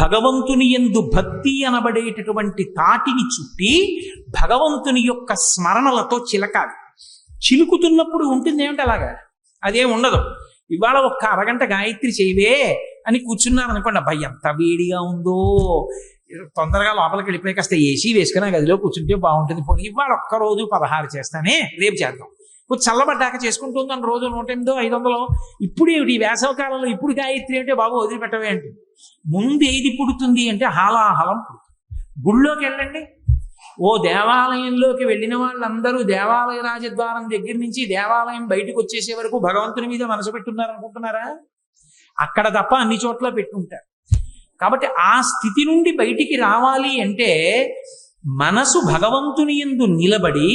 భగవంతుని యందు భక్తి అనబడేటటువంటి తాటిని చుట్టి భగవంతుని యొక్క స్మరణలతో చిలకాలి. చిలుకుతున్నప్పుడు ఉంటుంది ఏమిటి అలాగా, అదేం ఉండదు. ఇవాళ ఒక్క అరగంట గాయత్రి చేయవే అని కూర్చున్నారనుకోండి, అబ్బాయి ఎంత వేడిగా ఉందో, తొందరగా లోపలికి వెళ్ళిపోయి కాస్త ఏసీ వేసుకుని గదిలో కూర్చుంటే బాగుంటుంది, పోనీ ఇవాళ ఒక్కరోజు 16 చేస్తానే, రేపు చేద్దాం, కొంచెం చల్లబడ్డాక చేసుకుంటుందని రోజు 108, 500. ఇప్పుడు ఏమిటి ఈ వేసవ కాలంలో ఇప్పుడు గాయత్రి అంటే బాబు వదిలిపెట్టవే అంటే, ముందు ఏది పుడుతుంది అంటే హాలాహలం పుడుతుంది. గుళ్ళోకి వెళ్ళండి, ఓ దేవాలయంలోకి వెళ్ళిన వాళ్ళందరూ దేవాలయ రాజద్వారం దగ్గర నుంచి దేవాలయం బయటకు వచ్చేసే వరకు భగవంతుని మీద మనసు పెట్టున్నారనుకుంటున్నారా? అక్కడ తప్ప అన్ని చోట్ల పెట్టుంటారు. కాబట్టి ఆ స్థితి నుండి బయటికి రావాలి అంటే మనసు భగవంతుని యందు నిలబడి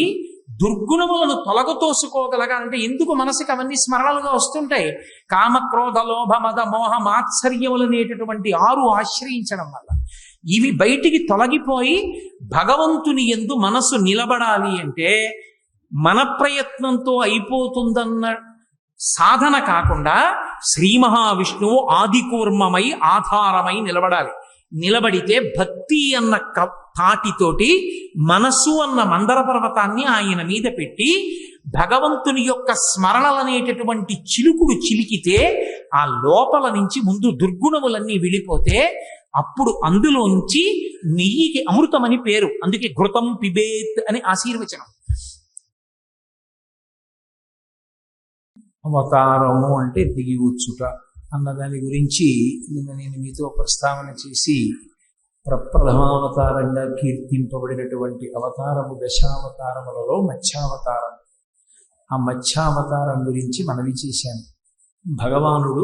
దుర్గుణములను తొలగతోసుకోగలగాలంటే, ఎందుకు మనసుకి అవన్నీ స్మరణలుగా వస్తుంటాయి? కామక్రోధ లోభ మద మోహ మాత్సర్యములనేటటువంటి 6 ఆశ్రయించడం వల్ల ఇవి బయటికి తొలగిపోయి భగవంతుని యందు మనసు నిలబడాలి అంటే మన ప్రయత్నంతో అయిపోతుందన్న సాధన కాకుండా శ్రీ మహావిష్ణువు ఆదికూర్మమై ఆధారమై నిలబడాలి. నిలబడితే భక్తి అన్న తాటితోటి మనస్సు అన్న మందర పర్వతాన్ని ఆయన మీద పెట్టి భగవంతుని యొక్క స్మరణలనేటటువంటి చిలుకుడు చిలికితే ఆ లోపల నుంచి ముందు దుర్గుణములన్నీ వెళ్ళిపోతే అప్పుడు అందులోంచి నెయ్యికి అమృతమని పేరు. అందుకే ఘృతం పిబేత్ అని ఆశీర్వచనం. అవతారము అంటే దిగి వచ్చుట అన్న దాని గురించి నేను మీతో ప్రస్తావన చేసి, ప్రప్రథమావతారంగా కీర్తింపబడినటువంటి అవతారము దశావతారములలో మత్స్యావతారం. ఆ మత్స్యావతారం గురించి మనవి చేశాను. భగవానుడు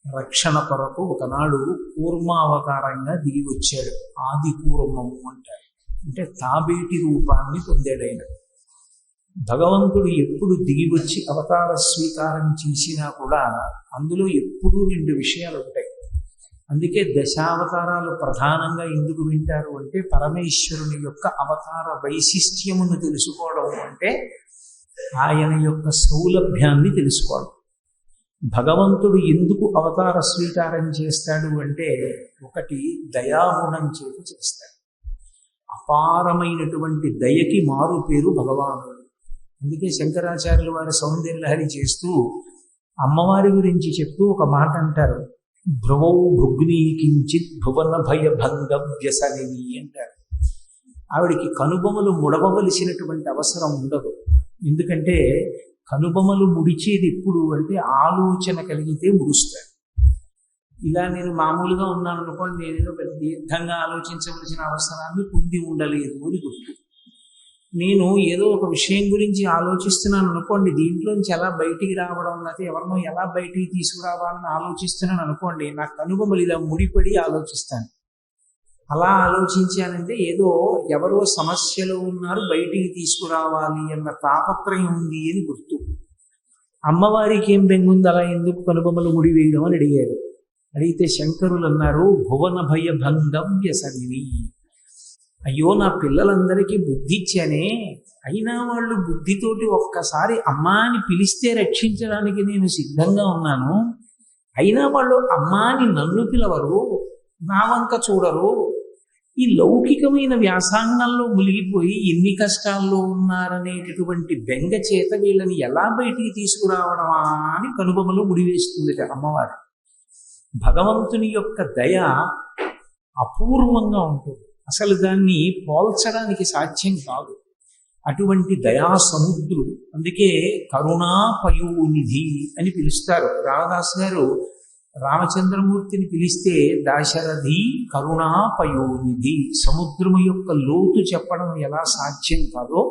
రక్షణ కొరకు ఒకనాడు కూర్మావతారంగా దిగి వచ్చాడు. ఆది కూర్మము అంటారు, అంటే తాబేటి రూపాన్ని పొందాడైన. భగవంతుడు ఎప్పుడు దిగి వచ్చి అవతార స్వీకారం చేసినా కూడా అందులో ఎప్పుడూ 2 విషయాలు ఉంటాయి. అందుకే దశావతారాలు ప్రధానంగా ఎందుకు వింటారు అంటే, పరమేశ్వరుని యొక్క అవతార వైశిష్ట్యమును తెలుసుకోవడం అంటే ఆయన యొక్క సౌలభ్యాన్ని తెలుసుకోవడం. భగవంతుడు ఎందుకు అవతార స్వీకారం చేస్తాడు అంటే, ఒకటి దయాగుణం చేత చేస్తాడు. అపారమైనటువంటి దయకి మారు పేరు భగవానుడు. అందుకే శంకరాచార్యులు వారి సౌందర్యలహరి చేస్తూ అమ్మవారి గురించి చెప్తూ ఒక మాట అంటారు, భ్రువౌ భుగ్నీ కించిత్ భువన భయ భంగ వ్యసనిని అంటారు. ఆవిడికి కనుబొమలు ముడవవలసినటువంటి అవసరం ఉండదు. ఎందుకంటే కనుబొమలు ముడిచేది ఎప్పుడు అంటే ఆలోచన కలిగితే ముడుస్తాడు. ఇలా నేను మామూలుగా ఉన్నాను అనుకోండి, నేనేదో పెద్ద దీర్ఘంగా ఆలోచించవలసిన అవసరాన్ని పొంది ఉండలేదు అని గుర్తు. నేను ఏదో ఒక విషయం గురించి ఆలోచిస్తున్నాను అనుకోండి, దీంట్లోంచి ఎలా బయటికి రావడం, లేకపోతే ఎవరినో ఎలా బయటికి తీసుకురావాలని ఆలోచిస్తున్నాను అనుకోండి, నా కనుబొమలు ఇలా ముడిపడి ఆలోచిస్తాను. అలా ఆలోచించానంటే ఏదో ఎవరో సమస్యలో ఉన్నారు, బయటికి తీసుకురావాలి అన్న తాపత్రయం ఉంది అని గుర్తు. అమ్మవారికి ఏం బెంగుంది అలా ఎందుకు కనుబొమలు ముడివేయడం అని అడిగారు. అడిగితే శంకరులు అన్నారు, భువన భయ భంగం వ్యసనిని. అయ్యో, నా పిల్లలందరికీ బుద్ధి ఇచ్చానే, అయినా వాళ్ళు బుద్ధితోటి ఒక్కసారి అమ్మా అని పిలిస్తే రక్షించడానికి నేను సిద్ధంగా ఉన్నాను, అయినా వాళ్ళు అమ్మా అని నన్ను పిలవరు, నా వంక చూడరు. ఈ లౌకికమైన వ్యాసాంగంలో మునిగిపోయి ఎన్ని కష్టాల్లో ఉన్నారనేటటువంటి బెంగ చేత వీళ్ళని ఎలా బయటికి తీసుకురావడమా అని కనుబొమలు ముడివేస్తుంది అమ్మవారు. భగవంతుని యొక్క దయ అపూర్వంగా ఉంటుంది, అసలు దాన్ని పోల్చడానికి సాధ్యం కాదు. అటువంటి దయా సముద్రుడు. అందుకే కరుణాపయోనిధి అని పిలుస్తారు. రామదాస్ గారు రామచంద్రమూర్తిని పిలిస్తే దాశరథి కరుణాపయోనిధి. సముద్రము యొక్క లోతు చెప్పడం ఎలా సాధ్యం కాదో,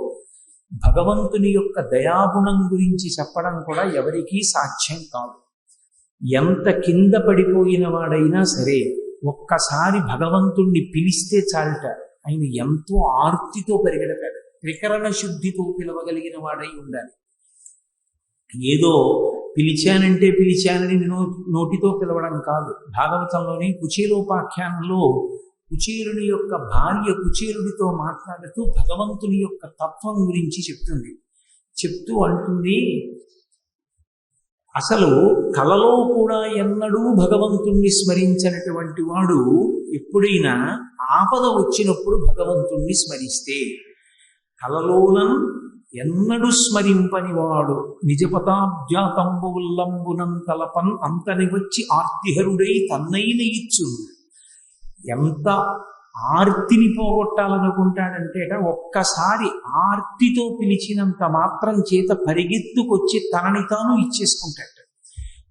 భగవంతుని యొక్క దయాగుణం గురించి చెప్పడం కూడా ఎవరికీ సాధ్యం కాదు. ఎంత కింద పడిపోయిన వాడైనా సరే ఒక్కసారి భగవంతుణ్ణి పిలిస్తే చాలట, ఆయన ఎంతో ఆర్తితో పరిగెడతాడు. త్రికరణ శుద్ధితో పిలవగలిగిన వాడై ఉండాలి. ఏదో పిలిచానంటే పిలిచానని నోటితో పిలవడం కాదు. భాగవతంలోని కుచేలోపాఖ్యానంలో కుచేలుని యొక్క భార్య కుచేలుడితో మాట్లాడుతూ భగవంతుని యొక్క తత్వం గురించి చెప్తుంది. చెప్తూ అంటుంది, అసలు కలలో కూడా ఎన్నడూ భగవంతుణ్ణి స్మరించినటువంటి వాడు ఎప్పుడైనా ఆపద వచ్చినప్పుడు భగవంతుణ్ణి స్మరిస్తే, కలలోనం ఎన్నడు స్మరింపని వాడు నిజపతాబ్జాతంబుల్లంబునం తలపన్ అంతని వచ్చి ఆర్తిహరుడై తన్నైన ఇచ్చు. ఎంత ఆర్తిని పోగొట్టాలనుకుంటాడంటే ఒక్కసారి ఆర్తితో పిలిచినంత మాత్రం చేత పరిగెత్తుకొచ్చి తనని తాను ఇచ్చేసుకుంటాడు.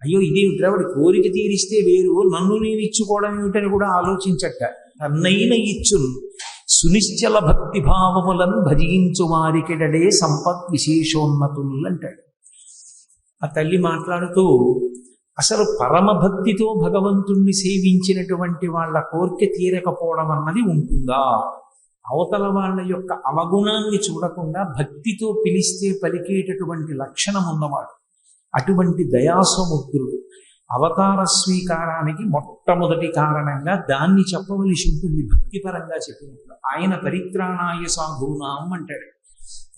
అయ్యో ఇదేమిట్రా, వాడి కోరిక తీరిస్తే వేరు, నన్ను నేను ఇచ్చుకోవడం ఏమిటని కూడా ఆలోచించట. తన్నైన ఇచ్చును సునిశ్చల భక్తి భావములను భజించు వారికిడడే సంపత్ విశేషోన్నతులు అంటాడు. ఆ తల్లి మాట్లాడుతూ అసలు పరమభక్తితో భగవంతుణ్ణి సేవించినటువంటి వాళ్ళ కోరిక తీరకపోవడం అన్నది ఉంటుందా? అవతల వాళ్ళ యొక్క అవగుణాన్ని చూడకుండా భక్తితో పిలిస్తే పలికేటటువంటి లక్షణం ఉన్నవాడు, అటువంటి దయాసముద్రుడు. అవతార స్వీకారానికి మొట్టమొదటి కారణంగా దాన్ని చెప్పవలసి ఉంటుంది భక్తిపరంగా చెప్పినప్పుడు. ఆయన పరిత్రాణాయ సాధూనాం అంటాడు,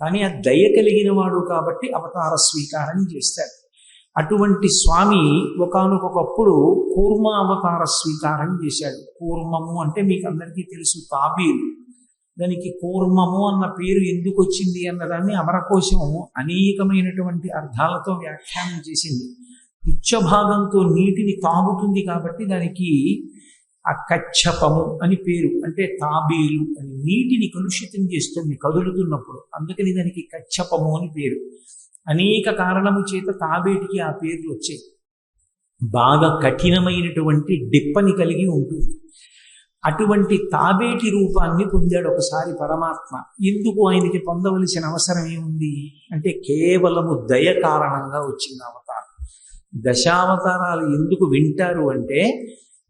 కానీ ఆ దయ కలిగిన వాడు కాబట్టి అవతార స్వీకారం చేస్తాడు. అటువంటి స్వామి ఒకానొకప్పుడు కూర్మ అవతార స్వీకారం చేశాడు. కూర్మము అంటే మీకు అందరికీ తెలుసు, తాబీలు. దానికి కూర్మము అన్న పేరు ఎందుకు వచ్చింది అన్నదాన్ని అమరకోశం అనేకమైనటువంటి అర్థాలతో వ్యాఖ్యానం చేసింది. పుచ్చభాగంతో నీటిని తాగుతుంది కాబట్టి దానికి ఆ కచ్చపము అని పేరు, అంటే తాబేలు అని. నీటిని కలుషితం చేస్తుంది కదులుతున్నప్పుడు, అందుకని దానికి కచ్చపము అని పేరు. అనేక కారణము చేత తాబేటికి ఆ పేర్లు వచ్చాయి. బాగా కఠినమైనటువంటి డిప్పని కలిగి ఉంటుంది. అటువంటి తాబేటి రూపాన్ని పొందాడు ఒకసారి పరమాత్మ. ఎందుకు ఆయనకి పొందవలసిన అవసరం ఏముంది అంటే కేవలము దయ కారణంగా వచ్చింది అవతారం. దశావతారాలు ఎందుకు వింటారు అంటే,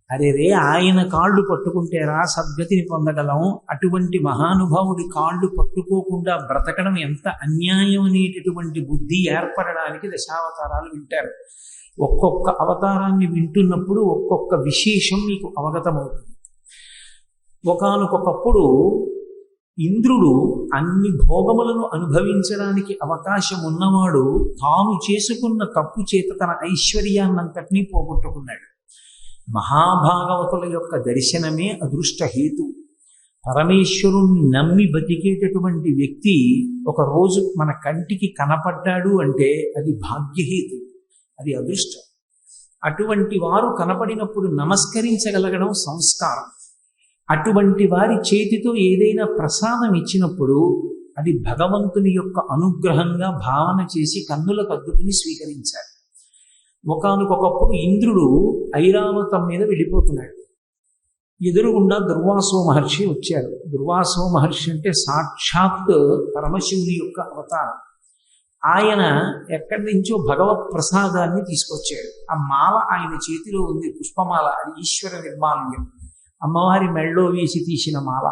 అరే రే ఆయన కాళ్ళు పట్టుకుంటేరా సద్గతిని పొందగలం, అటువంటి మహానుభావుడి కాళ్ళు పట్టుకోకుండా బ్రతకడం ఎంత అన్యాయం అనేటటువంటి బుద్ధి ఏర్పడడానికి దశావతారాలు వింటారు. ఒక్కొక్క అవతారాన్ని వింటున్నప్పుడు ఒక్కొక్క విశేషం మీకు అవగతమవుతుంది. ఒకానొకప్పుడు ఇంద్రుడు అన్ని భోగములను అనుభవించడానికి అవకాశం ఉన్నవాడు తాను చేసుకున్న తప్పు చేత తన ఐశ్వర్యాన్నంతటినీ పోగొట్టుకున్నాడు. మహాభాగవతుల యొక్క దర్శనమే అదృష్ట హేతు. పరమేశ్వరుణ్ణి నమ్మి బతికేటటువంటి వ్యక్తి ఒకరోజు మన కంటికి కనపడ్డాడు అంటే అది భాగ్యహేతు, అది అదృష్టం. అటువంటి వారు కనపడినప్పుడు నమస్కరించగలగడం సంస్కారం. అటువంటి వారి చేతితో ఏదైనా ప్రసాదం ఇచ్చినప్పుడు అది భగవంతుని యొక్క అనుగ్రహంగా భావన చేసి కన్నులకు అద్దుకుని స్వీకరించాలి. ఒకానొకప్పుడు ఇంద్రుడు ఐరావతం మీద వెళ్ళిపోతున్నాడు. ఎదురుగుండా దుర్వాసో మహర్షి వచ్చాడు. దుర్వాసో మహర్షి అంటే సాక్షాత్ పరమశివుని యొక్క అవతారం. ఆయన ఎక్కడి నుంచో భగవత్ ప్రసాదాన్ని తీసుకొచ్చాడు. ఆ మాల ఆయన చేతిలో ఉంది, పుష్పమాల. అది ఈశ్వర నిర్మాల్యం, అమ్మవారి మెళ్ళో వేసి తీసిన మాల.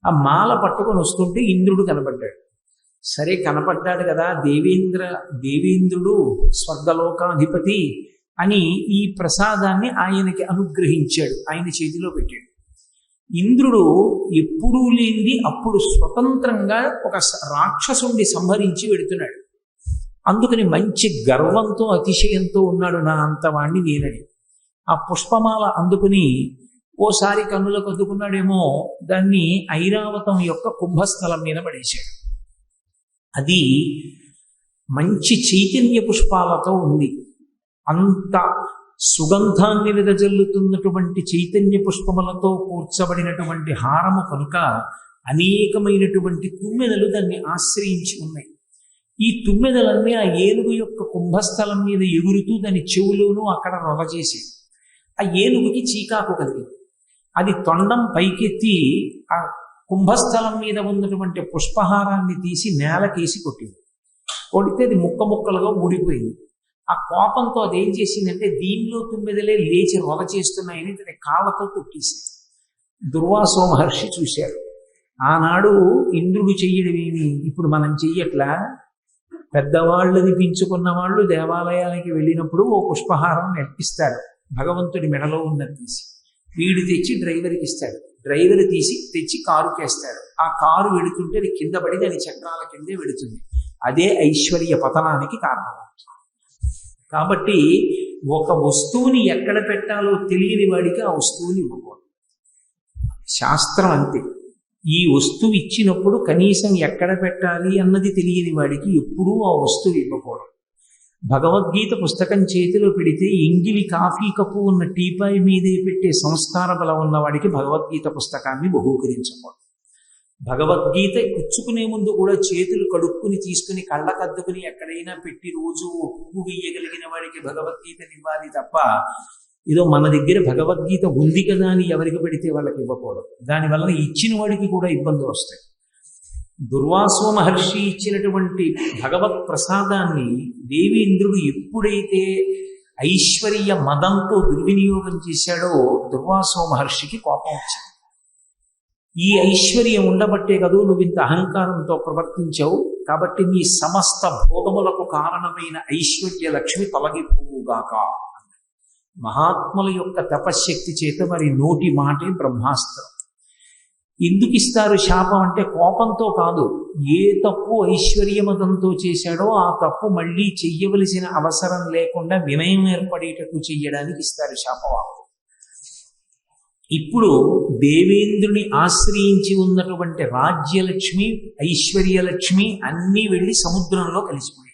ఆ మాల పట్టుకొని వస్తుంటే ఇంద్రుడు కనబడ్డాడు. సరే కనపడ్డాడు కదా, దేవేంద్రుడు స్వర్గలోకాధిపతి అని ఈ ప్రసాదాన్ని ఆయనకి అనుగ్రహించాడు, ఆయన చేతిలో పెట్టాడు. ఇంద్రుడు ఎప్పుడూ లేనిది అప్పుడు స్వతంత్రంగా ఒక రాక్షసుణ్ణి సంహరించి వెడుతున్నాడు. అందుకని మంచి గర్వంతో అతిశయంతో ఉన్నాడు, నా అంతవాణ్ణి నేనని. ఆ పుష్పమాల అందుకుని ఓసారి కన్నులకు అద్దుకున్నాడేమో, దాన్ని ఐరావతం యొక్క కుంభస్థలం మీద పడేశాడు. అది మంచి చైతన్య పుష్పాలతో ఉంది. అంత సుగంధాన్ని వెదజల్లుతున్నటువంటి చైతన్య పుష్పములతో కూర్చబడినటువంటి హారము కనుక అనేకమైనటువంటి తుమ్మెదలు దాన్ని ఆశ్రయించి ఉన్నాయి. ఈ తుమ్మెదలన్నీ ఆ ఏనుగు యొక్క కుంభస్థలం మీద ఎగురుతూ దాని చెవులోనూ అక్కడ రొగ చేసేది. ఆ ఏనుగుకి చీకాకు కలిగింది. అది తొండం పైకెత్తి ఆ కుంభస్థలం మీద ఉన్నటువంటి పుష్పహారాన్ని తీసి నేలకేసి కొట్టింది. కొడితే అది ముక్క ముక్కలుగా ఊడిపోయింది. ఆ కోపంతో అది ఏం చేసిందంటే, దీనిలో తుమ్మెదలే లేచి రొగ చేస్తున్నాయని తన కాళ్ళతో కొట్టేసింది. దుర్వాసో మహర్షి చూశాడు. ఆనాడు ఇంద్రుడు చెయ్యడమేమి ఇప్పుడు మనం చెయ్యట్లా? పెద్దవాళ్ళు అనిపించుకున్న వాళ్ళు దేవాలయాలకి వెళ్ళినప్పుడు ఓ పుష్పహారం నెప్పిస్తాడు, భగవంతుడి మెడలో ఉన్నది తీసి. వీడు తెచ్చి డ్రైవర్కి ఇస్తాడు, డ్రైవర్ తెచ్చి కారుకి వేస్తాడు. ఆ కారు వెళుతుంటే అది కింద పడి దాని చక్రాల కిందే వెళుతుంది. అదే ఐశ్వర్య పతనానికి కారణం. కాబట్టి ఒక వస్తువుని ఎక్కడ పెట్టాలో తెలియని వాడికి ఆ వస్తువుని ఇవ్వకూడదు. శాస్త్రం అంతే. ఈ వస్తువు ఇచ్చినప్పుడు కనీసం ఎక్కడ పెట్టాలి అన్నది తెలియని వాడికి ఎప్పుడూ ఆ వస్తువు ఇవ్వకూడదు. భగవద్గీత పుస్తకం చేతిలో పెడితే ఎంగిలి కాఫీ కప్పు ఉన్న టీపాయ్ మీదే పెట్టే సంస్కార బలం ఉన్నవాడికి భగవద్గీత పుస్తకాన్ని బహూకరించకూడదు. భగవద్గీత పుచ్చుకునే ముందు కూడా చేతులు కడుక్కుని తీసుకుని కళ్ళకద్దుకుని ఎక్కడైనా పెట్టి రోజు ఒప్పు వేయగలిగిన వాడికి భగవద్గీతని ఇవ్వాలి తప్ప ఏదో మన దగ్గర భగవద్గీత ఉంది కదా అని ఎవరికి పెడితే వాళ్ళకి ఇవ్వకూడదు. దానివల్ల ఇచ్చిన వాడికి కూడా ఇబ్బందులు వస్తాయి. దుర్వాసో మహర్షి ఇచ్చినటువంటి భగవత్ ప్రసాదాన్ని దేవేంద్రుడు ఎప్పుడైతే ఐశ్వర్య మదంతో దుర్వినియోగం చేశాడో దుర్వాసో మహర్షికి కోపం వచ్చింది. ఈ ఐశ్వర్యం ఉండబట్టే కదూ నువ్వు ఇంత అహంకారంతో ప్రవర్తించావు, కాబట్టి నీ సమస్త భోగములకు కారణమైన ఐశ్వర్య లక్ష్మి తొలగిపోవుగాక. మహాత్ముల యొక్క తపశ్శక్తి చేత మరి నోటి మాటే బ్రహ్మాస్త్రం. ఎందుకు ఇస్తారు శాపం అంటే కోపంతో కాదు, ఏ తప్పు ఐశ్వర్యమదంతో చేశాడో ఆ తప్పు మళ్ళీ చెయ్యవలసిన అవసరం లేకుండా వినయం ఏర్పడేటట్టు చెయ్యడానికి ఇస్తారు శాపవాకు. ఇప్పుడు దేవేంద్రుని ఆశ్రయించి ఉన్నటువంటి రాజ్యలక్ష్మి ఐశ్వర్యలక్ష్మి అన్నీ వెళ్ళి సముద్రంలో కలిసిపోయాయి.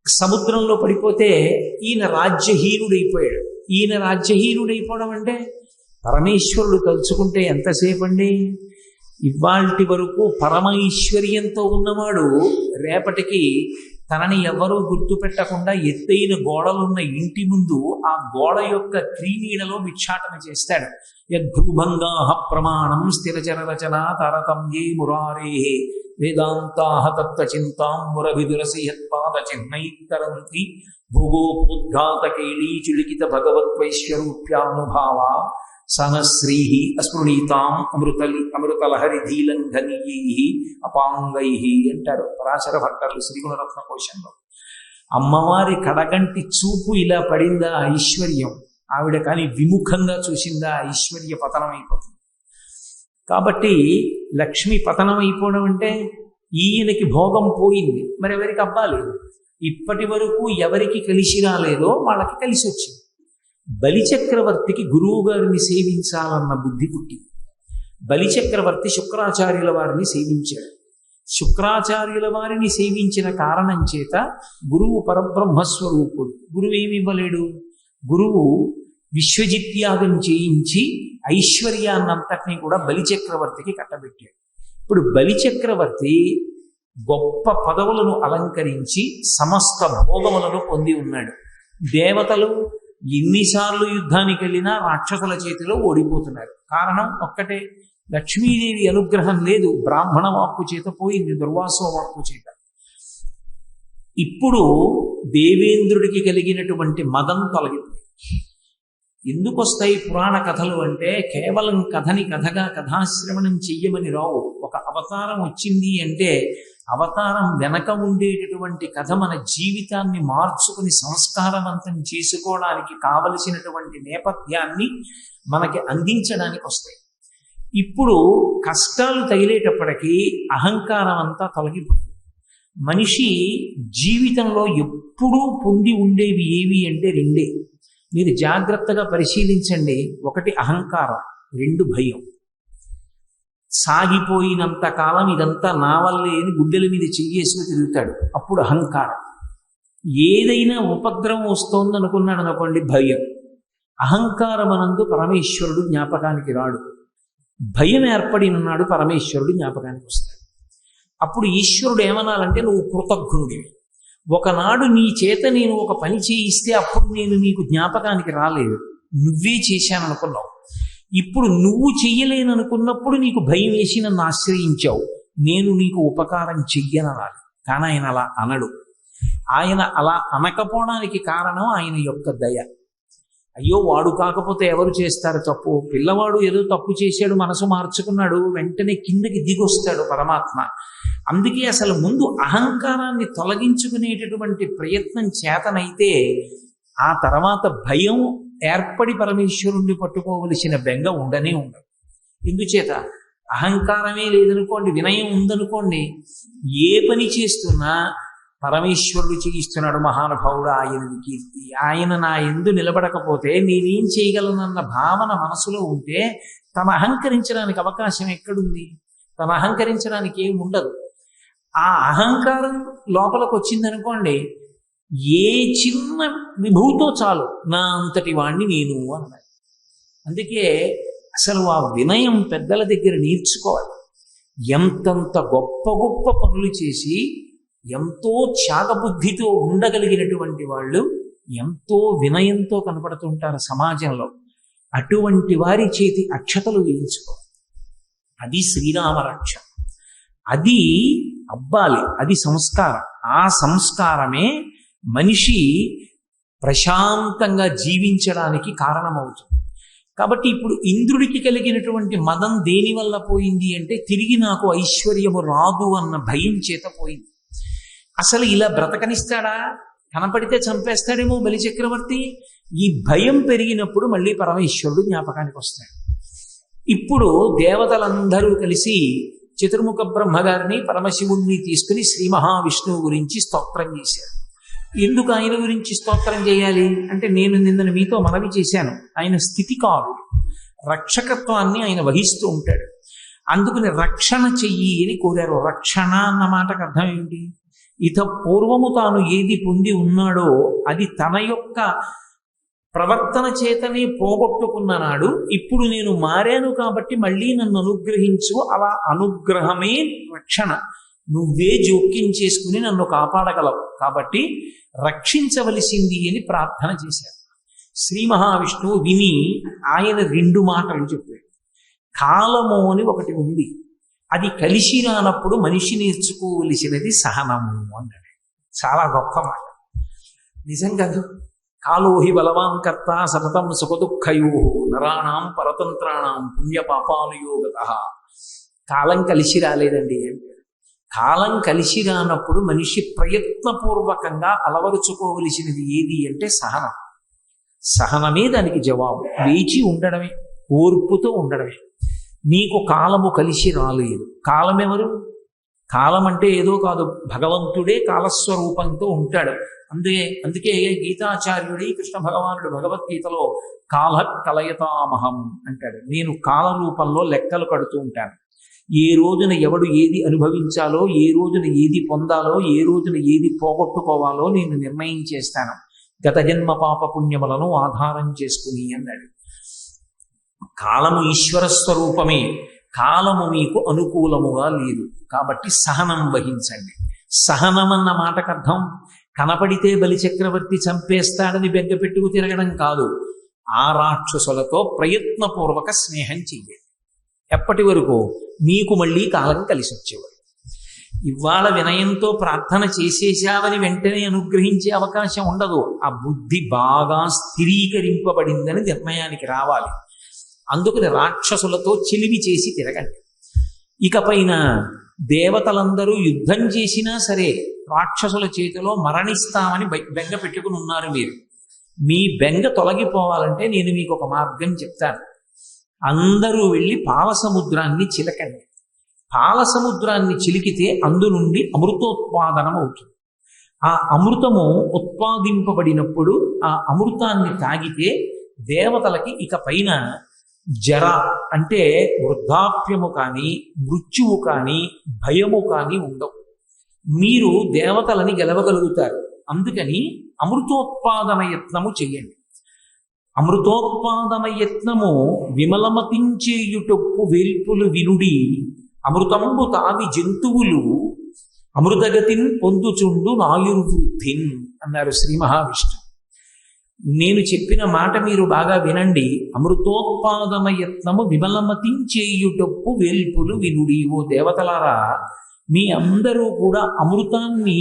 సముద్రంలో పడిపోతే ఈయన రాజ్యహీనుడైపోయాడు. ఈయన రాజ్యహీనుడైపోవడం అంటే పరమేశ్వరుడు తలుచుకుంటే ఎంతసేపు అండి? ఇవాల్టి వరకు పరమైశ్వర్యంతో ఉన్నవాడు రేపటికి తనని ఎవరూ గుర్తుపెట్టకుండా ఎత్తైన గోడలున్న ఇంటి ముందు ఆ గోడ యొక్క క్రీనీడలో భిక్షాటన చేస్తాడు. యద్భూభంగా ప్రమాణం స్థిరచర రచన తరతంయే మురారే వేదాంతాహ తత్వచింతాం మురవిదురసి యత్పాద చిహ్నైతరంతి భోగోపోద్ఘాతకేళీ చులికిత భగవద్వైశ్వరూప్యానుభావ సనశ్రీ అస్మృణీతాం అమృతలహరి ధీలంఘనీయై అపాంగై అంటారు పరాశర భట్టర్లు శ్రీగుణరత్న కోశంలో. అమ్మవారి కడగంటి చూపు ఇలా పడిందా ఐశ్వర్యం, ఆవిడ కానీ విముఖంగా చూసిందా ఐశ్వర్య పతనం అయిపోతుంది. కాబట్టి లక్ష్మి పతనం అయిపోవడం అంటే ఈయనకి భోగం పోయింది, మరి ఎవరికి అవ్వాలి? ఇప్పటి వరకు ఎవరికి కలిసి రాలేదో వాళ్ళకి కలిసి వచ్చింది. బలిచక్రవర్తికి గురువు గారిని సేవించాలన్న బుద్ధి పుట్టి బలిచక్రవర్తి శుక్రాచార్యుల వారిని సేవించాడు. శుక్రాచార్యుల వారిని సేవించిన కారణం చేత గురువు పరబ్రహ్మస్వరూపుడు. గురువు ఏమి ఇవ్వలేడు? గురువు విశ్వజిత్యాగం చేయించి ఐశ్వర్యాన్నంతటినీ కూడా బలిచక్రవర్తికి కట్టబెట్టాడు. ఇప్పుడు బలిచక్రవర్తి గొప్ప పదవులను అలంకరించి సమస్త భోగములను పొంది ఉన్నాడు. దేవతలు ఎన్నిసార్లు యుద్ధానికి వెళ్ళినా రాక్షసుల చేతిలో ఓడిపోతున్నారు. కారణం ఒక్కటే, లక్ష్మీదేవి అనుగ్రహం లేదు. బ్రాహ్మణ వాక్కు చేత పోయింది, దుర్వాసో వాక్కు చేత. ఇప్పుడు దేవేంద్రుడికి కలిగినటువంటి మదం తొలగిపోయింది. ఎందుకు వస్తాయి పురాణ కథలు అంటే కేవలం కథని కథగా కథాశ్రవణం చెయ్యమని రావు. ఒక అవతారం వచ్చింది అంటే అవతారం వెనక ఉండేటటువంటి కథ మన జీవితాన్ని మార్చుకుని సంస్కారవంతం చేసుకోవడానికి కావలసినటువంటి నేపథ్యాన్ని మనకి అందించడానికి వస్తాయి. ఇప్పుడు కష్టాలు తగిలేటప్పటికీ అహంకారం అంతా తొలగిపోతుంది. మనిషి జీవితంలో ఎప్పుడూ పొంది ఉండేవి ఏవి అంటే రెండే. మీరు జాగ్రత్తగా పరిశీలించండి. ఒకటి అహంకారం, రెండు భయం. సాగిపోయినంత కాలం ఇదంతా నా వల్లే అని గుడ్డెల మీద చెయ్యేసుకు తిరుగుతాడు, అప్పుడు అహంకారం. ఏదైనా ఉపద్రవం వస్తోందనుకున్నాడు అనుకోండి, భయం. అహంకారం అనందు పరమేశ్వరుడు జ్ఞాపకానికి రాడు. భయం ఏర్పడినున్నాడు, పరమేశ్వరుడు జ్ఞాపకానికి వస్తాడు. అప్పుడు ఈశ్వరుడు ఏమనాలంటే నువ్వు కృతజ్ఞుడివి. ఒకనాడు నీ చేత నేను ఒక పని చేయిస్తే అప్పుడు నేను నీకు జ్ఞాపకానికి రాలేదు, నువ్వే చేశాననుకున్నావు. ఇప్పుడు నువ్వు చెయ్యలేననుకున్నప్పుడు నీకు భయం వేసి నన్ను ఆశ్రయించావు, నేను నీకు ఉపకారం చెయ్యననాలి. కానీ ఆయన అలా అనడు. ఆయన అలా అనకపోవడానికి కారణం ఆయన యొక్క దయ. అయ్యో వాడు కాకపోతే ఎవరు చేస్తారు తప్పు? పిల్లవాడు ఏదో తప్పు చేశాడు, మనసు మార్చుకున్నాడు, వెంటనే కిందకి దిగొస్తాడు పరమాత్మ. అందుకే అసలు ముందు అహంకారాన్ని తొలగించుకునేటటువంటి ప్రయత్నం చేతనైతే ఆ తర్వాత భయం ఏర్పడి పరమేశ్వరుణ్ణి పట్టుకోవలసిన బెంగ ఉండనే ఉండదు. ఎందుచేత అహంకారమే లేదనుకోండి, వినయం ఉందనుకోండి, ఏ పని చేస్తున్నా పరమేశ్వరుడు చేయిస్తున్నాడు మహానుభావుడు ఆయనది కీర్తి. ఆయన నా యందు నిలబడకపోతే నేనేం చేయగలనన్న భావన మనసులో ఉంటే తను అహంకరించడానికి అవకాశం ఎక్కడుంది? తను అహంకరించడానికి ఏమి ఉండదు. ఆ అహంకారం లోపలికి వచ్చిందనుకోండి, ఏ చిన్న విభూతో చాలు నా అంతటి వాణ్ణి నేను అన్నాడు. అందుకే అసలు ఆ వినయం పెద్దల దగ్గర నేర్చుకోవాలి. ఎంతంత గొప్ప గొప్ప పనులు చేసి ఎంతో త్యాగబుద్ధితో ఉండగలిగినటువంటి వాళ్ళు ఎంతో వినయంతో కనపడుతుంటారు సమాజంలో. అటువంటి వారి చేతి అక్షతలు వేయించుకో. అది శ్రీరామ రక్ష. అది అబ్బాలి, అది సంస్కారం. ఆ సంస్కారమే మనిషి ప్రశాంతంగా జీవించడానికి కారణమవుతుంది. కాబట్టి ఇప్పుడు ఇంద్రుడికి కలిగినటువంటి మదం దేని వల్ల పోయింది అంటే, తిరిగి నాకు ఐశ్వర్యము రాదు అన్న భయం చేత పోయింది. అసలు ఇలా బ్రతకనిస్తాడా? కనపడితే చంపేస్తాడేమో బలిచక్రవర్తి. ఈ భయం పెరిగినప్పుడు మళ్ళీ పరమేశ్వరుడు జ్ఞాపకానికి వస్తాడు. ఇప్పుడు దేవతలందరూ కలిసి చతుర్ముఖ బ్రహ్మగారిని పరమశివుణ్ణి తీసుకుని శ్రీ మహావిష్ణువు గురించి స్తోత్రం చేశారు. ఎందుకు ఆయన గురించి స్తోత్రం చేయాలి అంటే, నేను నిన్న మీతో మనవి చేశాను, ఆయన స్థితికారుడు, రక్షకత్వాన్ని ఆయన వహిస్తూ ఉంటాడు. అందుకని రక్షణ చెయ్యి అని కోరారు. రక్షణ అన్న మాటకు అర్థం ఏమిటి? ఇత పూర్వము తాను ఏది పొంది ఉన్నాడో అది తన యొక్క ప్రవర్తన చేతనే పోగొట్టుకున్న నాడు, ఇప్పుడు నేను మారాను కాబట్టి మళ్ళీ నన్ను అనుగ్రహించు, అలా అనుగ్రహమే రక్షణ. నువ్వే జోక్యం చేసుకుని నన్ను కాపాడగలవు కాబట్టి రక్షించవలసింది అని ప్రార్థన చేశారు. శ్రీ మహావిష్ణువు విని ఆయన 2 మాటలు చెప్పాడు. కాలము అని ఒకటి ఉంది, అది కలిసి రానప్పుడు మనిషి నేర్చుకోవలసినది సహనము అన్నాడు. చాలా గొప్ప మాట నిజంగా. కాలోహి బలవాన్ కర్త సతతం సుఖదుఃఖయో నరాణం పరతంత్రాణం పుణ్యపాపానుయోగత. కాలం కలిసి రాలేదండి అంటే, కాలం కలిసి రానప్పుడు మనిషి ప్రయత్నపూర్వకంగా అలవరుచుకోవలసినది ఏది అంటే సహనం. సహనమే దానికి జవాబు. వేచి ఉండడమే, ఓర్పుతో ఉండడమే. నీకు కాలము కలిసి రాలేదు. కాలం ఎవరు? కాలం అంటే ఏదో కాదు, భగవంతుడే కాలస్వరూపంతో ఉంటాడు. అందుకే గీతాచార్యుడి కృష్ణ భగవానుడు భగవద్గీతలో కాల కలయతామహం అంటాడు. నేను కాల రూపంలో లెక్కలు కడుతూ ఉంటాను. ఏ రోజున ఎవడు ఏది అనుభవించాలో, ఏ రోజున ఏది పొందాలో, ఏ రోజున ఏది పోగొట్టుకోవాలో నేను నిర్ణయం చేస్తాను, గత జన్మ పాప పుణ్యములను ఆధారం చేసుకుని అన్నాడు. కాలము ఈశ్వర స్వరూపమే. కాలము మీకు అనుకూలముగా లేదు కాబట్టి సహనం వహించండి. సహనం అన్న మాటకు అర్థం కనపడితే బలిచక్రవర్తి చంపేస్తాడని బెగ్గ పెట్టుకు తిరగడం కాదు. ఆ రాక్షసులతో ప్రయత్నపూర్వక స్నేహం చెయ్యండి. ఎప్పటి వరకు? మీకు మళ్ళీ కాలం కలిసి వచ్చేవారు. ఇవాళ వినయంతో ప్రార్థన చేసేసావని వెంటనే అనుగ్రహించే అవకాశం ఉండదు. ఆ బుద్ధి బాగా స్థిరీకరింపబడిందని నిర్ణయానికి రావాలి. అందుకని రాక్షసులతో చిలివి చేసి తిరగండి. ఇకపైన దేవతలందరూ యుద్ధం చేసినా సరే రాక్షసుల చేతిలో మరణిస్తామని బెంగ పెట్టుకుని ఉన్నారు మీరు. మీ బెంగ తొలగిపోవాలంటే నేను మీకు ఒక మార్గం చెప్తాను. అందరూ వెళ్ళి పాలసముద్రాన్ని చిలకండి. పాలసముద్రాన్ని చిలికితే అందు నుండి అమృతోత్పాదనం అవుతుంది. ఆ అమృతము ఉత్పాదింపబడినప్పుడు ఆ అమృతాన్ని తాగితే దేవతలకి ఇక పైన జర అంటే వృద్ధాప్యము కానీ, మృత్యువు కానీ, భయము కానీ ఉండవు. మీరు దేవతలని గెలవగలుగుతారు. అందుకని అమృతోత్పాదన యత్నము చెయ్యండి. అమృతోత్పాదన యత్నము విమలమతించేయుటొప్పు వేల్పులు వినుడి, అమృతంబు తావి జంతువులు అమృతగతిన్ పొందుచుండు నాయుర్వృద్ధిన్ అన్నారు శ్రీ మహావిష్ణువు. నేను చెప్పిన మాట మీరు బాగా వినండి. అమృతోత్పాదన యత్నము విమలమతించేయుటొప్పు వేల్పులు వినుడి. ఓ దేవతలారా, మీ అందరూ కూడా అమృతాన్ని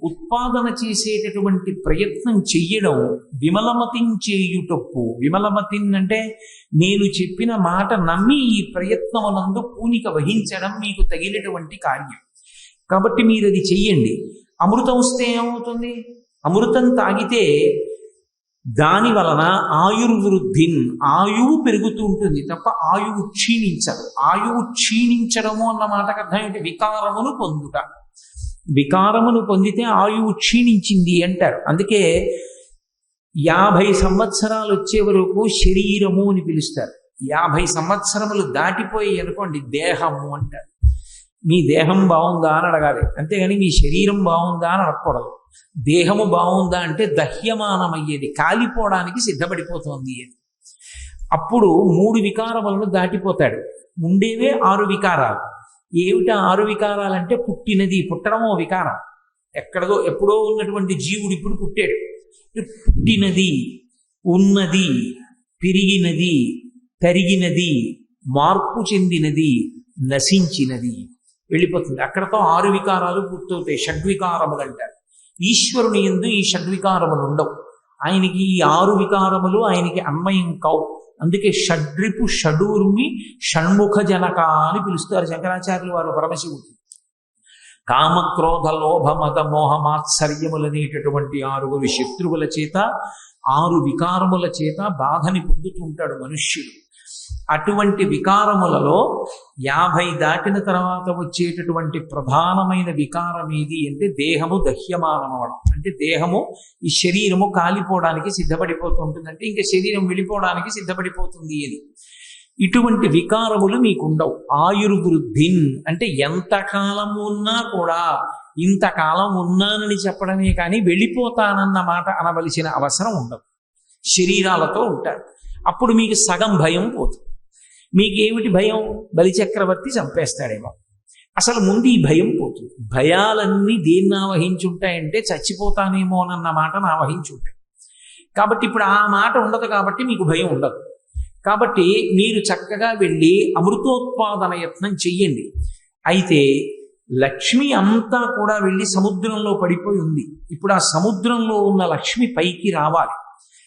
ఉత్పాదన చేసేటటువంటి ప్రయత్నం చెయ్యడం విమలమతించేయుటొప్పు. విమలమతిన్ అంటే నేను చెప్పిన మాట నమ్మి ఈ ప్రయత్నమునందు పూనిక వహించడం మీకు తగినటువంటి కార్యం. కాబట్టి మీరు అది చెయ్యండి. అమృతం వస్తే ఏమవుతుంది? అమృతం తాగితే దాని వలన ఆయుర్వృద్ధిన్, ఆయువు పెరుగుతూ ఉంటుంది తప్ప ఆయువు క్షీణించదు. ఆయువు క్షీణించడము అన్న మాటకు అర్థం ఏంటి? వికారమును పొందుట. వికారమును పొందితే ఆయువు క్షీణించింది అంటారు. అందుకే 50 సంవత్సరాలు వచ్చే వరకు శరీరము అని పిలుస్తారు. 50 సంవత్సరములు దాటిపోయి అనుకోండి దేహము అంటారు. మీ దేహం బాగుందా అని అడగాలి, అంతేగాని మీ శరీరం బాగుందా అని అడగకూడదు. దేహము బాగుందా అంటే దహ్యమానమయ్యేది, కాలిపోవడానికి సిద్ధపడిపోతుంది అని. అప్పుడు 3 వికారములను దాటిపోతాడు. ఉండేవే 6 వికారాలు. ఏమిటా 6 వికారాలంటే పుట్టినది, పుట్టడమో వికారం. ఎక్కడదో ఎప్పుడో ఉన్నటువంటి జీవుడు ఇప్పుడు పుట్టాడు. పుట్టినది, ఉన్నది, పెరిగినది, తరిగినది, మార్పు చెందినది, నశించినది, వెళ్ళిపోతుంది. అక్కడతో 6 వికారాలు పూర్తవుతాయి. షడ్వికారములు అంటారు. ఈశ్వరుని యందు ఈ షడ్వికారములు ఉండవు. ఆయనకి ఈ 6 వికారములు ఆయనకి అన్వయం కావు. అందుకే షడ్రిపు షడూర్మి షణ్ముఖ జనక అని పిలుస్తారు శంకరాచార్యులు వారు పరమశివుడు. కామక్రోధ లోభ మద మోహ మాత్సర్యములనేటటువంటి 6 శత్రువుల చేత, 6 వికారముల చేత బాధని పొందుతుంటాడు మనుష్యుడు. అటువంటి వికారములలో 50 దాటిన తర్వాత వచ్చేటటువంటి ప్రధానమైన వికారం ఏది అంటే దేహము దహ్యమానమవడం. అంటే దేహము, ఈ శరీరము కాలిపోవడానికి సిద్ధపడిపోతుంటుందంటే ఇంకా శరీరం వెళ్ళిపోవడానికి సిద్ధపడిపోతుంది అని. ఇటువంటి వికారములు మీకుండవు. ఆయుర్వృద్ధిన్ అంటే ఎంతకాలం ఉన్నా కూడా ఇంతకాలం ఉన్నానని చెప్పడమే కానీ వెళ్ళిపోతానన్న మాట అనవలసిన అవసరం ఉండదు. శరీరాలతో ఉంటారు. అప్పుడు మీకు సగం భయం పోతుంది. మీకేమిటి భయం? బలిచక్రవర్తి చంపేస్తాడేమో. అసలు ముందు ఈ భయం పోతుంది. భయాలన్నీ దేన్ని ఆవహించుంటాయంటే చచ్చిపోతానేమో అన్న మాటను ఆవహించుంటాయి. కాబట్టి ఇప్పుడు ఆ మాట ఉండదు, కాబట్టి మీకు భయం ఉండదు. కాబట్టి మీరు చక్కగా వెళ్ళి అమృతోత్పాదన యత్నం చెయ్యండి. అయితే లక్ష్మి అంతా కూడా వెళ్ళి సముద్రంలో పడిపోయి ఉంది. ఇప్పుడు ఆ సముద్రంలో ఉన్న లక్ష్మి పైకి రావాలి.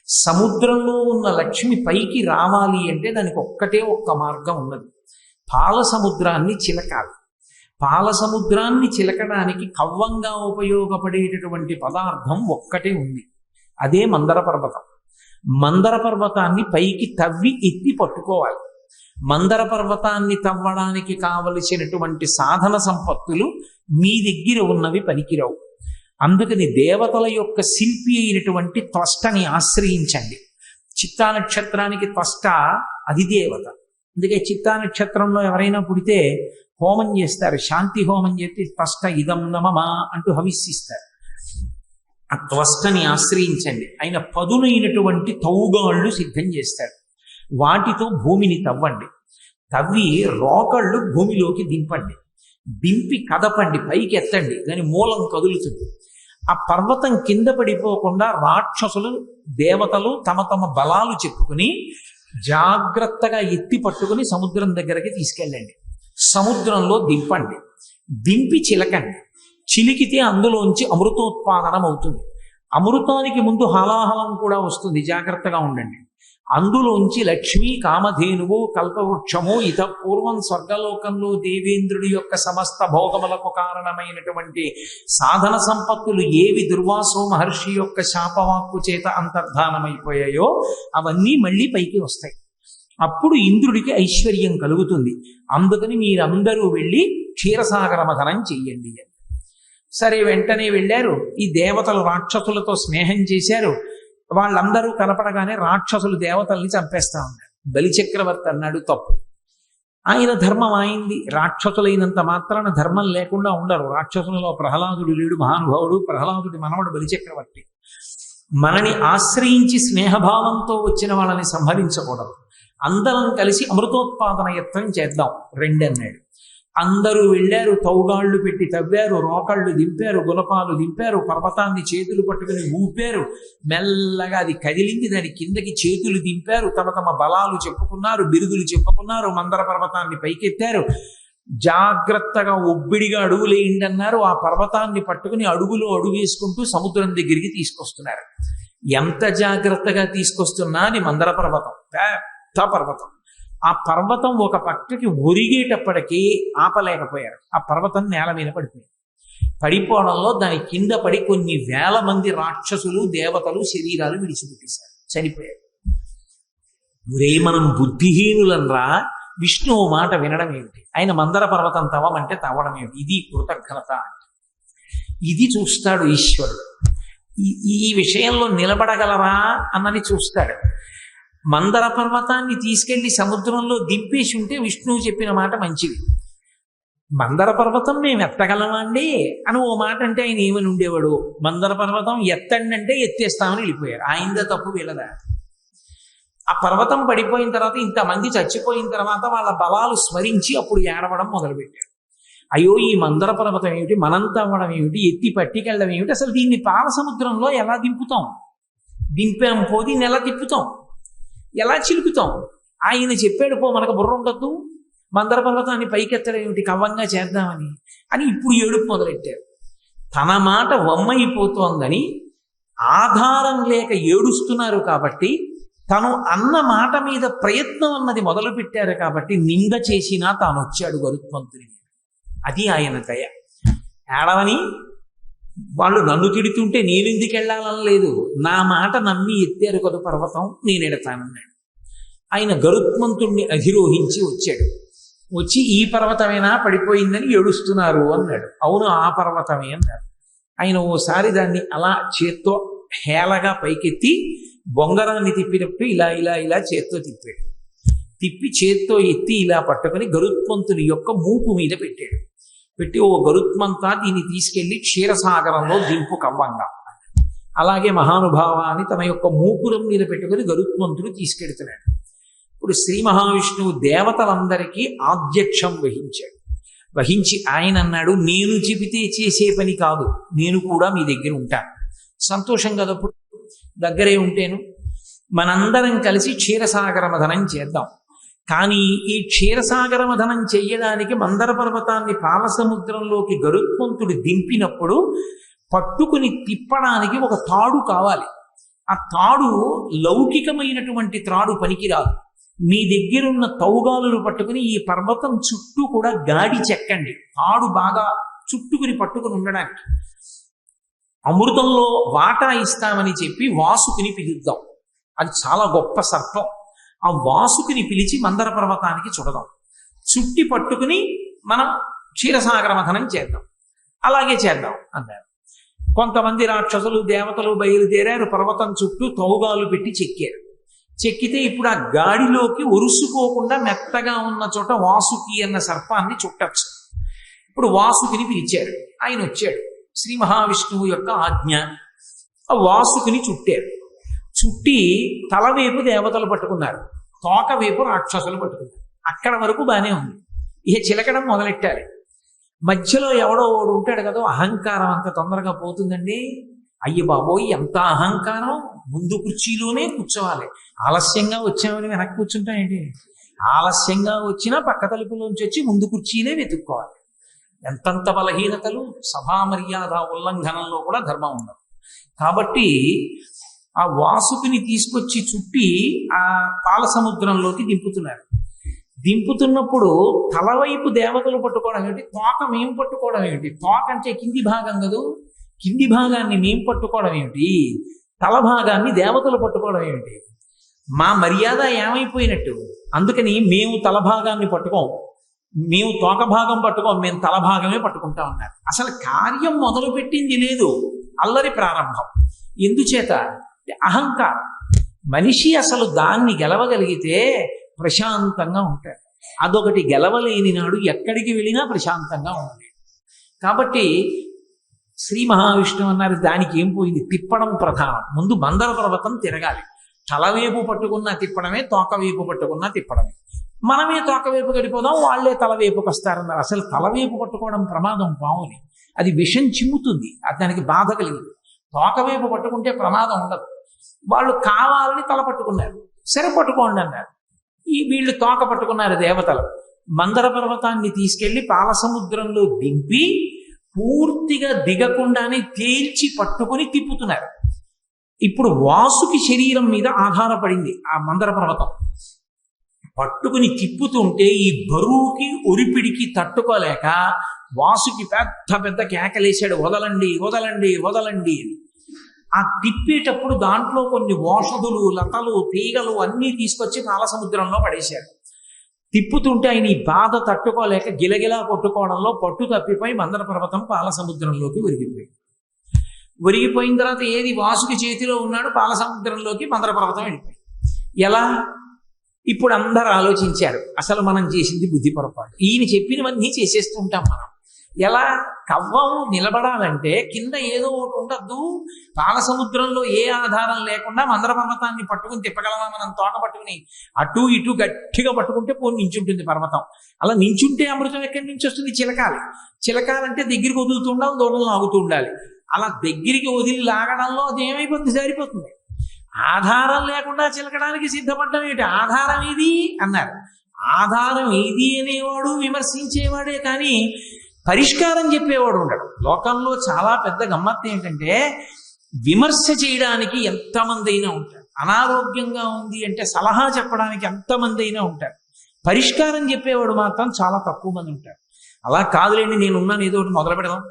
సముద్రంలో ఉన్న లక్ష్మి పైకి రావాలి అంటే దానికి ఒక్క మార్గం ఉన్నది. పాల సముద్రాన్ని చిలకాలి. పాల సముద్రాన్ని చిలకడానికి కవ్వంగా ఉపయోగపడేటటువంటి పదార్థం ఒక్కటే ఉంది, అదే మందర పర్వతం. మందర పర్వతాన్ని పైకి తవ్వి ఎత్తి పట్టుకోవాలి. మందర పర్వతాన్ని తవ్వడానికి కావలసినటువంటి సాధన సంపత్తులు మీ దగ్గర ఉన్నవి పనికిరావు. అందుకని దేవతల యొక్క శిల్పి అయినటువంటి త్వష్టని ఆశ్రయించండి. చిత్తా నక్షత్రానికి త్వష్ట అధిదేవత. అందుకే చిత్తా నక్షత్రంలో ఎవరైనా పుడితే హోమం చేస్తారు, శాంతి హోమం చేసి త్వష్ట ఇదం నమమా అంటూ హవిస్సిస్తారు. ఆ త్వష్టని ఆశ్రయించండి. ఆయన పదునైనటువంటి తౌగాళ్ళు సిద్ధం చేస్తాడు. వాటితో భూమిని తవ్వండి. తవ్వి రోకళ్ళు భూమిలోకి దింపండి. దింపి కదపండి, పైకి ఎత్తండి. దాని మూలం కదులుతుంది. ఆ పర్వతం కింద పడిపోకుండా రాక్షసులు దేవతలు తమ తమ బలాలు చెప్పుకుని జాగ్రత్తగా ఎత్తి పట్టుకుని సముద్రం దగ్గరికి తీసుకెళ్ళండి. సముద్రంలో దింపండి. దింపి చిలకండి. చిలికితే అందులోంచి అమృతోత్పాదనం అవుతుంది. అమృతానికి ముందు హలాహలం కూడా వస్తుంది, జాగ్రత్తగా ఉండండి. అందులోంచి లక్ష్మీ, కామధేనువు, కల్పవృక్షము, ఇత పూర్వం స్వర్గలోకంలో దేవేంద్రుడి యొక్క సమస్త భోగములకు కారణమైనటువంటి సాధన సంపత్తులు ఏవి దుర్వాసో మహర్షి యొక్క శాపవాక్కు చేత అంతర్ధానమైపోయాయో అవన్నీ మళ్ళీ పైకి వస్తాయి. అప్పుడు ఇంద్రుడికి ఐశ్వర్యం కలుగుతుంది. అందుకని మీరందరూ వెళ్ళి క్షీరసాగర మథనం చెయ్యండి. సరే, వెంటనే వెళ్ళారు. ఈ దేవతలు రాక్షసులతో స్నేహం చేశారు. వాళ్ళందరూ కనపడగానే రాక్షసులు దేవతల్ని చంపేస్తా ఉన్నారు. బలిచక్రవర్తి అన్నాడు తప్పు. ఆయన ధర్మం అయింది. రాక్షసులైనంత మాత్రాన ధర్మం లేకుండా ఉండరు. రాక్షసులలో ప్రహ్లాదుడు లేడు, మహానుభావుడు. ప్రహ్లాదుడి మనవడు బలిచక్రవర్తి. మనని ఆశ్రయించి స్నేహభావంతో వచ్చిన వాళ్ళని సంహరించకూడదు. అందరం కలిసి అమృతోత్పాదన యత్నం చేద్దాం రండి అన్నాడు. అందరూ వెళ్ళారు. తౌగాళ్ళు పెట్టి తవ్వారు, రోకళ్ళు దింపారు, గుణపాలు దింపారు, పర్వతాన్ని చేతులు పట్టుకుని ఊపారు. మెల్లగా అది కదిలింది. దాని కిందకి చేతులు దింపారు. తమ తమ బలాలు చెప్పుకున్నారు, బిరుదులు చెప్పుకున్నారు. మందర పర్వతాన్ని పైకెత్తారు. జాగ్రత్తగా ఒబ్బిడిగా అడుగులేయండి అన్నారు. ఆ పర్వతాన్ని పట్టుకుని అడుగులో అడుగు వేసుకుంటూ సముద్రం దగ్గరికి తీసుకొస్తున్నారు. ఎంత జాగ్రత్తగా తీసుకొస్తున్నా అది మందర పర్వతం, పెద్ద పర్వతం. ఆ పర్వతం ఒక పక్కకి ఒరిగేటప్పటికీ ఆపలేకపోయారు. ఆ పర్వతం నేల మీద పడిపోయింది. పడిపోవడంలో దాని కింద పడి కొన్ని వేల మంది రాక్షసులు, దేవతలు శరీరాలు విడిచిపెట్టేశారు, చనిపోయారు. ఒరే, మనం బుద్ధిహీనులనరా, విష్ణువు మాట వినడం ఏమిటి? ఆయన మందర పర్వతం తవ్వమంటే తవ్వడం ఏమిటి? ఇది కృతజ్ఞత అంటే. ఇది చూస్తాడు ఈశ్వరుడు. ఈ విషయంలో నిలబడగలరా అన్నది చూస్తాడు. మందర పర్వతాన్ని తీసుకెళ్లి సముద్రంలో దింపేసి ఉంటే విష్ణువు చెప్పిన మాట మంచిది. మందర పర్వతం మేము ఎత్తగలమా అండి అని ఓ మాట అంటే ఆయన ఏమని ఉండేవాడు, మందర పర్వతం ఎత్తండి అంటే ఎత్తేస్తామని వెళ్ళిపోయారు. ఆయనదే తప్పు వీళ్ళదా? ఆ పర్వతం పడిపోయిన తర్వాత ఇంతమంది చచ్చిపోయిన తర్వాత వాళ్ళ బలాలు స్మరించి అప్పుడు ఏడవడం మొదలుపెట్టారు. అయ్యో ఈ మందర పర్వతం ఏమిటి, మనంత అవ్వడం ఏమిటి, ఎత్తి పట్టికెళ్ళడం ఏమిటి, అసలు దీన్ని పాల సముద్రంలో ఎలా దింపుతాం, దింపాం పోది నెల తిప్పుతాం, ఎలా చిలుకుతాం? ఆయన చెప్పాడు పో మనకు బుర్ర ఉండద్దు, మందర పర్వతాన్ని పైకెత్తడం ఏమిటి, కవ్వంగా చేద్దామని అని ఇప్పుడు ఏడుపు మొదలెట్టారు. తన మాట వమ్మైపోతోందని ఆధారం లేక ఏడుస్తున్నారు కాబట్టి, తను అన్న మాట మీద ప్రయత్నం అన్నది మొదలు పెట్టారు కాబట్టి నింద చేసినా తాను వచ్చాడు గరుత్మంతుని. అది ఆయన దయ. ఏడవని వాళ్ళు నన్ను తిడుతుంటే నేనెందుకు వెళ్ళాలని లేదు, నా మాట నమ్మి ఎత్తారు కదా పర్వతం, నేను ఎడతానన్నాడు. ఆయన గరుత్మంతుణ్ణి అధిరోహించి వచ్చాడు. వచ్చి ఈ పర్వతమేనా పడిపోయిందని ఏడుస్తున్నారు అన్నాడు. అవును ఆ పర్వతమే అన్నాడు. ఆయన ఓసారి దాన్ని అలా చేత్తో హేళగా పైకెత్తి బొంగరాన్ని తిప్పినప్పుడు ఇలా ఇలా ఇలా చేత్తో తిప్పాడు. తిప్పి చేత్తో ఎత్తి ఇలా పట్టుకొని గరుత్మంతుని యొక్క మూపు మీద పెట్టాడు. పెట్టి ఓ గరుత్మంతా దీన్ని తీసుకెళ్లి క్షీరసాగరంలో దింపు కవ్వంగా. అలాగే మహానుభావ అని తన యొక్క మూపురం మీద పెట్టుకుని గరుత్మంతుడు తీసుకెడుతున్నాడు. ఇప్పుడు శ్రీ మహావిష్ణువు దేవతలందరికీ ఆధ్యక్షం వహించాడు. వహించి ఆయన అన్నాడు, నేను చెబితే చేసే పని కాదు, నేను కూడా మీ దగ్గర ఉంటాను. సంతోషం కదప్పుడు, దగ్గరే ఉంటేను. మనందరం కలిసి క్షీరసాగర మథనం చేద్దాం. కానీ ఈ క్షీరసాగర మథనం చెయ్యడానికి మందర పర్వతాన్ని పాలసముద్రంలోకి గరుత్మంతుడు దింపినప్పుడు పట్టుకుని తిప్పడానికి ఒక తాడు కావాలి. ఆ తాడు లౌకికమైనటువంటి త్రాడు పనికిరాదు. మీ దగ్గరున్న తౌగాలులు పట్టుకుని ఈ పర్వతం చుట్టూ కూడా గాడి చెక్కండి, తాడు బాగా చుట్టుకుని పట్టుకుని ఉండడానికి. అమృతంలో వాటా ఇస్తామని చెప్పి వాసుకిని పిలుద్దాం. అది చాలా గొప్ప సర్పం. ఆ వాసుకిని పిలిచి మందర పర్వతానికి చుడదాం, చుట్టి పట్టుకుని మనం క్షీరసాగర మథనం చేద్దాం. అలాగే చేద్దాం అన్నారు. కొంతమంది రాక్షసులు దేవతలు బయలుదేరారు, పర్వతం చుట్టూ తౌగాలు పెట్టి చెక్కారు. చెక్కితే ఇప్పుడు ఆ గాడిలోకి ఒరుసుకోకుండా మెత్తగా ఉన్న చోట వాసుకి అన్న సర్పాన్ని చుట్టచ్చు. ఇప్పుడు వాసుకిని పిలిచారు. ఆయన వచ్చాడు. శ్రీ మహావిష్ణువు యొక్క ఆజ్ఞ. ఆ వాసుకిని చుట్టారు. చుట్టి తలవైపు దేవతలు పట్టుకున్నారు, తోక వైపు రాక్షసులు పట్టుకున్నారు. అక్కడ వరకు బాగానే ఉంది. ఇక చిలకడం మొదలెట్టాలి. మధ్యలో ఎవడో ఓడు ఉంటాడు కదా, అహంకారం అంత తొందరగా పోతుందండి. అయ్య బాబోయ్ ఎంత అహంకారం, ముందు కుర్చీలోనే కూర్చోవాలి. ఆలస్యంగా వచ్చామని వెనక్కి కూర్చుంటాం ఏంటి? ఆలస్యంగా వచ్చినా పక్క తలుపులోంచి వచ్చి ముందు కుర్చీలే వెతుక్కోవాలి. ఎంతంత బలహీనతలు! సభా మర్యాద ఉల్లంఘనంలో కూడా ధర్మం ఉండదు. కాబట్టి ఆ వాసుకిని తీసుకొచ్చి చుట్టి ఆ పాల సముద్రంలోకి దింపుతున్నారు. దింపుతున్నప్పుడు తలవైపు దేవతలు పట్టుకోవడం ఏమిటి, తోక మేము పట్టుకోవడం ఏమిటి? తోక అంటే కింది భాగం కదూ, కింది భాగాన్ని మేము పట్టుకోవడం ఏమిటి? తల భాగాన్ని దేవతలు పట్టుకోవడం ఏమిటి? మా మర్యాద ఏమైపోయినట్టు? అందుకని మేము తల భాగాన్ని పట్టుకోం, మేము తోక భాగం పట్టుకోం, మేము తల భాగమే పట్టుకుంటా ఉన్నారు. అసలు కార్యం మొదలు పెట్టింది లేదు, అల్లరి ప్రారంభం. ఎందుచేత? అహంకారం. మనిషి అసలు దాన్ని గెలవగలిగితే ప్రశాంతంగా ఉంటాడు. అదొకటి గెలవలేని నాడు ఎక్కడికి వెళ్ళినా ప్రశాంతంగా ఉంటుంది. కాబట్టి శ్రీ మహావిష్ణువు అన్నారు, దానికి ఏం పోయింది, తిప్పడం ప్రధానం. ముందు మందర పర్వతం తిరగాలి. తలవేపు పట్టుకున్నా తిప్పడమే, తోకవేపు పట్టుకున్నా తిప్పడమే. మనమే తోకవేపు గడిపోదాం, వాళ్లే తలవేపుకి వస్తారన్నారు. అసలు తలవేపు పట్టుకోవడం ప్రమాదం. పావుని అది విషం చిమ్ముతుంది, దానికి బాధ కలిగింది. తోకవేపు పట్టుకుంటే ప్రమాదం ఉండదు. వాళ్ళు కావాలని తల పట్టుకున్నారు, సరే పట్టుకోండి అన్నారు. వీళ్ళు తోక పట్టుకున్నారు దేవతలు. మందర పర్వతాన్ని తీసుకెళ్లి పాలసముద్రంలో దింపి పూర్తిగా దిగకుండానే తేల్చి పట్టుకుని తిప్పుతున్నారు. ఇప్పుడు వాసుకి శరీరం మీద ఆధారపడింది ఆ మందర పర్వతం. పట్టుకుని తిప్పుతుంటే ఈ బరువుకి ఒరిపిడికి తట్టుకోలేక వాసుకి పెద్ద పెద్ద కేకలేశాడు, వదలండి వదలండి వదలండి అని. ఆ తిప్పేటప్పుడు దాంట్లో కొన్ని ఓషధులు, లతలు, తీగలు అన్నీ తీసుకొచ్చి పాలసముద్రంలో పడేశారు. తిప్పుతుంటే ఆయన ఈ బాధ తట్టుకోలేక గిలగిలా కొట్టుకోవడంలో పట్టు తప్పిపోయి మందర పర్వతం పాల సముద్రంలోకి ఒరిగిపోయింది. ఒరిగిపోయిన తర్వాత ఏది వాసుకి చేతిలో ఉన్నాడు, పాల సముద్రంలోకి మందర పర్వతం వెళ్ళిపోయింది. ఎలా? ఇప్పుడు అందరు ఆలోచించారు, అసలు మనం చేసింది బుద్ధి పొరపాటు, ఈయన చెప్పినవన్నీ చేసేస్తుంటాం మనం. ఎలా? కవ్వం నిలబడాలంటే కింద ఏదో ఒకటి ఉండద్దు. పాల సముద్రంలో ఏ ఆధారం లేకుండా మందర పర్వతాన్ని పట్టుకుని తిప్పగలమా? మనం తోక పట్టుకుని అటు ఇటు గట్టిగా పట్టుకుంటే పోనీ నించుంటుంది పర్వతం. అలా నించుంటే అమృతం ఎక్కడి నుంచి వస్తుంది? చిలకాలి. చిలకాలంటే దగ్గరికి వదులుతూ ఉండాలి, దూరంలో ఆగుతూ ఉండాలి. అలా దగ్గరికి వదిలి లాగడంలో అది ఏమైపోతుంది? సరిపోతుంది. ఆధారం లేకుండా చిలకడానికి సిద్ధపడ్డం ఏంటి? ఆధారం ఏది అన్నారు. ఆధారం ఏది అనేవాడు విమర్శించేవాడే కానీ పరిష్కారం చెప్పేవాడు ఉండడు. లోకంలో చాలా పెద్ద గమ్మత్తు ఏంటంటే విమర్శ చేయడానికి ఎంతమంది అయినా ఉంటారు, అనారోగ్యంగా ఉంది అంటే సలహా చెప్పడానికి ఎంతమంది అయినా ఉంటారు, పరిష్కారం చెప్పేవాడు మాత్రం చాలా తక్కువ మంది ఉంటారు. అలా కాదులేండి నేనున్నాను ఏదో ఒకటి మొదలు పెడదాం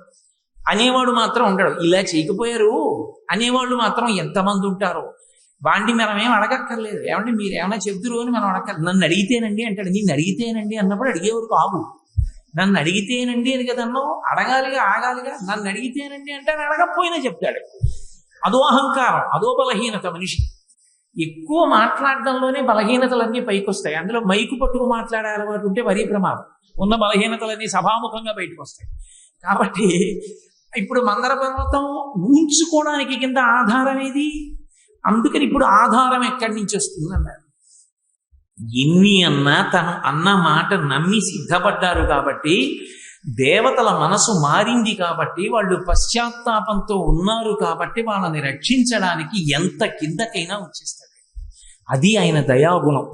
అనేవాడు మాత్రం ఉండడు. ఇలా చేయకపోయారు అనేవాళ్ళు మాత్రం ఎంతమంది ఉంటారో. వాడిని మనం ఏం అడగక్కర్లేదు. ఏమంటే మీరు ఏమైనా చెబుతురు అని మనం అడగక్కర్లేదు. నన్ను అడిగితేనండి అంటాడు. నిన్ను అడిగితేనండి అన్నప్పుడు అడిగేవారు కావు. నన్ను అడిగితేనండి అని కదా అన్నావు, అడగాలిగా, ఆగాలిగా. నన్ను అడిగితేనండి అంటే అడగకపోయినా చెప్తాడు. అదో అహంకారం, అదో బలహీనత. మనిషి ఎక్కువ మాట్లాడడంలోనే బలహీనతలన్నీ పైకి వస్తాయి. అందులో మైకు పట్టుకు మాట్లాడే అలవాటు ఉంటే మరీ ప్రమాదం. ఉన్న బలహీనతలన్నీ సభాముఖంగా బయటకు వస్తాయి. కాబట్టి ఇప్పుడు మందర పర్వతం ఊంచుకోవడానికి కింద ఆధారం ఏది? అందుకని ఇప్పుడు ఆధారం ఎక్కడి నుంచి వస్తుంది అన్నారు. ఎన్ని అన్నా తను అన్న మాట నమ్మి సిద్ధపడ్డారు కాబట్టి, దేవతల మనసు మారింది కాబట్టి, వాళ్ళు పశ్చాత్తాపంతో ఉన్నారు కాబట్టి వాళ్ళని రక్షించడానికి ఎంత కిందకైనా వచ్చేస్తాడు. అది ఆయన దయాగుణం.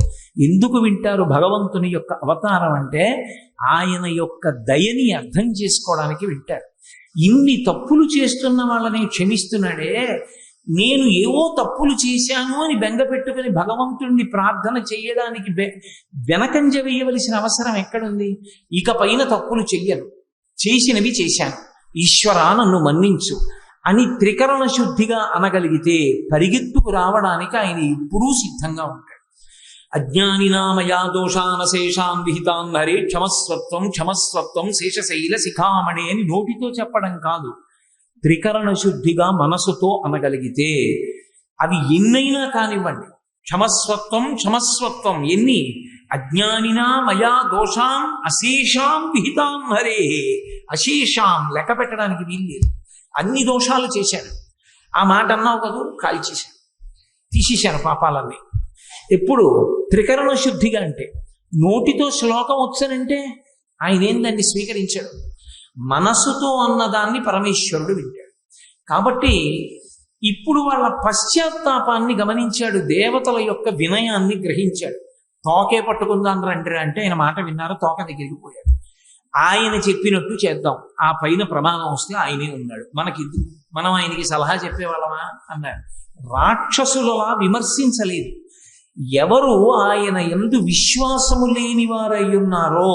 ఎందుకు వింటారు భగవంతుని యొక్క అవతారం అంటే ఆయన యొక్క దయని అర్థం చేసుకోవడానికి వింటారు. ఇన్ని తప్పులు చేస్తున్న వాళ్ళని క్షమిస్తున్నాడే, నేను ఏవో తప్పులు చేశాను అని బెంగ పెట్టుకుని భగవంతుణ్ణి ప్రార్థన చేయడానికి వెనకంజ వేయవలసిన అవసరం ఎక్కడుంది? ఇక పైన తప్పులు చెయ్యను, చేసినవి చేశాను, ఈశ్వరా నన్ను మన్నించు అని త్రికరణ శుద్ధిగా అనగలిగితే పరిగెత్తుకు రావడానికి ఆయన ఎప్పుడూ సిద్ధంగా ఉంటాడు. అజ్ఞానినామయా దోషానశేషాన్ విహితాన్ హరే క్షమస్వత్వం క్షమస్వత్వం శేషశైల శిఖామణి అని నోటితో చెప్పడం కాదు, త్రికరణ శుద్ధిగా మనసుతో అనగలిగితే అవి ఎన్నైనా కానివ్వండి. క్షమస్వత్వం క్షమస్వత్వం ఎన్ని? అజ్ఞానినా మయా దోషాం అశేషాం విహితాం హరే. అశేషాం లెక్క పెట్టడానికి వీల్లేదు. అన్ని దోషాలు చేశాను. ఆ మాట అన్నావు కదూ, కాల్చేశాను, తీసేశాను పాపాలన్నీ. ఎప్పుడు? త్రికరణ శుద్ధిగా. అంటే నోటితో శ్లోకం వచ్చానంటే ఆయన ఏందాన్ని స్వీకరించాడు. మనసుతో అన్నదాన్ని పరమేశ్వరుడు వింటాడు. కాబట్టి ఇప్పుడు వాళ్ళ పశ్చాత్తాపాన్ని గమనించాడు, దేవతల యొక్క వినయాన్ని గ్రహించాడు. తోకే పట్టుకుందాం రండి అంటే ఆయన మాట విన్నారు, తోక దగ్గరికి పోయాడు. ఆయన చెప్పినట్టు చేద్దాం, ఆ పైన ప్రమాదం వస్తే ఆయనే ఉన్నాడు, మనకి మనం ఆయనకి సలహా చెప్పేవాళ్ళమా అన్నారు. రాక్షసులలా విమర్శించలేదు. ఎవరు ఆయన యందు విశ్వాసము లేని వారై ఉన్నారో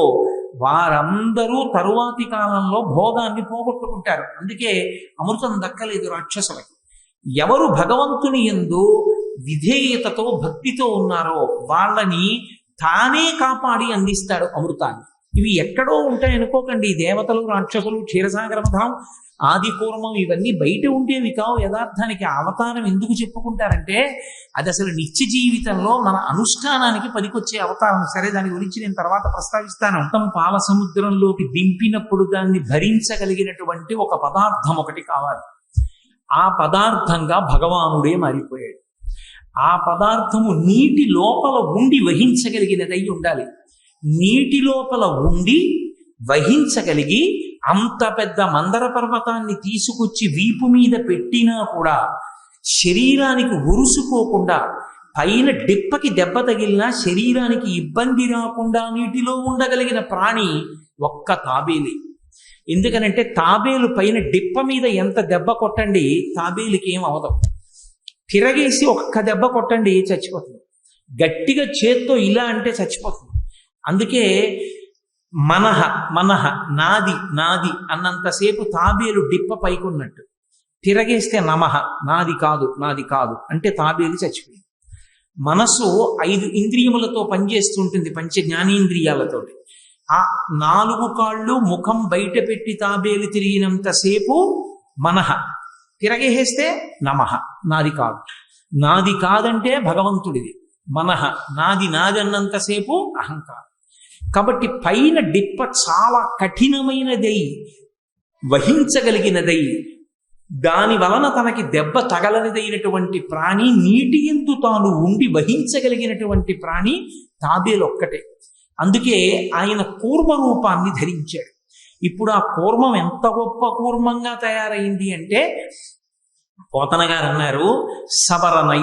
వారందరూ తరువాతి కాలంలో భోగాన్ని పోగొట్టుకుంటారు. అందుకే అమృతం దక్కలేదు రాక్షసులకి. ఎవరు భగవంతుని యందు విధేయతతో భక్తితో ఉన్నారో వాళ్ళని తానే కాపాడి అందిస్తాడు అమృతాన్ని. ఇవి ఎక్కడో ఉంటాయి అనుకోకండి. దేవతలు, రాక్షసులు, క్షీరసాగరమథం, ఆది కూర్మం ఇవన్నీ బయట ఉండేవి కావు. యథార్థానికి అవతారం ఎందుకు చెప్పుకుంటారంటే అది అసలు నిత్య జీవితంలో మన అనుష్ఠానానికి పనికొచ్చే అవతారం. సరే, దాని గురించి నేను తర్వాత ప్రస్తావిస్తాను. మొత్తం పాల సముద్రంలోకి దింపినప్పుడు దాన్ని భరించగలిగినటువంటి ఒక పదార్థం ఒకటి కావాలి. ఆ పదార్థంగా భగవానుడే మారిపోయాడు. ఆ పదార్థము నీటి లోపల ఉండి వహించగలిగినదై ఉండాలి. నీటి లోపల ఉండి వహించగలిగి అంత పెద్ద మందర పర్వతాన్ని తీసుకొచ్చి వీపు మీద పెట్టినా కూడా శరీరానికి ఉరుసుకోకుండా, పైన డిప్పకి దెబ్బ తగిలినా శరీరానికి ఇబ్బంది రాకుండా నీటిలో ఉండగలిగిన ప్రాణి ఒక్క తాబేలి. ఎందుకనంటే తాబేలు పైన డిప్ప మీద ఎంత దెబ్బ కొట్టండి తాబేలుకి ఏం అవదు. తిరగేసి ఒక్క దెబ్బ కొట్టండి చచ్చిపోతుంది. గట్టిగా చేత్తో ఇలా అంటే చచ్చిపోతుంది. అందుకే మనహ మనహ నాది నాది అన్నంతసేపు తాబేలు డిప్ప పైకున్నట్టు, తిరగేస్తే నమః నాది కాదు నాది కాదు అంటే తాబేలు చచ్చిపోయింది. మనసు 5 ఇంద్రియములతో పనిచేస్తుంటుంది, పంచ జ్ఞానేంద్రియాలతోటి. ఆ 4 కాళ్ళు ముఖం బయట పెట్టి తాబేలు తిరిగినంతసేపు మనః, తిరగేస్తే నమః, నాది కాదు. నాది కాదంటే భగవంతుడిది. మనః, నాది అన్నంతసేపు అహంకారం. కాబట్టి పైన డిప్ప చాలా కఠినమైనదై వహించగలిగినదై దాని వలన తనకి దెబ్బ తగలనిదైనటువంటి ప్రాణి, నీటి యందు తాను ఉండి వహించగలిగినటువంటి ప్రాణి తాబేలు ఒక్కటే. అందుకే ఆయన కూర్మ రూపాన్ని ధరించాడు. ఇప్పుడు ఆ కూర్మం ఎంత గొప్ప కూర్మంగా తయారైంది అంటే, పోతన గారు అన్నారు, సవరనై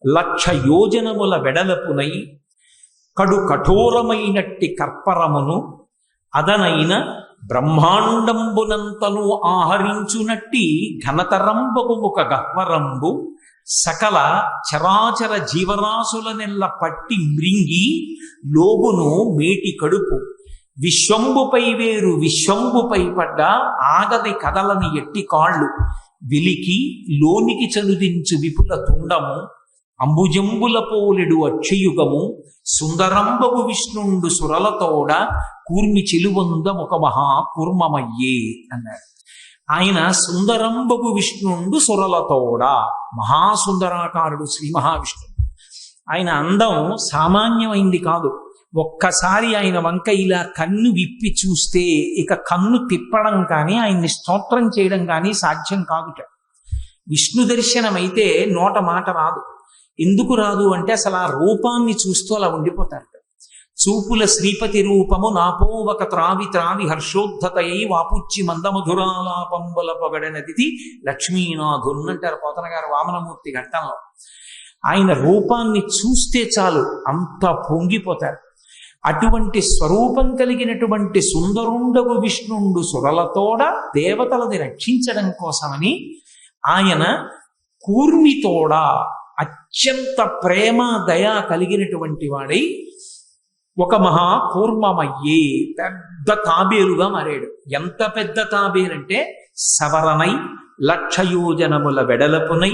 1,00,000 యోజనముల వెడలపునై కడు కఠోరమైనట్టి కర్పరమును అదనైన బ్రహ్మాండంబునంతను ఆహరించునట్టి ఘనతరంబగు ముఖ గహ్వరంబు సకల చరాచర జీవరాశులనెల్ల పట్టి మృంగి లోగును మేటి కడుపు విశ్వంబుపై వేరు విశ్వంబుపై పడ్డ ఆగది కదలని ఎట్టి కాళ్ళు విలికి లోనికి చనుదించు విపుల తుండము అంబుజంబుల పోలెడు అక్షయుగము సుందరంబగు విష్ణుండు సురలతోడ కూర్మి చిలువంద ఒక మహా కూర్మమయ్యే అన్నాడు. ఆయన సుందరంబగు విష్ణుండు సురలతోడ, మహాసుందరాకారుడు శ్రీ మహావిష్ణువు. ఆయన అందం సామాన్యమైంది కాదు. ఒక్కసారి ఆయన వంక ఇలా కన్ను విప్పి చూస్తే ఇక కన్ను తిప్పడం కానీ ఆయన్ని స్తోత్రం చేయడం కానీ సాధ్యం కాదుట. విష్ణు దర్శనం అయితే నోట మాట రాదు. ఎందుకు రాదు అంటే అసలు ఆ రూపాన్ని చూస్తూ అలా ఉండిపోతారు. చూపుల శ్రీపతి రూపము నాపోవక త్రావి త్రావి హర్షోద్ధతయై వాపుచ్చి మందమధురాలాపంబుల పొగడనదితి లక్ష్మీనాథున్నంటారు పోతన గారు వామనమూర్తి ఘట్టంలో. ఆయన రూపాన్ని చూస్తే చాలు అంత పొంగిపోతారు. అటువంటి స్వరూపం కలిగినటువంటి సుందరుండగు విష్ణుండు సురలతోడ దేవతలని రక్షించడం కోసమని ఆయన కూర్మితోడ అత్యంత ప్రేమ దయ కలిగినటువంటి వాడై ఒక మహా కూర్మమయ్యే పెద్ద తాబేలుగా మారాడు. ఎంత పెద్ద తాబేలంటే సవరనై 1,00,000 యోజనముల వెడలపునై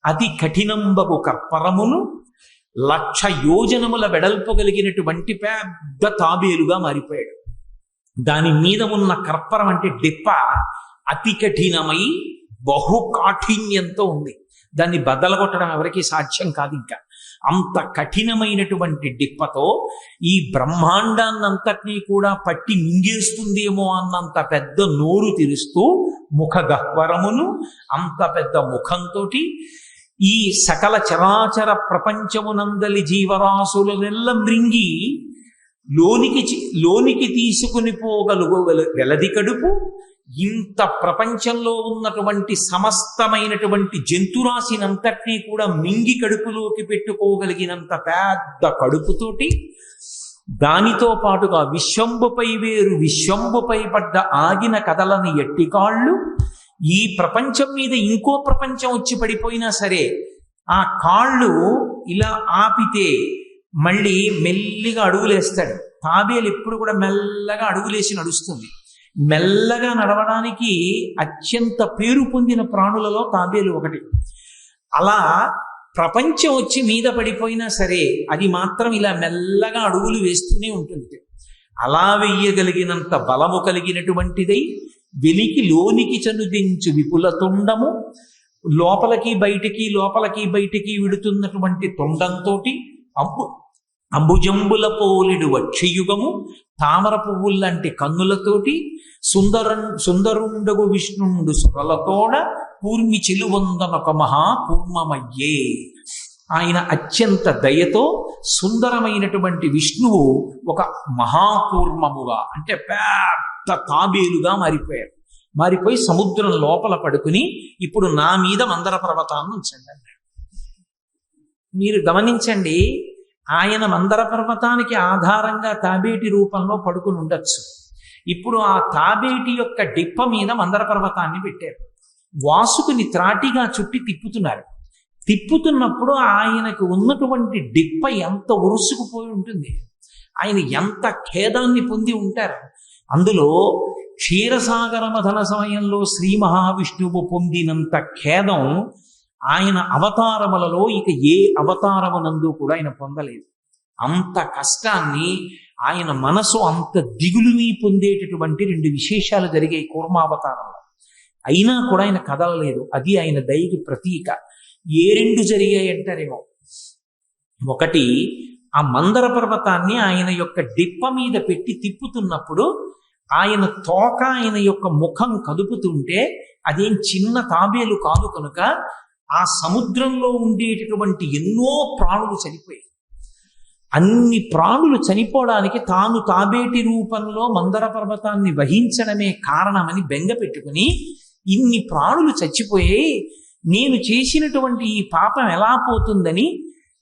అతి కఠినంబగు కర్పరమును 1,00,000 యోజనముల వెడల్పు కలిగినటువంటి పెద్ద తాబేలుగా మారిపోయాడు. దాని మీద ఉన్న కర్పరం అంటే డిప్ప అతి కఠినమై బహు కాఠిన్యంతో ఉంది. దాన్ని బద్దలగొట్టడం ఎవరికీ సాధ్యం కాదు. ఇంకా అంత కఠినమైనటువంటి డిప్పతో ఈ బ్రహ్మాండాన్నంతటినీ కూడా పట్టి మింగేస్తుందేమో అన్నంత పెద్ద నోరు తెరుస్తూ ముఖ గహ్వరమును, అంత పెద్ద ముఖంతో ఈ సకల చరాచర ప్రపంచమునందలి జీవరాశులనెల్ల మృంగి లోనికి తీసుకుని పోగలుగు వెలది కడుపు, ఇంత ప్రపంచంలో ఉన్నటువంటి సమస్తమైనటువంటి జంతురాశినంతటినీ కూడా మింగి కడుపులోకి పెట్టుకోగలిగినంత పెద్ద కడుపుతోటి, దానితో పాటుగా విశ్వంబుపై వేరు విశ్వంబుపై పడ్డ ఆగిన కదలని ఎట్టికాళ్ళు, ఈ ప్రపంచం మీద ఇంకో ప్రపంచం వచ్చి పడిపోయినా సరే ఆ కాళ్ళు ఇలా ఆపితే మళ్ళీ మెల్లిగా అడుగులేస్తాడు. తాబేలు ఎప్పుడు కూడా మెల్లగా అడుగులేసి నడుస్తుంది. మెల్లగా నడవడానికి అత్యంత పేరు పొందిన ప్రాణులలో తాబేలు ఒకటి. అలా ప్రపంచం వచ్చి మీద పడిపోయినా సరే అది మాత్రం ఇలా మెల్లగా అడుగులు వేస్తూనే ఉంటుంది. అలా వెయ్యగలిగినంత బలము కలిగినటువంటిదై వెలికి లోనికి చనుదించు విపుల తుండము, లోపలికి బయటికి విడుతున్నటువంటి తొండంతో అంబుజంబుల పోలిడు వక్షయుగము, తామర పువ్వుల్లాంటి కన్నులతోటి సుందరుండగు విష్ణుండు సురలతోడ కూర్మి చెలువందనొక మహా కూర్మమయ్యే. ఆయన అత్యంత దయతో సుందరమైనటువంటి విష్ణువు ఒక మహాకూర్మముగా అంటే పెద్ద తాబేలుగా మారిపోయి సముద్రం లోపల పడుకుని ఇప్పుడు నా మీద మందర పర్వతాన్ని ఉంచండి అన్నాడు. మీరు గమనించండి, ఆయన మందర పర్వతానికి ఆధారంగా తాబేటి రూపంలో పడుకుని ఉండొచ్చు. ఇప్పుడు ఆ తాబేటి యొక్క డిప్ప మీద మందర పర్వతాన్ని పెట్టారు. వాసుకుని త్రాటిగా చుట్టి తిప్పుతున్నప్పుడు ఆయనకు ఉన్నటువంటి డిప్ప ఎంత ఉరుసుకుపోయి ఉంటుంది, ఆయన ఎంత ఖేదాన్ని పొంది ఉంటారు. అందులో క్షీరసాగర మథన సమయంలో శ్రీ మహావిష్ణువు పొందినంత ఖేదం ఆయన అవతారములలో ఇక ఏ అవతారమునందు కూడా ఆయన పొందలేదు. అంత కష్టాన్ని, ఆయన మనసు అంత దిగులుని పొందేటటువంటి 2 విశేషాలు జరిగాయి కూర్మావతారంలో. అయినా కూడా ఆయన కదలలేదు. అది ఆయన దయకి ప్రతీక. ఏ 2 జరిగాయి అంటారేమో. ఒకటి, ఆ మందర పర్వతాన్ని ఆయన యొక్క డిప్ప మీద పెట్టి తిప్పుతున్నప్పుడు ఆయన తోక ఆయన యొక్క ముఖం కదుపుతుంటే అదేం చిన్న తాబేలు కాదు కనుక ఆ సముద్రంలో ఉండేటటువంటి ఎన్నో ప్రాణులు చనిపోయాయి. అన్ని ప్రాణులు చనిపోవడానికి తాను తాబేటి రూపంలో మందర పర్వతాన్ని వహించడమే కారణమని బెంగ పెట్టుకుని, ఇన్ని ప్రాణులు చచ్చిపోయాయి, నేను చేసినటువంటి ఈ పాపం ఎలా పోతుందని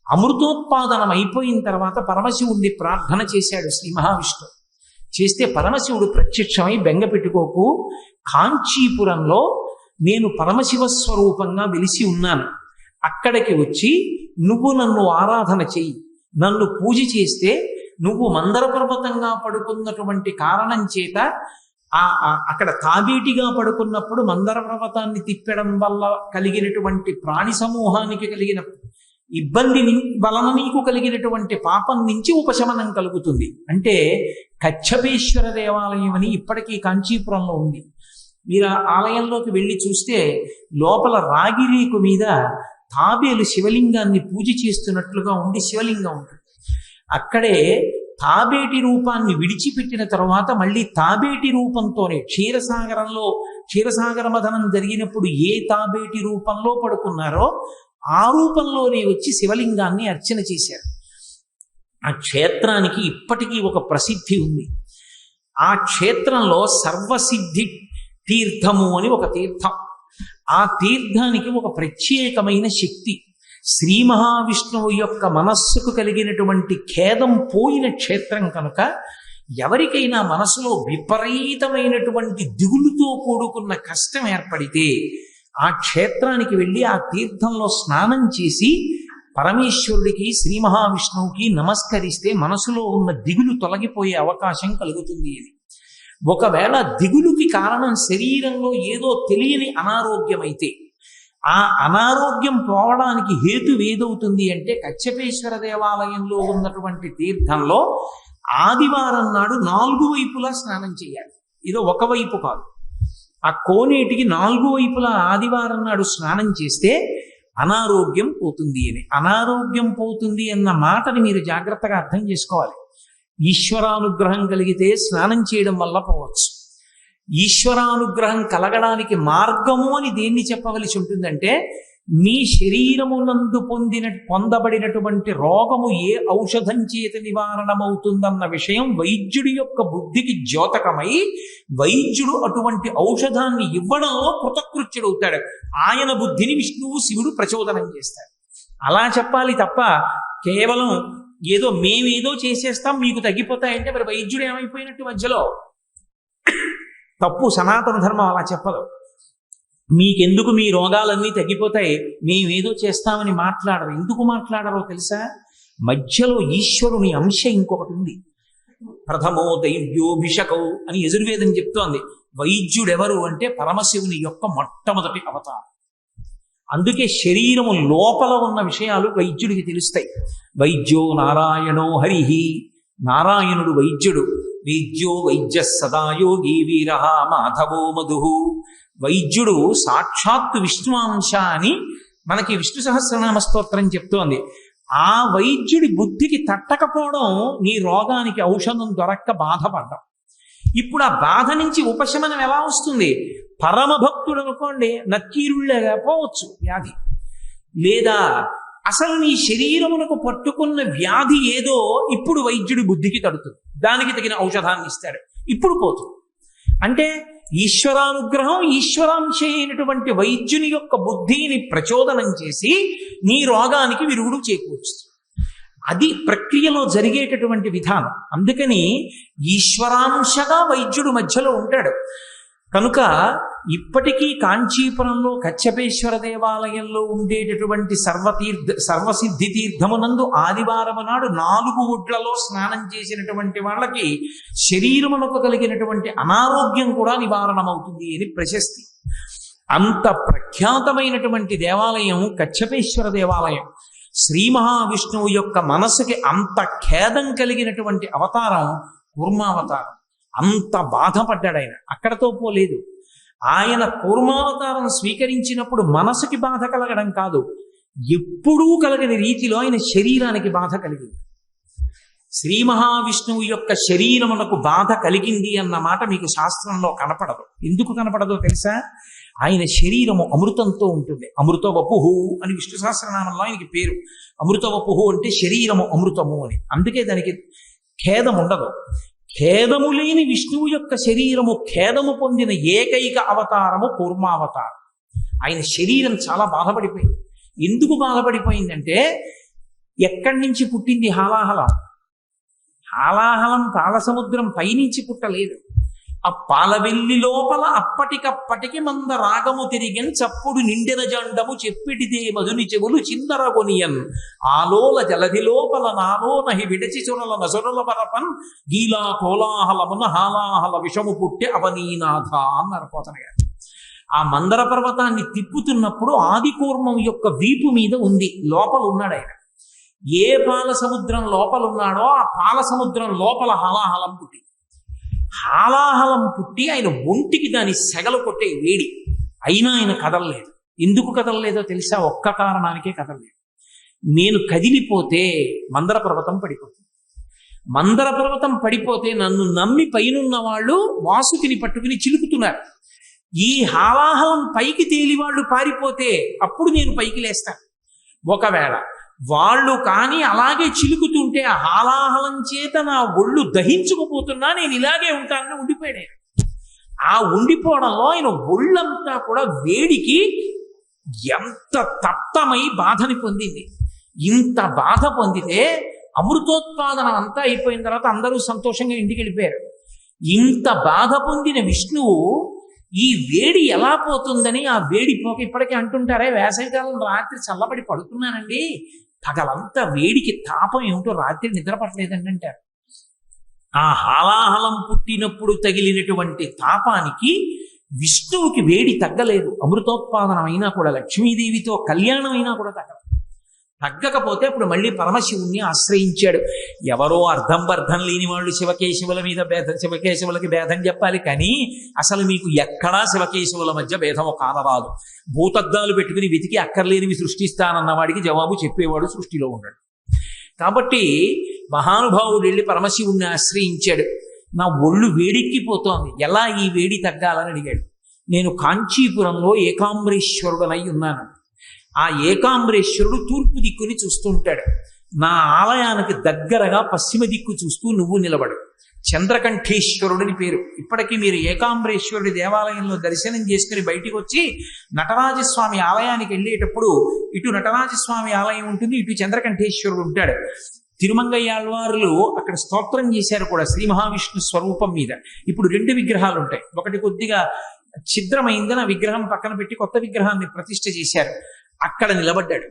అమృతోత్పాదనం అయిపోయిన తర్వాత పరమశివుడిని ప్రార్థన చేశాడు శ్రీ మహావిష్ణువు. చేస్తే పరమశివుడు ప్రత్యక్షమై, బెంగ పెట్టుకోకు, కాంచీపురంలో నేను పరమశివ స్వరూపంగా వెలిసి ఉన్నాను, అక్కడికి వచ్చి నువ్వు నన్ను ఆరాధన చెయ్యి, నన్ను పూజ చేస్తే నువ్వు మందర పర్వతంగా పడుకున్నటువంటి కారణం చేత అక్కడ తాబేటిగా పడుకున్నప్పుడు మందర పర్వతాన్ని తిప్పడం వల్ల కలిగినటువంటి ప్రాణి సమూహానికి కలిగిన ఇబ్బంది వలన నీకు కలిగినటువంటి పాపం నుంచి ఉపశమనం కలుగుతుంది అంటే కచ్చపేశ్వర దేవాలయం అని ఇప్పటికీ కాంచీపురంలో ఉంది. మీరు ఆ ఆలయంలోకి వెళ్ళి చూస్తే లోపల రాగి రేకు మీద తాబేలు శివలింగాన్ని పూజ చేస్తున్నట్లుగా ఉండి శివలింగం ఉంటుంది. అక్కడే తాబేటి రూపాన్ని విడిచిపెట్టిన తర్వాత మళ్ళీ తాబేటి రూపంతోనే క్షీరసాగర మథనం జరిగినప్పుడు ఏ తాబేటి రూపంలో పడుకున్నారో ఆ రూపంలోనే వచ్చి శివలింగాన్ని అర్చన చేశారు. ఆ క్షేత్రానికి ఇప్పటికీ ఒక ప్రసిద్ధి ఉంది. ఆ క్షేత్రంలో సర్వసిద్ధి తీర్థము అని ఒక తీర్థం. ఆ తీర్థానికి ఒక ప్రత్యేకమైన శక్తి. శ్రీ మహావిష్ణువు యొక్క మనస్సుకు కలిగినటువంటి ఖేదం పోయిన క్షేత్రం కనుక ఎవరికైనా మనసులో విపరీతమైనటువంటి దిగులుతో కూడుకున్న కష్టం ఏర్పడితే ఆ క్షేత్రానికి వెళ్ళి ఆ తీర్థంలో స్నానం చేసి పరమేశ్వరుడికి శ్రీ మహావిష్ణువుకి నమస్కరిస్తే మనసులో ఉన్న దిగులు తొలగిపోయే అవకాశం కలుగుతుంది. అని ఒకవేళ దిగులుకి కారణం శరీరంలో ఏదో తెలియని అనారోగ్యమైతే ఆ అనారోగ్యం పోవడానికి హేతు ఏదవుతుంది అంటే కచ్చపేశ్వర దేవాలయంలో ఉన్నటువంటి తీర్థంలో ఆదివారం నాడు 4 వైపులా స్నానం చేయాలి. ఏదో ఒకవైపు కాదు, ఆ కోనేటికి 4 వైపులా ఆదివారం నాడు స్నానం చేస్తే అనారోగ్యం పోతుంది అని. అనారోగ్యం పోతుంది అన్న మాటని మీరు జాగ్రత్తగా అర్థం చేసుకోవాలి. ఈశ్వరానుగ్రహం కలిగితే స్నానం చేయడం వల్ల పోవచ్చు. ఈశ్వరానుగ్రహం కలగడానికి మార్గము అని దేన్ని చెప్పవలసి ఉంటుందంటే మీ శరీరమునందు పొందబడినటువంటి రోగము ఏ ఔషధం చేత నివారణమవుతుందన్న విషయం వైద్యుడి యొక్క బుద్ధికి ద్యోతకమై వైద్యుడు అటువంటి ఔషధాన్ని ఇవ్వడంలో కృతకృత్యుడవుతాడు. ఆయన బుద్ధిని విష్ణువు శివుడు ప్రచోదనం చేస్తాడు. అలా చెప్పాలి తప్ప కేవలం ఏదో మేమేదో చేసేస్తాం మీకు తగ్గిపోతాయంటే మరి వైద్యుడు ఏమైపోయినట్టు మధ్యలో. తప్పు. సనాతన ధర్మం అలా చెప్పదు. మీకెందుకు మీ రోగాలన్నీ తగ్గిపోతాయి మేమేదో చేస్తామని మాట్లాడరు. ఎందుకు మాట్లాడరో తెలుసా? మధ్యలో ఈశ్వరుని అంశ ఇంకొకటి ఉంది. ప్రథమో దైవ్యోభిషకౌ అని యజుర్వేదం చెప్తోంది. వైద్యుడెవరు అంటే పరమశివుని యొక్క మొట్టమొదటి అవతారం. అందుకే శరీరము లోపల ఉన్న విషయాలు వైద్యుడికి తెలుస్తాయి. వైద్యో నారాయణో హరిహి, నారాయణుడు వైద్యుడు. వైద్యో వైద్య సదాయోగి వీర మాధవో మధు. వైద్యుడు సాక్షాత్తు విష్ణువాంశ అని మనకి విష్ణు సహస్రనామ స్తోత్రం చెప్తోంది. ఆ వైద్యుడి బుద్ధికి తట్టకపోవడం నీ రోగానికి ఔషధం దొరక్క బాధపడ్డం. ఇప్పుడు ఆ బాధ నుంచి ఉపశమనం ఎలా వస్తుంది? పరమభక్తుడు అనుకోండి, నక్కీరుళ్ళగా పోవచ్చు వ్యాధి. లేదా అసలు నీ శరీరమునకు పట్టుకున్న వ్యాధి ఏదో ఇప్పుడు వైద్యుడి బుద్ధికి తడుతుంది, దానికి తగిన ఔషధాన్ని ఇస్తాడు, ఇప్పుడు పోతుంది. అంటే ఈశ్వరానుగ్రహం ఈశ్వరాంశ అయినటువంటి వైద్యుని యొక్క బుద్ధిని ప్రచోదనం చేసి నీ రోగానికి విరుగుడు చేకూరుస్తుంది. అది ప్రక్రియలో జరిగేటటువంటి విధానం. అందుకని ఈశ్వరాంశగా వైద్యుడు మధ్యలో ఉంటాడు. కనుక ఇప్పటికీ కాంచీపురంలో కచ్చపేశ్వర దేవాలయంలో ఉండేటటువంటి సర్వసిద్ధి తీర్థమునందు ఆదివారం నాడు 4 ఒడ్లలో స్నానం చేసినటువంటి వాళ్ళకి శరీరమునకు కలిగినటువంటి అనారోగ్యం కూడా నివారణమవుతుంది అని ప్రశస్తి. అంత ప్రఖ్యాతమైనటువంటి దేవాలయం కచ్చపేశ్వర దేవాలయం. శ్రీ మహావిష్ణువు యొక్క మనసుకి అంత ఖేదం కలిగినటువంటి అవతారం కూర్మావతారం. అంత బాధపడ్డాడు ఆయన. అక్కడతో పోలేదు. ఆయన కూర్మావతారం స్వీకరించినప్పుడు మనసుకి బాధ కలగడం కాదు, ఎప్పుడూ కలగని రీతిలో ఆయన శరీరానికి బాధ కలిగింది. శ్రీ మహావిష్ణువు యొక్క శరీరమునకు బాధ కలిగింది అన్న మాట మీకు శాస్త్రంలో కనపడదు. ఎందుకు కనపడదో తెలుసా? ఆయన శరీరము అమృతంతో ఉంటుంది. అమృత వపుహు అని విష్ణు సహస్రనామంలో ఆయనకి పేరు. అమృత వపుహు అంటే శరీరము అమృతము అని. అందుకే దానికి ఖేదం ఉండదు. ఖేదము లేని విష్ణువు యొక్క శరీరము ఖేదము పొందిన ఏకైక అవతారము కూర్మావతారం. ఆయన శరీరం చాలా బాధపడిపోయింది. ఎందుకు బాధపడిపోయిందంటే, ఎక్కడి నుంచి పుట్టింది హాలాహలం? హాలాహలం పాలసముద్రం పైనుంచి పుట్టలేదు. ఆ పాలవెల్లి లోపల అప్పటికప్పటికి మంద రాగము తిరిగన్ చప్పుడు నిండిన జండము చెప్పిటిదే మధుని చెవులు చిందరగొనియన్ ఆలోల జలధి లోపల నాలోనహి విడచి చురల నసురల పరపన్ గీలా కోలాహలమున హాలాహల విషము పుట్టే అవనీనాథ అన్నారు పోతన గారు. ఆ మందర పర్వతాన్ని తిప్పుతున్నప్పుడు ఆదికూర్మం యొక్క వీపు మీద ఉంది, లోపల ఉన్నాడు ఆయన. ఏ పాల సముద్రం లోపల ఉన్నాడో ఆ పాల సముద్రం లోపల హాలాహలం పుట్టి, హాలాహలం పుట్టి ఆయన ఒంటికి దాని సెగలు కొట్టే వేడి. అయినా ఆయన కదలలేదు. ఎందుకు కదలలేదో తెలుసా? ఒక్క కారణానికే కదలలేదు. నేను కదిలిపోతే మందర పర్వతం పడిపోతుంది. మందర పర్వతం పడిపోతే నన్ను నమ్మి పైనున్న వాళ్ళు వాసుకిని పట్టుకుని చిలుకుతున్నారు. ఈ హాలాహలం పైకి తేలి వాళ్ళు పారిపోతే అప్పుడు నేను పైకి లేస్తాను. ఒకవేళ వాళ్ళు కానీ అలాగే చిలుకుతుంటే ఆ హాలాహలం చేత నా ఒళ్ళు దహించుకుపోతున్నా నేను ఇలాగే ఉంటానని ఉండిపోయాడు. ఆ ఉండిపోవడంలో ఆయన ఒళ్ళంతా కూడా వేడికి ఎంత తప్తమై బాధని పొందింది. ఇంత బాధ పొందితే అమృతోత్పాదనం అంతా అయిపోయిన తర్వాత అందరూ సంతోషంగా ఇంటికి వెళ్ళిపోయారు. ఇంత బాధ పొందిన విష్ణువు ఈ వేడి ఎలా పోతుందని ఆ వేడి పోక ఇప్పటికీ అంటుంటారే, వేసవికాలం రాత్రి చల్లబడి పడుతున్నానండి, పగలంతా వేడికి తాపం ఏమిటో రాత్రి నిద్ర పట్టలేదండి అంటారు. ఆ హాలాహలం పుట్టినప్పుడు తగిలినటువంటి తాపానికి విష్ణువుకి వేడి తగ్గలేదు. అమృతోత్పాదనం అయినా కూడా, లక్ష్మీదేవితో కళ్యాణం అయినా కూడా తగ్గకపోతే అప్పుడు మళ్ళీ పరమశివుణ్ణి ఆశ్రయించాడు. ఎవరో అర్థం లేని వాళ్ళు శివకేశవుల మీద భేదం, శివకేశవులకి భేదం చెప్పాలి కానీ అసలు మీకు ఎక్కడా శివకేశవుల మధ్య భేదము కానరాదు. భూతద్దాలు పెట్టుకుని వెతికి అక్కర్లేనివి సృష్టిస్తానన్న వాడికి జవాబు చెప్పేవాడు సృష్టిలో ఉన్నాడు. కాబట్టి మహానుభావుడు వెళ్ళి పరమశివుణ్ణి ఆశ్రయించాడు. నా ఒళ్ళు వేడెక్కిపోతోంది, ఎలా ఈ వేడి తగ్గాలని అడిగాడు. నేను కాంచీపురంలో ఏకాంబరేశ్వరుడనై ఉన్నాను. ఆ ఏకాంబరేశ్వరుడు తూర్పు దిక్కుని చూస్తుంటాడు. నా ఆలయానికి దగ్గరగా పశ్చిమ దిక్కు చూస్తూ నువ్వు నిలబడు. చంద్రకంఠేశ్వరుడని పేరు. ఇప్పటికీ మీరు ఏకాంబరేశ్వరుడి దేవాలయంలో దర్శనం చేసుకుని బయటికి వచ్చి నటరాజస్వామి ఆలయానికి వెళ్ళేటప్పుడు ఇటు నటరాజస్వామి ఆలయం ఉంటుంది, ఇటు చంద్రకంఠేశ్వరుడు ఉంటాడు. తిరుమంగయ్యాళ్వారులు అక్కడ స్తోత్రం చేశారు కూడా శ్రీ మహావిష్ణు స్వరూపం మీద. ఇప్పుడు 2 విగ్రహాలు ఉంటాయి. ఒకటి కొద్దిగా ఛిద్రమైందని ఆ విగ్రహం పక్కన పెట్టి కొత్త విగ్రహాన్ని ప్రతిష్ఠ చేశారు. అక్కడ నిలబడ్డాడు.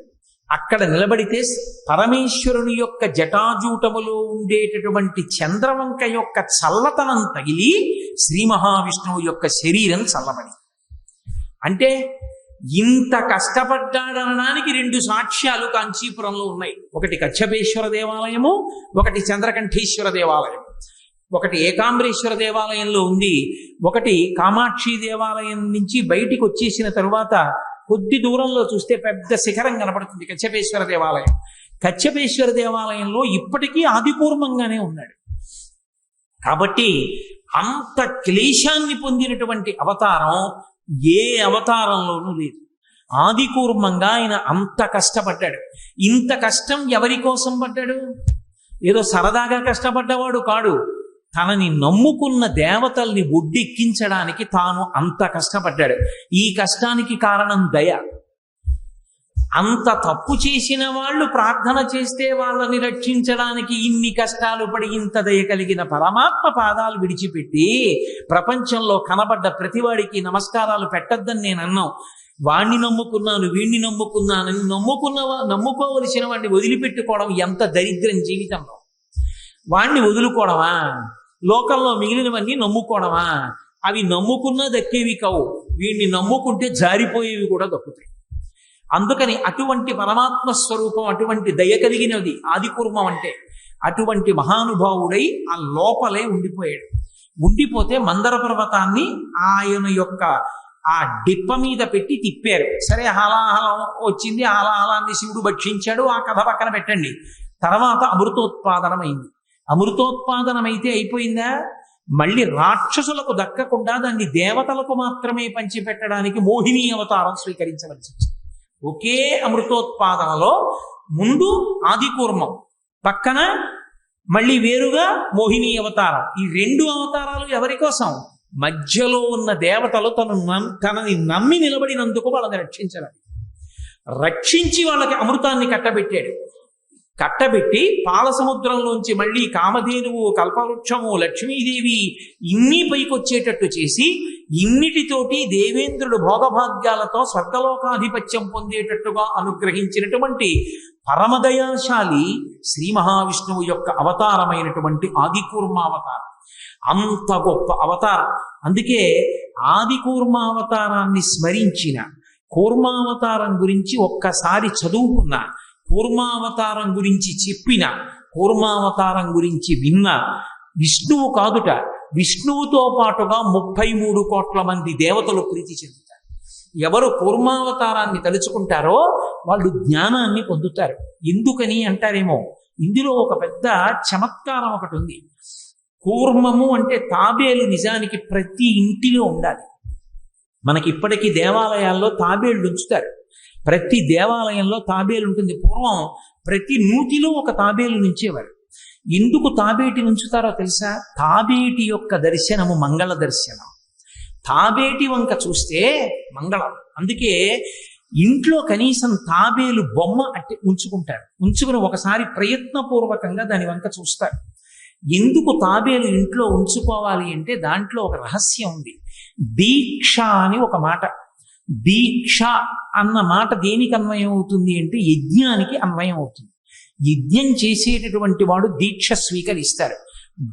అక్కడ నిలబడితే పరమేశ్వరుని యొక్క జటాజూటములో ఉండేటటువంటి చంద్రవంక యొక్క చల్లతనం తగిలి శ్రీ మహావిష్ణువు యొక్క శరీరం చల్లబడి. అంటే ఇంత కష్టపడ్డాడనడానికి 2 సాక్ష్యాలు కాంచీపురంలో ఉన్నాయి. ఒకటి కచ్చపేశ్వర దేవాలయము, ఒకటి చంద్రకంఠేశ్వర దేవాలయం. ఒకటి ఏకాంబరేశ్వర దేవాలయంలో ఉంది, ఒకటి కామాక్షి దేవాలయం నుంచి బయటికి వచ్చేసిన తరువాత కొద్ది దూరంలో చూస్తే పెద్ద శిఖరం కనపడుతుంది, కచ్చపేశ్వర దేవాలయం. కచ్చపేశ్వర దేవాలయంలో ఇప్పటికీ ఆదికూర్మంగానే ఉన్నాడు. కాబట్టి అంత క్లేశాన్ని పొందినటువంటి అవతారం ఏ అవతారంలోనూ లేదు. ఆదికూర్మంగా ఆయన అంత కష్టపడ్డాడు. ఇంత కష్టం ఎవరి కోసం పడ్డాడు? ఏదో సరదాగా కష్టపడ్డవాడు కాడు. తనని నమ్ముకున్న దేవతల్ని ఒడ్డెక్కించడానికి తాను అంత కష్టపడ్డాడు. ఈ కష్టానికి కారణం దయ. అంత తప్పు చేసిన వాళ్ళు ప్రార్థన చేస్తే వాళ్ళని రక్షించడానికి ఇన్ని కష్టాలు పడి ఇంత దయ కలిగిన పరమాత్మ పాదాలు విడిచిపెట్టి ప్రపంచంలో కనబడ్డ ప్రతివాడికి నమస్కారాలు పెట్టద్దని నేను అన్నాం. వాణ్ణి నమ్ముకున్నాను, వీణ్ణి నమ్ముకున్నానని నమ్ముకోవలసిన వాడిని వదిలిపెట్టుకోవడం ఎంత దరిద్రం జీవితంలో. వాణ్ణి వదులుకోవడమా? లోకంలో మిగిలినవన్నీ నమ్ముకోవడమా? అవి నమ్ముకున్నా దక్కేవి కావు, వీడిని నమ్ముకుంటే జారిపోయేవి కూడా దక్కుతాయి. అందుకని అటువంటి పరమాత్మ స్వరూపం, అటువంటి దయ కలిగినది ఆదికూర్మం అంటే. అటువంటి మహానుభావుడై ఆ లోపలే ఉండిపోయాడు. ఉండిపోతే మందర పర్వతాన్ని ఆయన యొక్క ఆ డిప్ప మీద పెట్టి తిప్పారు. సరే, హాలాహలం వచ్చింది, హాలాహలాన్ని శివుడు భక్షించాడు, ఆ కథ పక్కన పెట్టండి. తర్వాత అమృతోత్పాదనమైంది. అమృతోత్పాదనమైతే అయిపోయిందా? మళ్ళీ రాక్షసులకు దక్కకుండా దాన్ని దేవతలకు మాత్రమే పంచిపెట్టడానికి మోహిని అవతారం స్వీకరించవలసి వచ్చింది. ఒకే అమృతోత్పాదనలో ముందు ఆదికూర్మం, పక్కన మళ్ళీ వేరుగా మోహిని అవతారం. ఈ రెండు అవతారాలు ఎవరి కోసం? మధ్యలో ఉన్న దేవతలు తనని నమ్మి నిలబడినందుకు వాళ్ళని రక్షించాలి. రక్షించి వాళ్ళకి అమృతాన్ని కట్టబెట్టాడు. కట్టబెట్టి పాల సముద్రంలోంచి మళ్ళీ కామధేనువు, కల్పవృక్షము, లక్ష్మీదేవి ఇన్ని పైకొచ్చేటట్టు చేసి ఇన్నిటితోటి దేవేంద్రుడు భోగభాగ్యాలతో స్వర్గలోకాధిపత్యం పొందేటట్టుగా అనుగ్రహించినటువంటి పరమదయాశాలి శ్రీ మహావిష్ణువు యొక్క అవతారమైనటువంటి ఆదికూర్మావతారం. అంత గొప్ప అవతారం. అందుకే ఆదికూర్మావతారాన్ని స్మరించిన, కూర్మావతారం గురించి ఒక్కసారి చదువుకున్న, కూర్మావతారం గురించి చెప్పిన, కూర్మావతారం గురించి విన్న విష్ణువు కాదుట, విష్ణువుతో పాటుగా 33 కోట్ల మంది దేవతలు ప్రీతి చెందుతారు. ఎవరు కూర్మావతారాన్ని తలుచుకుంటారో వాళ్ళు జ్ఞానాన్ని పొందుతారు. ఎందుకని అంటారేమో, ఇందులో ఒక పెద్ద చమత్కారం ఒకటి ఉంది. కూర్మము అంటే తాబేలు నిజానికి ప్రతి ఇంటిలో ఉండాలి. మనకి ఇప్పటికీ దేవాలయాల్లో తాబేళ్లు ఉంచుతారు. ప్రతి దేవాలయంలో తాబేలు ఉంటుంది. పూర్వం ప్రతి నూతిలో ఒక తాబేలు నుంచేవారు. ఎందుకు తాబేటి నుంచుతారో తెలుసా? తాబేటి యొక్క దర్శనము మంగళ దర్శనం. తాబేటి వంక చూస్తే మంగళం. అందుకే ఇంట్లో కనీసం తాబేలు బొమ్మ అట్టి ఉంచుకుంటారు. ఉంచుకుని ఒకసారి ప్రయత్నపూర్వకంగా దాని వంక చూస్తారు. ఎందుకు తాబేలు ఇంట్లో ఉంచుకోవాలి అంటే దాంట్లో ఒక రహస్యం ఉంది. దీక్ష అని ఒక మాట. దీక్ష అన్న మాట దేనికి అన్వయం అవుతుంది అంటే యజ్ఞానికి అన్వయం అవుతుంది. యజ్ఞం చేసేటటువంటి వాడు దీక్ష స్వీకరిస్తారు.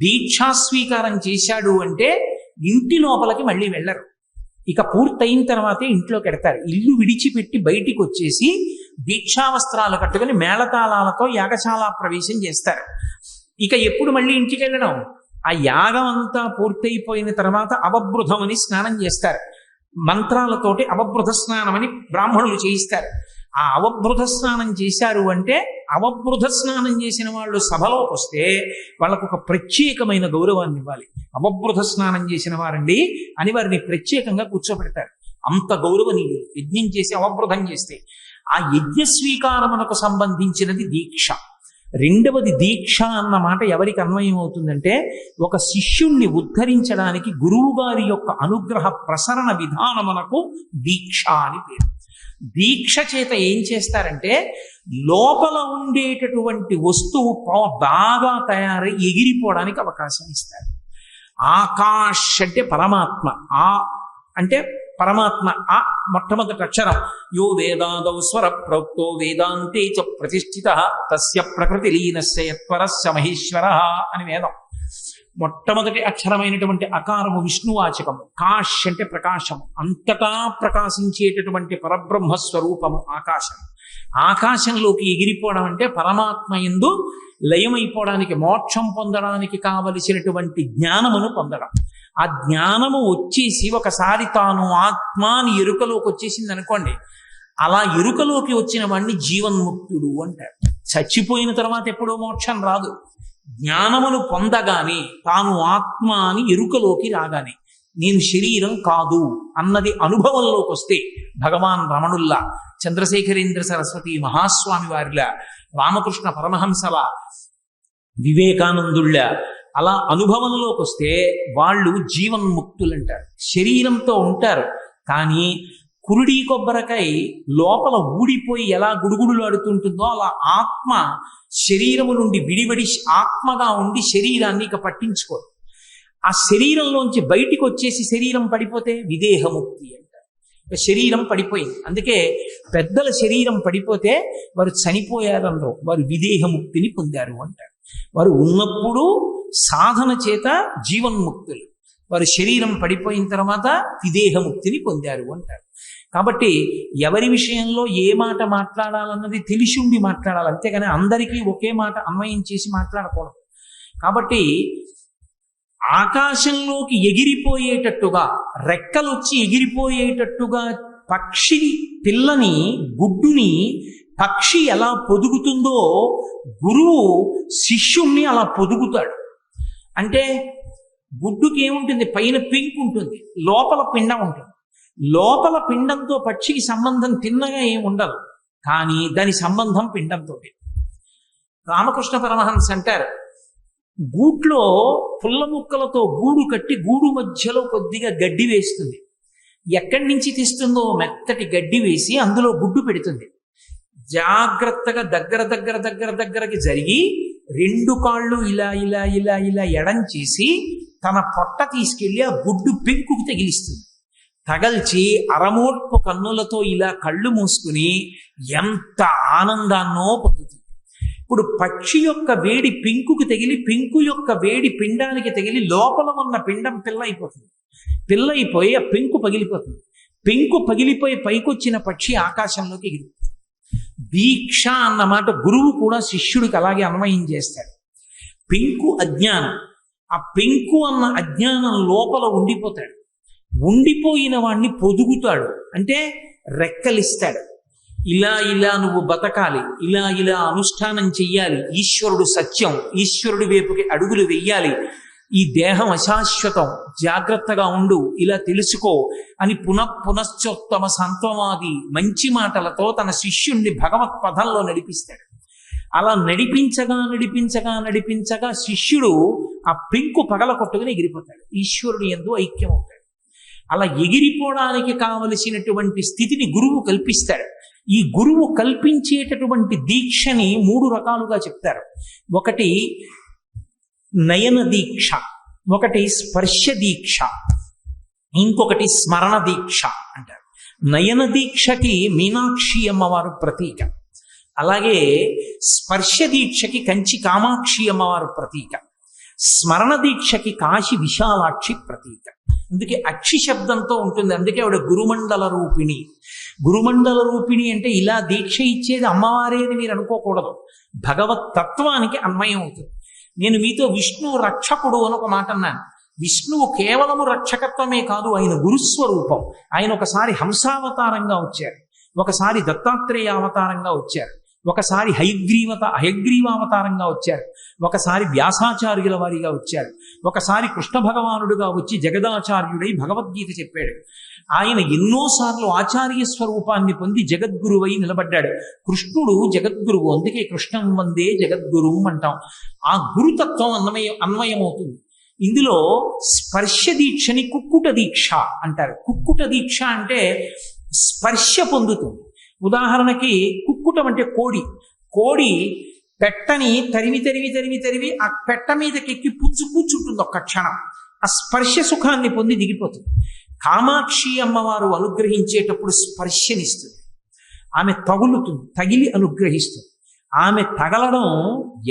దీక్షా స్వీకారం చేశాడు అంటే ఇంటి లోపలికి మళ్ళీ వెళ్ళరు. ఇక పూర్తయిన తర్వాతే ఇంట్లోకి వెడతారు. ఇల్లు విడిచిపెట్టి బయటికి వచ్చేసి దీక్షా వస్త్రాలు కట్టుకుని మేళతాళాలతో యాగశాల ప్రవేశం చేస్తారు. ఇక ఎప్పుడు మళ్ళీ ఇంటికి వెళ్ళడం? ఆ యాగం అంతా పూర్తయిపోయిన తర్వాత అవబృధం అని స్నానం చేస్తారు. మంత్రాలతోటి అవబృధ స్నానం అని బ్రాహ్మణులు చేయిస్తారు. ఆ అవబృధ స్నానం చేశారు అంటే, అవబృధ స్నానం చేసిన వాళ్ళు సభలోకి వస్తే వాళ్ళకు ఒక ప్రత్యేకమైన గౌరవాన్ని ఇవ్వాలి. అవబృధ స్నానం చేసిన వారండి అని వారిని ప్రత్యేకంగా కూర్చోబెడతారు. అంత గౌరవనీయులు యజ్ఞం చేసి అవబృధం చేస్తే. ఆ యజ్ఞ స్వీకారమునకు సంబంధించినది దీక్ష. రెండవది దీక్ష అన్న మాట ఎవరికి అన్వయం అవుతుందంటే, ఒక శిష్యుణ్ణి ఉద్ధరించడానికి గురువు గారి యొక్క అనుగ్రహ ప్రసరణ విధానమునకు దీక్ష అని పేరు. దీక్ష చేత ఏం చేస్తారంటే, లోపల ఉండేటటువంటి వస్తువు బాగా తయారై ఎగిరిపోవడానికి అవకాశం ఇస్తారు. ఆకాష్ అంటే పరమాత్మ, ఆ అంటే పరమాత్మ, ఆ మొట్టమొదటి అక్షరం. యో వేదాదౌ స్వర ప్రోక్తో వేదాంతే చ ప్రతిష్ఠిత తస్య ప్రకృతి లీనస్య యత్పరస్య మహేశ్వర అని వేదం. మొట్టమొదటి అక్షరమైనటువంటి అకారము విష్ణువాచకము. కాష్ అంటే ప్రకాశము, అంతటా ప్రకాశించేటటువంటి పరబ్రహ్మ స్వరూపము ఆకాశం. ఆకాశంలోకి ఎగిరిపోవడం అంటే పరమాత్మ యందు లయమైపోవడానికి, మోక్షం పొందడానికి కావలసినటువంటి జ్ఞానమును పొందడం. ఆ జ్ఞానము వచ్చేసి ఒకసారి తాను ఆత్మ అని ఎరుకలోకి వచ్చేసింది అనుకోండి, అలా ఎరుకలోకి వచ్చిన వాడిని జీవన్ముక్తుడు అంటారు. చచ్చిపోయిన తర్వాత ఎప్పుడో మోక్షం రాదు. జ్ఞానమును పొందగానే, తాను ఆత్మ అని ఎరుకలోకి రాగానే, నేను శరీరం కాదు అన్నది అనుభవంలోకి వస్తే, భగవాన్ రమణుల్లా, చంద్రశేఖరేంద్ర సరస్వతి మహాస్వామి వారిలా, రామకృష్ణ పరమహంసల, వివేకానందుళ్ళ అలా అనుభవంలోకి వస్తే వాళ్ళు జీవన్ముక్తులు అంటారు. శరీరంతో ఉంటారు కానీ కురుడి కొబ్బరికాయ లోపల ఊడిపోయి ఎలా గుడుగుడులాడుతుంటుందో అలా ఆత్మ శరీరము నుండి విడివడి ఆత్మగా ఉండి శరీరాన్ని ఇక పట్టించుకోరు. ఆ శరీరంలోంచి బయటికి వచ్చేసి శరీరం పడిపోతే విదేహముక్తి అంటారు. శరీరం పడిపోయింది. అందుకే పెద్దల శరీరం పడిపోతే వారు చనిపోయారనరు, వారు విదేహముక్తిని పొందారు అంటారు. వారు ఉన్నప్పుడు సాధన చేత జీవన్ముక్తులు, వారు శరీరం పడిపోయిన తర్వాత విదేహముక్తిని పొందారు అంటారు. కాబట్టి ఎవరి విషయంలో ఏ మాట మాట్లాడాలన్నది తెలిసి ఉండి మాట్లాడాలి, అంతేగాని అందరికీ ఒకే మాట అన్వయం చేసి మాట్లాడకూడదు. కాబట్టి ఆకాశంలోకి ఎగిరిపోయేటట్టుగా, రెక్కలొచ్చి ఎగిరిపోయేటట్టుగా పక్షి పిల్లని, గుడ్డుని పక్షి ఎలా పొదుగుతుందో గురువు శిష్యుణ్ణి అలా పొదుగుతాడు. అంటే గుడ్డుకి ఏముంటుంది? పైన పెంకు ఉంటుంది, లోపల పిండం ఉంటుంది. లోపల పిండంతో పక్షికి సంబంధం తిన్నగా ఏమి ఉండదు, కానీ దాని సంబంధం పిండంతో. రామకృష్ణ పరమహంస అంటారు, గూట్లో పుల్ల ముక్కలతో గూడు కట్టి గూడు మధ్యలో కొద్దిగా గడ్డి వేస్తుంది. ఎక్కడి నుంచి తీస్తుందో మెత్తటి గడ్డి వేసి అందులో గుడ్డు పెడుతుంది. జాగ్రత్తగా దగ్గరకి జరిగి 2 కాళ్ళు ఇలా ఇలా ఇలా ఇలా ఎడం చేసి తన పొట్ట తీసుకెళ్లి ఆ గుడ్డు పెంకుకు తగిలిస్తుంది. తగల్చి అరమోట్పు కన్నులతో ఇలా కళ్ళు మూసుకుని ఎంత ఆనందాన్నో పొందుతుంది. ఇప్పుడు పక్షి యొక్క వేడి పెంకుకు తగిలి, పెంకు యొక్క వేడి పిండానికి తగిలి లోపల ఉన్న పిండం పిల్లయిపోయి ఆ పెంకు పగిలిపోతుంది. పెంకు పగిలిపోయి పైకొచ్చిన పక్షి ఆకాశంలోకి ఎగిరిపోతుంది. దీక్ష అన్నమాట గురువు కూడా శిష్యుడికి అలాగే అన్వయం చేస్తాడు. పెంకు అజ్ఞానం, ఆ పెంకు అన్న అజ్ఞానం లోపల ఉండిపోతాడు. ఉండిపోయిన వాణ్ణి పొదుగుతాడు, అంటే రెక్కలిస్తాడు. ఇలా ఇలా నువ్వు బతకాలి, ఇలా ఇలా అనుష్ఠానం చెయ్యాలి, ఈశ్వరుడు సత్యం, ఈశ్వరుడి వైపుకి అడుగులు వెయ్యాలి, ఈ దేహం అశాశ్వతం, జాగ్రత్తగా ఉండు, ఇలా తెలుసుకో అని పునశ్చోత్తమ సంత్వమాది మంచి మాటలతో తన శిష్యుణ్ణి భగవత్ పదంలో నడిపిస్తాడు. అలా నడిపించగా శిష్యుడు ఆ పెంకు పగల కొట్టుకుని ఎగిరిపోతాడు, ఈశ్వరుడు యందు ఐక్యమవుతాడు. అలా ఎగిరిపోవడానికి కావలసినటువంటి స్థితిని గురువు కల్పిస్తాడు. ఈ గురువు కల్పించేటటువంటి దీక్షని 3 రకాలుగా చెప్తారు. ఒకటి నయన దీక్ష, ఒకటి స్పర్శ దీక్ష, ఇంకొకటి స్మరణ దీక్ష అంటారు. నయన దీక్షకి మీనాక్షి అమ్మవారు ప్రతీక, అలాగే స్పర్శ దీక్షకి కంచి కామాక్షి అమ్మవారు ప్రతీక, స్మరణ దీక్షకి కాశీ విశాలాక్షి ప్రతీక. అందుకే అక్షి శబ్దంతో ఉంటుంది, అందుకే ఆవిడ గురుమండల రూపిణి. గురుమండల రూపిణి అంటే ఇలా దీక్ష ఇచ్చేది అమ్మవారే అని మీరు అనుకోకూడదు, భగవత్ తత్వానికి అన్వయం అవుతుంది. నేను మీతో విష్ణు రక్షకుడు అని ఒక మాట అన్నాను. విష్ణువు కేవలము రక్షకత్వమే కాదు, ఆయన గురుస్వరూపం. ఆయన ఒకసారి హంసావతారంగా వచ్చారు, ఒకసారి దత్తాత్రేయ అవతారంగా వచ్చారు, ఒకసారి హయగ్రీవావతారంగా వచ్చారు, ఒకసారి వ్యాసాచార్యుల వారిగా వచ్చారు, ఒకసారి కృష్ణ భగవానుడుగా వచ్చి జగదాచార్యుడై భగవద్గీత చెప్పాడు. ఆయన ఎన్నోసార్లు ఆచార్య స్వరూపాన్ని పొంది జగద్గురువై నిలబడ్డాడు. కృష్ణుడు జగద్గురువు, అందుకే కృష్ణం వందే జగద్గురు అంటాం. ఆ గురుతత్వం అన్వయమవుతుంది. ఇందులో స్పర్శ దీక్షని కుక్కుట దీక్ష అంటారు. కుక్కుట దీక్ష అంటే స్పర్శ పొందుతుంది. ఉదాహరణకి కుక్కుటం అంటే కోడి పెట్టని తరివి ఆ పెట్ట మీదకెక్కి కూర్చుంటుంది ఒక్క క్షణం, ఆ స్పర్శ సుఖాన్ని పొంది దిగిపోతుంది. కామాక్షి అమ్మవారు అనుగ్రహించేటప్పుడు స్పర్శనిస్తుంది, ఆమె తగిలి అనుగ్రహిస్తుంది. ఆమె తగలడం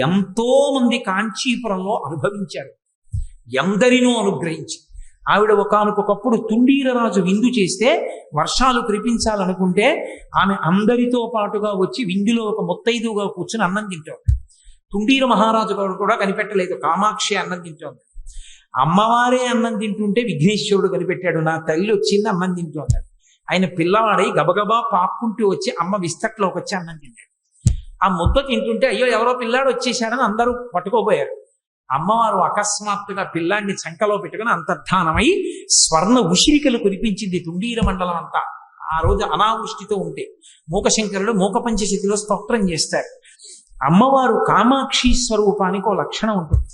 ఎంతో మంది కాంచీపురంలో అనుభవించారు, ఎందరినో అనుగ్రహించి. ఆవిడ ఒకానొకప్పుడు తుండీరరాజు విందు చేస్తే వర్షాలు కురిపించాలనుకుంటే ఆమె అందరితో పాటుగా వచ్చి విందులో ఒక ముత్తైదుగా కూర్చుని అన్నం తింటోంది. తుండీర మహారాజు గారు కూడా కనిపెట్టలేదు, కామాక్షి అన్నం తింటోంది. అమ్మవారే అన్నం తింటుంటే విఘ్నేశ్వరుడు కనిపెట్టాడు, నా తల్లి వచ్చింది అన్నం తింటోంది. ఆయన పిల్లవాడై గబగబా పాక్కుంటూ వచ్చి అమ్మ విస్తట్లోకి వచ్చి అన్నం తింటాడు. ఆ ముద్ద తింటుంటే అయ్యో ఎవరో పిల్లాడు వచ్చేసాడని అందరూ పట్టుకోబోయారు. అమ్మవారు అకస్మాత్తుగా పిల్లాన్ని చంకలో పెట్టుకుని అంతర్ధానమై స్వర్ణ ఉసిరికలు కురిపించింది తుండీర మండలం అంతా. ఆ రోజు అనావృష్టితో ఉంటే మూకశంకరుడు మూకపంచశతిలో స్తోత్రం చేస్తారు. అమ్మవారు కామాక్షి స్వరూపానికి ఓ లక్షణం ఉంటుంది.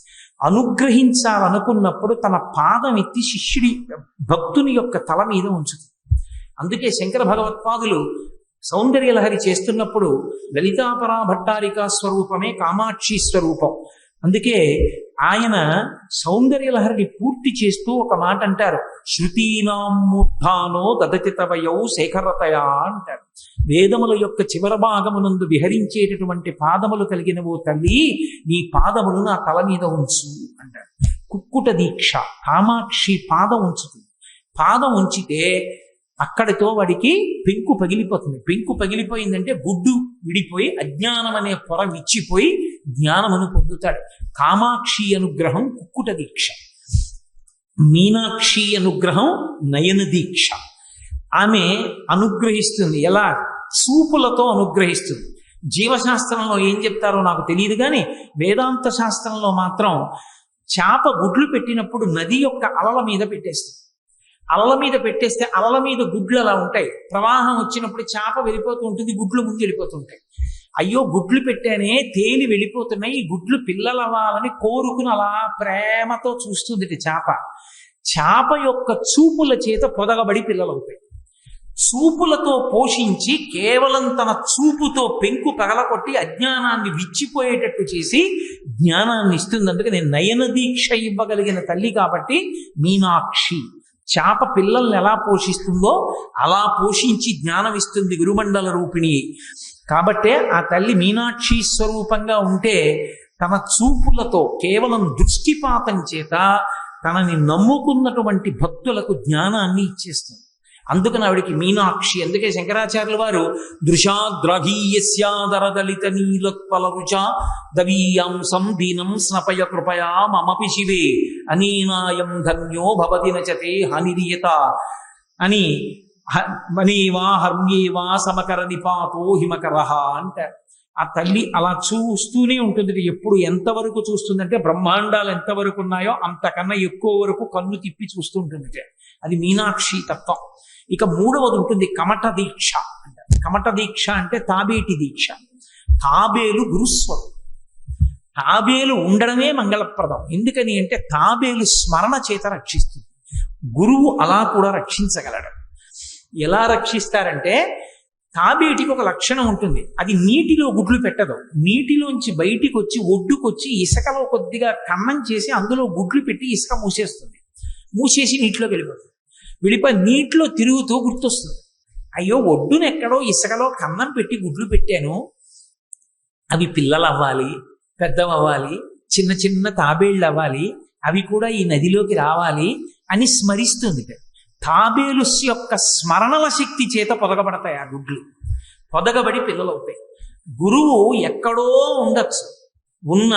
అనుగ్రహించాలనుకున్నప్పుడు తన పాదం ఎత్తి శిష్యుడి భక్తుని యొక్క తల మీద ఉంచుతుంది. అందుకే శంకర భగవత్పాదులు సౌందర్యలహరి చేస్తున్నప్పుడు లలితాపరా భట్టారికా స్వరూపమే కామాక్షి స్వరూపం. అందుకే ఆయన సౌందర్యలహరిని పూర్తి చేస్తూ ఒక మాట అంటారు, శృతీనాం మూర్ధానో దదతి తవయౌ శేఖరతయా అంటారు. వేదముల యొక్క చివర భాగమునందు విహరించేటటువంటి పాదములు కలిగిన ఓ తల్లి, నీ పాదములు నా తల మీద ఉంచు అంటారు. కుక్కుట దీక్ష. కామాక్షి పాదం ఉంచుతుంది. పాదం ఉంచితే అక్కడితో వాడికి పెంకు పగిలిపోతుంది. పెంకు పగిలిపోయిందంటే గుడ్డు విడిపోయి అజ్ఞానం అనే పొర విచ్చిపోయి జ్ఞానమును పొందుతాడు. కామాక్షి అనుగ్రహం కుక్కుట దీక్ష, మీనాక్షి అనుగ్రహం నయన దీక్ష. ఆమె అనుగ్రహిస్తుంది. ఎలా? చూపులతో అనుగ్రహిస్తుంది. జీవశాస్త్రంలో ఏం చెప్తారో నాకు తెలియదు, కానీ వేదాంత శాస్త్రంలో మాత్రం చేప గుడ్లు పెట్టినప్పుడు నది యొక్క అలల మీద పెట్టేస్తుంది. అలల మీద పెట్టేస్తే అలల మీద గుడ్లు అలా ఉంటాయి. ప్రవాహం వచ్చినప్పుడు చేప వెళ్ళిపోతూ ఉంటుంది, గుడ్లు ముందు వెళ్ళిపోతుంటాయి. అయ్యో గుడ్లు పెట్టానే, తేలి వెళ్ళిపోతున్నాయి, ఈ గుడ్లు పిల్లలు అవ్వాలని కోరుకుని అలా ప్రేమతో చూస్తుంది చేప. చేప యొక్క చూపుల చేత పొదగబడి పిల్లలవుతాయి. చూపులతో పోషించి కేవలం తన చూపుతో పెంకు పగలకొట్టి అజ్ఞానాన్ని విచ్చిపోయేటట్టు చేసి జ్ఞానాన్ని ఇస్తుంది. అందుకని నయన దీక్ష ఇవ్వగలిగిన తల్లి కాబట్టి మీనాక్షి. చేప పిల్లల్ని ఎలా పోషిస్తుందో అలా పోషించి జ్ఞానం ఇస్తుంది గురుమండల రూపిణి. కాబట్టే ఆ తల్లి మీనాక్షి స్వరూపంగా ఉంటే తన చూపులతో కేవలం దృష్టిపాతం చేత తనని నమ్ముకున్నటువంటి భక్తులకు జ్ఞానాన్ని ఇచ్చేస్తుంది. అందుకని ఆవిడికి మీనాక్షి. అందుకే శంకరాచార్యుల వారు దృశాద్రఘీయస్యాదరదలిత నీలోత్పల రుచ దవీయాంసం దీనం స్నపయ కృపయా మమపి శివే అనీనాయం ధన్యో భవతి నచతే హనిరియత అని మనేవా హర్మ్యేవా సమకర నిపాతో హిమకర అంటారు. ఆ తల్లి అలా చూస్తూనే ఉంటుంది. ఎప్పుడు ఎంతవరకు చూస్తుందంటే బ్రహ్మాండాలు ఎంతవరకు ఉన్నాయో అంతకన్నా ఎక్కువ వరకు కన్ను తిప్పి చూస్తుంటుంది. అది మీనాక్షి తత్వం. ఇక మూడవది ఉంటుంది కమట దీక్ష అంటారు. కమట దీక్ష అంటే తాబేటి దీక్ష. తాబేలు గురుస్వరం. తాబేలు ఉండడమే మంగళప్రదం. ఎందుకని అంటే తాబేలు స్మరణ చేత రక్షిస్తుంది. గురువు అలా కూడా రక్షించగలడు. ఎలా రక్షిస్తారంటే తాబేటికి ఒక లక్షణం ఉంటుంది. అది నీటిలో గుడ్లు పెట్టదు. నీటిలోంచి బయటికి వచ్చి ఒడ్డుకొచ్చి ఇసుకలో కొద్దిగా కన్నం చేసి అందులో గుడ్లు పెట్టి ఇసుక మూసేస్తుంది. మూసేసి నీటిలోకి వెళ్ళిపోయి నీటిలో తిరుగుతూ గుర్తొస్తుంది, అయ్యో ఒడ్డున ఎక్కడో ఇసుకలో కన్నం పెట్టి గుడ్లు పెట్టాను, అవి పిల్లలు అవ్వాలి, పెద్దవవ్వాలి, చిన్న చిన్న తాబేళ్ళు అవ్వాలి, అవి కూడా ఈ నదిలోకి రావాలి అని స్మరిస్తుంది. తాబేలు యొక్క స్మరణల శక్తి చేత పొదగబడతాయి ఆ గుడ్లు. పొదగబడి పిల్లలు అవుతాయి. గురువు ఎక్కడో ఉండొచ్చు, ఉన్న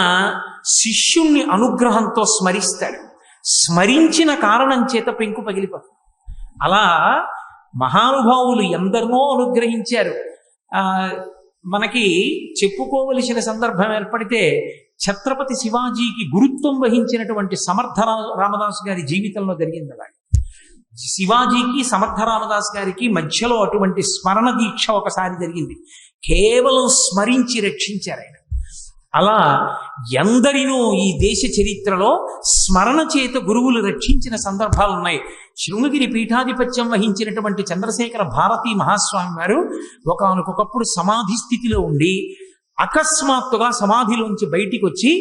శిష్యుణ్ణి అనుగ్రహంతో స్మరిస్తాడు. స్మరించిన కారణం చేత పెంకు పగిలిపోతుంది. అలా మహానుభావులు ఎందరినో అనుగ్రహించారు. మనకి చెప్పుకోవలసిన సందర్భం ఏర్పడితే ఛత్రపతి శివాజీకి గురుత్వం వహించినటువంటి సమర్థ రామదాసు గారి జీవితంలో జరిగింది. అలాగే శివాజీకి సమర్థ రామదాస్ గారికి మధ్యలో అటువంటి స్మరణ దీక్ష ఒకసారి జరిగింది. కేవలం స్మరించి రక్షించారు ఆయన. అలా ఎందరినో ఈ దేశ చరిత్రలో స్మరణ చేత గురువులు రక్షించిన సందర్భాలు ఉన్నాయి. శృంగగిరి పీఠాధిపత్యం వహించినటువంటి చంద్రశేఖర భారతీ మహాస్వామి వారు ఒకానొకప్పుడు సమాధి స్థితిలో ఉండి అకస్మాత్తుగా సమాధిలోంచి బయటికి వచ్చి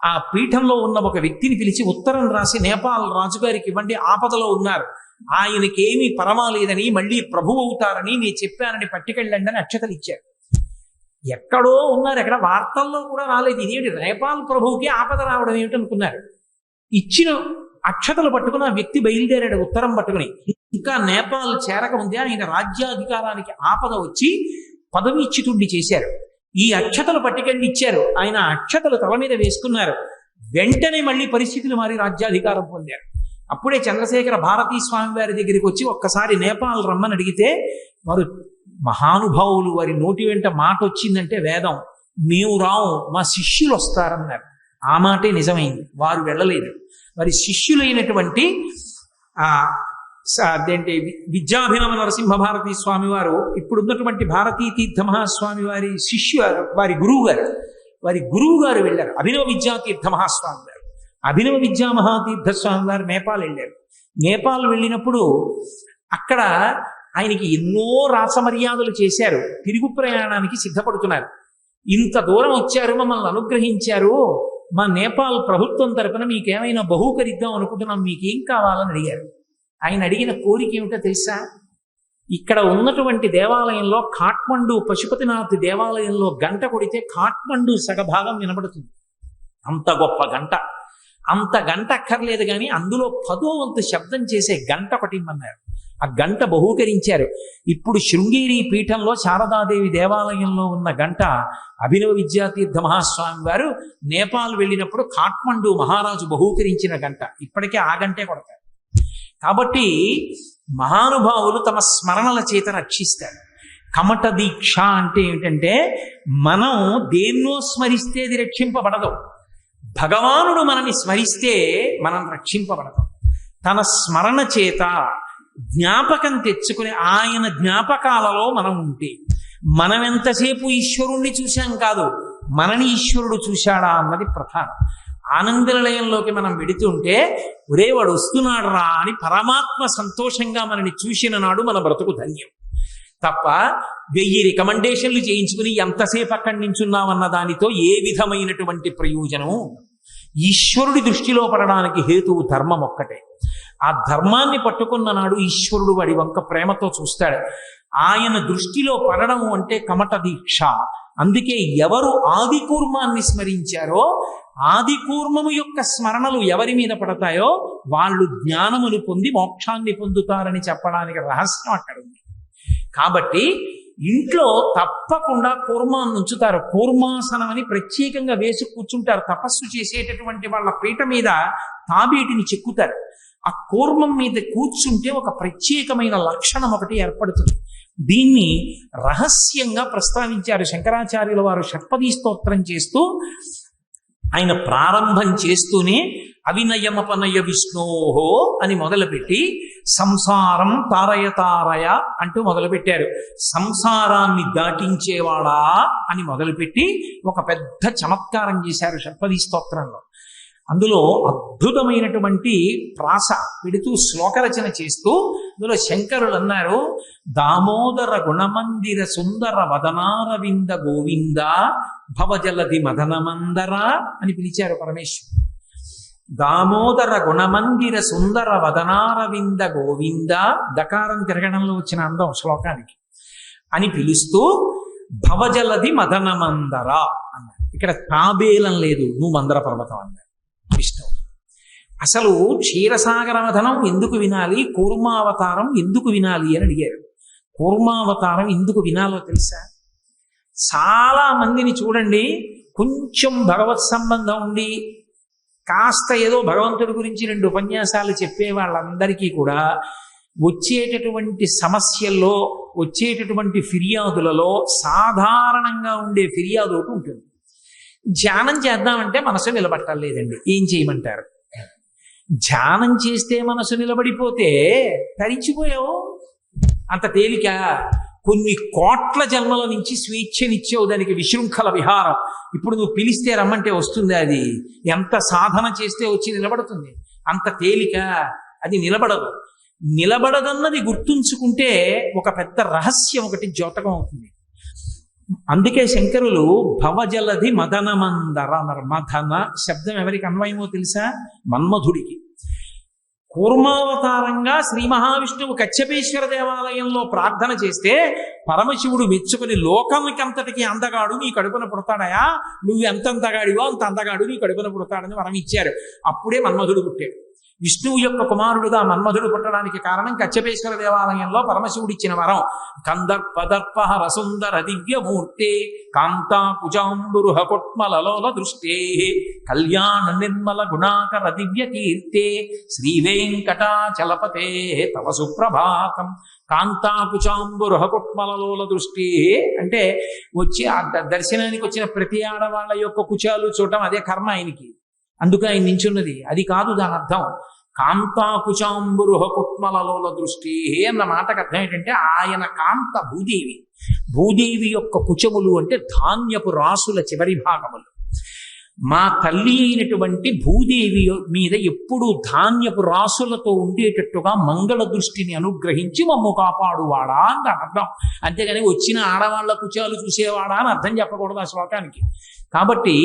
ఆ పీఠంలో ఉన్న ఒక వ్యక్తిని పిలిచి ఉత్తరం రాసి నేపాల్ రాజుగారికి ఇవ్వండి, ఆపదలో ఉన్నారు, ఆయనకేమీ పరమాలేదని మళ్ళీ ప్రభువు అవుతారని నేను చెప్పానని పట్టుకెళ్ళండి అని అక్షతలు ఇచ్చారు. ఎక్కడో ఉన్నారు, ఎక్కడ వార్తల్లో కూడా రాలేదు. ఇదేమిటి నేపాల్ ప్రభువుకి ఆపద రావడం ఏమిటి అనుకున్నారు. ఇచ్చిన అక్షతలు పట్టుకుని ఆ వ్యక్తి బయలుదేరాడు ఉత్తరం పట్టుకుని. ఇంకా నేపాల్ చేరకముందే ఆయన రాజ్యాధికారానికి ఆపద వచ్చి పదవీచ్యుతుడిని చేశారు. ఈ అక్షతలు పట్టుకెళ్ళి ఇచ్చారు. ఆయన అక్షతలు తల మీద వేసుకున్నారు. వెంటనే మళ్ళీ పరిస్థితులు మారి రాజ్యాధికారం పొందారు. అప్పుడే చంద్రశేఖర భారతీ స్వామి వారి దగ్గరికి వచ్చి ఒక్కసారి నేపాల్ రమ్మని అడిగితే వారు మహానుభావులు, వారి నోటి వెంట మాట వచ్చిందంటే వేదం, మేము రావు, మా శిష్యులు వస్తారన్నారు. ఆ మాటే నిజమైంది. వారు వెళ్ళలేదు. వారి శిష్యులైనటువంటి అదేంటి విద్యాభినవ నరసింహ భారతీ స్వామి వారు, ఇప్పుడున్నటువంటి భారతీ తీర్థ మహాస్వామి వారి వారి గురువు గారు వెళ్ళారు. అభినవ విద్యాతీర్థ మహాస్వామి గారు, అభినవ విద్యా మహాతీర్థ స్వామి వారు నేపాల్ వెళ్ళారు. నేపాల్ వెళ్ళినప్పుడు అక్కడ ఆయనకి ఎన్నో రాసమర్యాదలు చేశారు. తిరుగు ప్రయాణానికి సిద్ధపడుతున్నారు. ఇంత దూరం వచ్చారు, మమ్మల్ని అనుగ్రహించారు, మా నేపాల్ ప్రభుత్వం తరపున మీకేమైనా బహూకరిద్దాం అనుకుంటున్నాం, మీకేం కావాలని అడిగారు. ఆయన అడిగిన కోరిక ఏమిటో తెలుసా? ఇక్కడ ఉన్నటువంటి దేవాలయంలో కాఠ్మండు పశుపతినాథ్ దేవాలయంలో గంట కొడితే కాఠ్మండు సగభాగం వినబడుతుంది. అంత గొప్ప గంట. అంత గంట అక్కర్లేదు కానీ అందులో 10వ వంతు శబ్దం చేసే గంట ఒకటి ఇమ్మన్నారు. ఆ గంట బహూకరించారు. ఇప్పుడు శృంగేరి పీఠంలో శారదాదేవి దేవాలయంలో ఉన్న గంట అభినవ విద్యాతీర్థ మహాస్వామి వారు నేపాల్ వెళ్ళినప్పుడు కాఠ్మండు మహారాజు బహూకరించిన గంట. ఇప్పటికే ఆ గంటే కొడతారు. కాబట్టి మహానుభావులు తమ స్మరణల చేత రక్షిస్తారు. కమట దీక్ష అంటే ఏమిటంటే మనం దేన్నో స్మరిస్తే అది రక్షింపబడదు. భగవానుడు మనని స్మరిస్తే మనం రక్షింపబడతాం. తన స్మరణ చేత జ్ఞాపకం తెచ్చుకుని ఆయన జ్ఞాపకాలలో మనం ఉంటే, మనం ఎంతసేపు ఈశ్వరుణ్ణి చూశాం కాదు, మనని ఈశ్వరుడు చూశాడా అన్నది ప్రధానం. ఆనంద నిలయంలోకి మనం వెడుతుంటే ఒరే వాడు వస్తున్నాడు రా అని పరమాత్మ సంతోషంగా మనని చూసిన నాడు మన బ్రతుకు ధన్యం. తప్ప 1000 రికమెండేషన్లు చేయించుకుని ఎంతసేపు అక్కడి నించున్నామన్న దానితో ఏ విధమైనటువంటి ప్రయోజనము. ఈశ్వరుడి దృష్టిలో పడడానికి హేతువు ధర్మం ఒక్కటే. ఆ ధర్మాన్ని పట్టుకున్న నాడు ఈశ్వరుడు వాడి వంక ప్రేమతో చూస్తాడు. ఆయన దృష్టిలో పడడం అంటే కమట దీక్ష. అందుకే ఎవరు ఆది కూర్మాన్ని స్మరించారో ఆది కూర్మము యొక్క స్మరణలు ఎవరి మీద పడతాయో వాళ్ళు జ్ఞానమును పొంది మోక్షాన్ని పొందుతారని చెప్పడానికి రహస్యం అక్కడ ఉంది. కాబట్టి ఇంట్లో తప్పకుండా కూర్మాన్ని ఉంచుతారు. కూర్మాసనం అని ప్రత్యేకంగా వేసి కూర్చుంటారు. తపస్సు చేసేటటువంటి వాళ్ళ పీట మీద తాబేటిని చెక్కుతారు. ఆ కూర్మం మీద కూర్చుంటే ఒక ప్రత్యేకమైన లక్షణం ఒకటి ఏర్పడుతుంది. దీన్ని రహస్యంగా ప్రస్తావించారు శంకరాచార్యుల వారు. షట్పదీ స్తోత్రం చేస్తూ ఆయన ప్రారంభం చేస్తూనే అవినయమపనయ విష్ణోహో అని మొదలుపెట్టి సంసారం తారయ తారయ అంటూ మొదలుపెట్టారు. సంసారాన్ని దాటించేవాడా అని మొదలుపెట్టి ఒక పెద్ద చమత్కారం చేశారు షట్పదీ స్తోత్రంలో. అందులో అద్భుతమైనటువంటి ప్రాస పెడుతూ శ్లోకరచన చేస్తూ అందులో శంకరులు అన్నారు, దామోదర గుణమందిర సుందర వదనారవింద గోవింద భవజలది మదనమందర అని పిలిచారు పరమేశ్వరుడు. దామోదర గుణమందిర సుందర వదనారవింద గోవింద, దకారం తిరగడంలో వచ్చిన అందం శ్లోకానికి అని పిలుస్తూ భవజలది మదనమందర అన్నారు. ఇక్కడ తాబేలం లేదు, నువ్వు మందర పర్వతం అన్నారు విష్ణువు. అసలు క్షీరసాగర మథనం ఎందుకు వినాలి, కూర్మావతారం ఎందుకు వినాలి అని అడిగారు. కూర్మావతారం ఎందుకు వినాలో తెలుసా? చాలా మందిని చూడండి, కొంచెం భగవత్ సంబంధం ఉండి కాస్త ఏదో భగవంతుడి గురించి 2 ఉపన్యాసాలు చెప్పే వాళ్ళందరికీ కూడా వచ్చేటటువంటి సమస్యల్లో, వచ్చేటటువంటి ఫిర్యాదులలో సాధారణంగా ఉండే ఫిర్యాదు ఒకటి ఉంటుంది. ధ్యానం చేద్దామంటే మనసు నిలబట్టలేదండి, ఏం చేయమంటారు? ధ్యానం చేస్తే మనసు నిలబడిపోతే తరించిపోయావు. అంత తేలిక. కొన్ని కోట్ల జన్మల నుంచి స్వేచ్ఛనిచ్చావు దానికి, విశృంఖల విహారం. ఇప్పుడు నువ్వు పిలిస్తే రమ్మంటే వస్తుంది. అది ఎంత సాధన చేస్తే వచ్చి నిలబడుతుంది? అంత తేలిక. అది నిలబడదు. నిలబడదన్నది గుర్తుంచుకుంటే ఒక పెద్ద రహస్యం ఒకటి ద్యోతకం అవుతుంది. అందుకే శంకరులు భవజలధి మదనమందర అన్నారు. మదన శబ్దం ఎవరికి అన్వయమో తెలుసా? మన్మధుడికి. కూర్మావతారంగా శ్రీ మహావిష్ణువు కచ్చపేశ్వర దేవాలయంలో ప్రార్థన చేస్తే పరమశివుడు మెచ్చుకుని లోకమికంతటికి అందగాడు నీ కడుపున పుడతాడయా, నువ్వు ఎంత అందగాడివో అంత అందగాడు నీ కడుపున పుడతాడని వరం ఇచ్చారు. అప్పుడే మన్మధుడు పుట్టాడు. విష్ణువు యొక్క కుమారుడుగా మన్మధుడు పుట్టడానికి కారణం కచ్చపేశ్వర దేవాలయంలో పరమశివుడు ఇచ్చిన వరం. కందర్పదర్పహర సుందర దివ్యమూర్తే కాంతా కుజాంబురుహ కొట్మలలోల దృష్టే కళ్యాణ నిర్మల గుణాకర దివ్య కీర్తే శ్రీ వెంకటాచలపతే తవ సుప్రభాతం. కాంతాకుచాంబురుహ కుట్మలలోల దృష్టి అంటే వచ్చి ఆ దర్శనానికి వచ్చిన ప్రతి ఆడవాళ్ళ యొక్క కుచాలు చూడటం అదే కర్మ ఆయనకి. అందుకు ఆయన నించున్నది. అది కాదు దాని అర్థం. కాంతాకుచాంబురుహ కుట్మలలోల దృష్టి అన్న మాటకు అర్థం ఏంటంటే ఆయన కాంత భూదేవి. భూదేవి యొక్క కుచములు అంటే ధాన్యపు రాసుల చివరి భాగములు. మా తల్లి అయినటువంటి భూదేవి మీద ఎప్పుడూ ధాన్యపు రాసులతో ఉండేటట్టుగా మంగళ దృష్టిని అనుగ్రహించి మమ్ము కాపాడువాడా అని అర్థం. అంతేగాని వచ్చిన ఆడవాళ్ల కుచాలు చూసేవాడా అని అర్థం చెప్పకూడదు ఆ శ్లోకానికి. కాబట్టి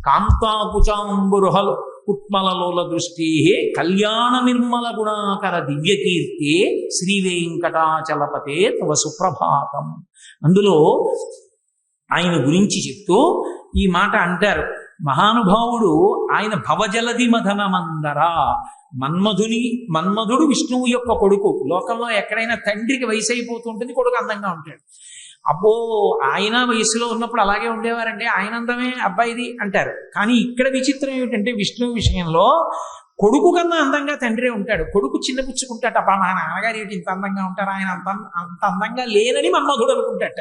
కాంతాకుచాంబురుహలు కుట్మలలోల దృష్టి కళ్యాణ నిర్మల గుణాకర దివ్యకీర్తి శ్రీ వెంకటాచలపతే తవ సుప్రభాతం. అందులో ఆయన గురించి చెప్తూ ఈ మాట అంటారు, మహానుభావుడు ఆయన భవజలది మదనమందర. మన్మధుడు విష్ణువు యొక్క కొడుకు. లోకంలో ఎక్కడైనా తండ్రికి వయసు అయిపోతుంటుంది, కొడుకు అందంగా ఉంటాడు. అబ్బో ఆయన వయసులో ఉన్నప్పుడు అలాగే ఉండేవారంటే ఆయన అందమే అబ్బాయిది అంటారు. కానీ ఇక్కడ విచిత్రం ఏమిటంటే విష్ణువు విషయంలో కొడుకు కన్నా అందంగా తండ్రే ఉంటాడు. కొడుకు చిన్నపుచ్చుకుంటాట, అబ్బా మా నాన్నగారు ఏంటి ఇంత అందంగా ఉంటారు, ఆయన అంత అందంగా లేనని మన్మధుడు అనుకుంటాట.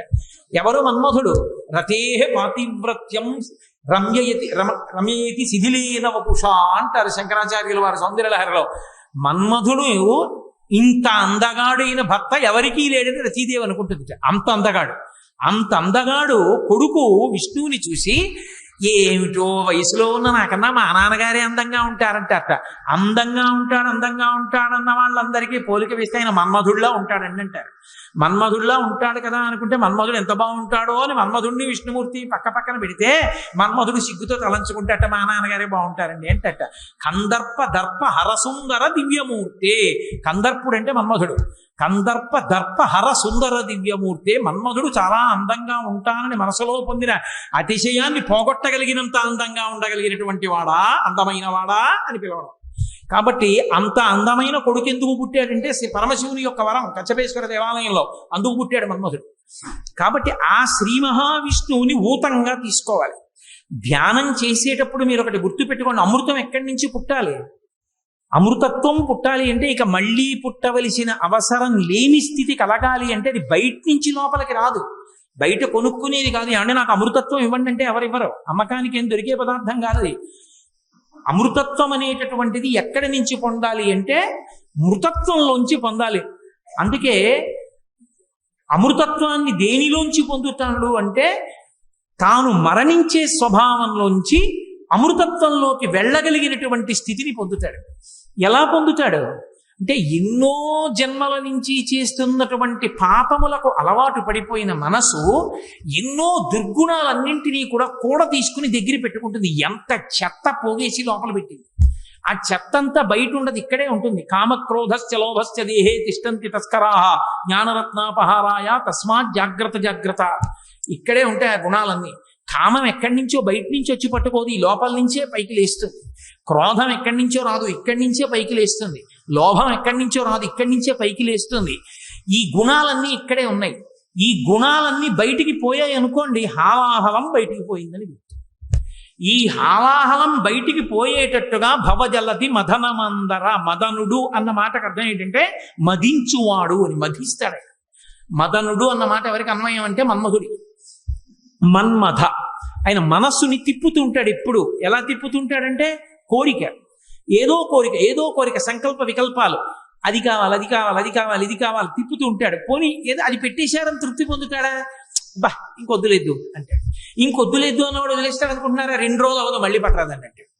ఎవరు మన్మధుడు? రతేహ పాతివ్రత్యం రమయేతి శిథిలేన వపుష అంటారు శంకరాచార్యుల వారి సౌందర్యలహరిలో. మన్మధుడు ఇంత అందగాడైన భర్త ఎవరికీ లేడని రతీదేవి అనుకుంటుంది. అంత అందగాడు కొడుకు విష్ణువుని చూసి, ఏమిటో వయసులో ఉన్న నాకన్నా మా నాన్నగారే అందంగా ఉంటారంటారట. అందంగా ఉంటాడన్న వాళ్ళందరికీ పోలిక వేస్తే ఆయన మన్మధుడిలా ఉంటాడండి అంటారు. మన్మధుడిలా ఉంటాడు కదా అనుకుంటే మన్మధుడు ఎంత బాగుంటాడో అని మన్మధుడిని విష్ణుమూర్తి పక్కన పెడితే మన్మధుడు సిగ్గుతో తలంచుకుంటాట, మా నాన్నగారే బాగుంటారండి అంటట. కందర్ప దర్ప హరసుందర దివ్యమూర్తి. కందర్పుడు అంటే మన్మధుడు. కందర్ప దర్ప హర సుందర దివ్యమూర్తి. మన్మధుడు చాలా అందంగా ఉంటానని మనసులో పొందిన అతిశయాన్ని పోగొట్టగలిగినంత అందంగా ఉండగలిగినటువంటి వాడా, అందమైన వాడా అని పిలవడం. కాబట్టి అంత అందమైన కొడుకు ఎందుకు పుట్టాడంటే పరమశివుని యొక్క వరం కచ్చపేశ్వర దేవాలయంలో, అందుకు పుట్టాడు మన్మధుడు. కాబట్టి ఆ శ్రీ మహావిష్ణువుని ఊతంగా తీసుకోవాలి. ధ్యానం చేసేటప్పుడు మీరు ఒకటి గుర్తుపెట్టుకోండి, అమృతం ఎక్కడి నుంచి పుట్టాలి? అమృతత్వం పుట్టాలి అంటే ఇక మళ్ళీ పుట్టవలసిన అవసరం లేని స్థితి కలగాలి అంటే అది బయట నుంచి లోపలికి రాదు, బయట కొనుక్కునేది కాదు. అంటే నాకు అమృతత్వం ఇవ్వండి అంటే ఎవరివ్వరు, అమ్మకానికి ఏం దొరికే పదార్థం కాదు. అమృతత్వం అనేటటువంటిది ఎక్కడి నుంచి పొందాలి అంటే మృతత్వంలోంచి పొందాలి. అందుకే అమృతత్వాన్ని దేనిలోంచి పొందుతాడు అంటే తాను మరణించే స్వభావంలోంచి అమృతత్వంలోకి వెళ్ళగలిగినటువంటి స్థితిని పొందుతాడు. ఎలా పొందుతాడు అంటే ఎన్నో జన్మల నుంచి చేస్తున్నటువంటి పాపములకు అలవాటు పడిపోయిన మనసు ఎన్నో దుర్గుణాలన్నింటినీ కూడా తీసుకుని దగ్గర పెట్టుకుంటుంది. ఎంత చెత్త పోగేసి లోపల పెట్టింది, ఆ చెత్త అంతా బయట ఉండదు, ఇక్కడే ఉంటుంది. కామక్రోధశ్చ లోభశ్చ దేహే తిష్టంతి తస్కరాః జ్ఞానరత్నాపహారాయ తస్మాత్ జాగ్రత్త. ఇక్కడే ఉంటాయి ఆ గుణాలన్నీ. కామం ఎక్కడి నుంచో బయట నుంచి వచ్చి పట్టుకోదు, ఈ లోపల నుంచే పైకి లేస్తుంది. క్రోధం ఎక్కడి నుంచో రాదు, ఇక్కడి నుంచే పైకి లేస్తుంది. లోభం ఎక్కడి నుంచో రాదు, ఇక్కడి నుంచే పైకి లేస్తుంది. ఈ గుణాలన్నీ ఇక్కడే ఉన్నాయి. ఈ గుణాలన్నీ బయటికి పోయాయి అనుకోండి, హాలాహలం బయటికి పోయిందని. ఈ హాలాహలం బయటికి పోయేటట్టుగా భవజలది మదనమందర. మదనుడు అన్న మాటకు అర్థం ఏంటంటే మదించువాడు అని, మధిస్తాడు. మదనుడు అన్న మాట ఎవరికి అన్వయం అంటే మన్మధుడి. మన్మథ ఆయన మనస్సుని తిప్పుతుంటాడు. ఎప్పుడు ఎలా తిప్పుతుంటాడంటే కోరిక, ఏదో కోరిక సంకల్ప వికల్పాలు, అది కావాలి ఇది కావాలి తిప్పుతూ ఉంటాడు. పోనీ ఏదో అది పెట్టేశారని తృప్తి పొందుతాడా? బా ఇంకొద్దులేదు అంటాడు. ఇంకొద్దులేదు అన్నవాడు వదిలేస్తాడు అనుకుంటున్నారా? 2 రోజులు అవదు మళ్ళీ పట్టరాదండి అంటాడు.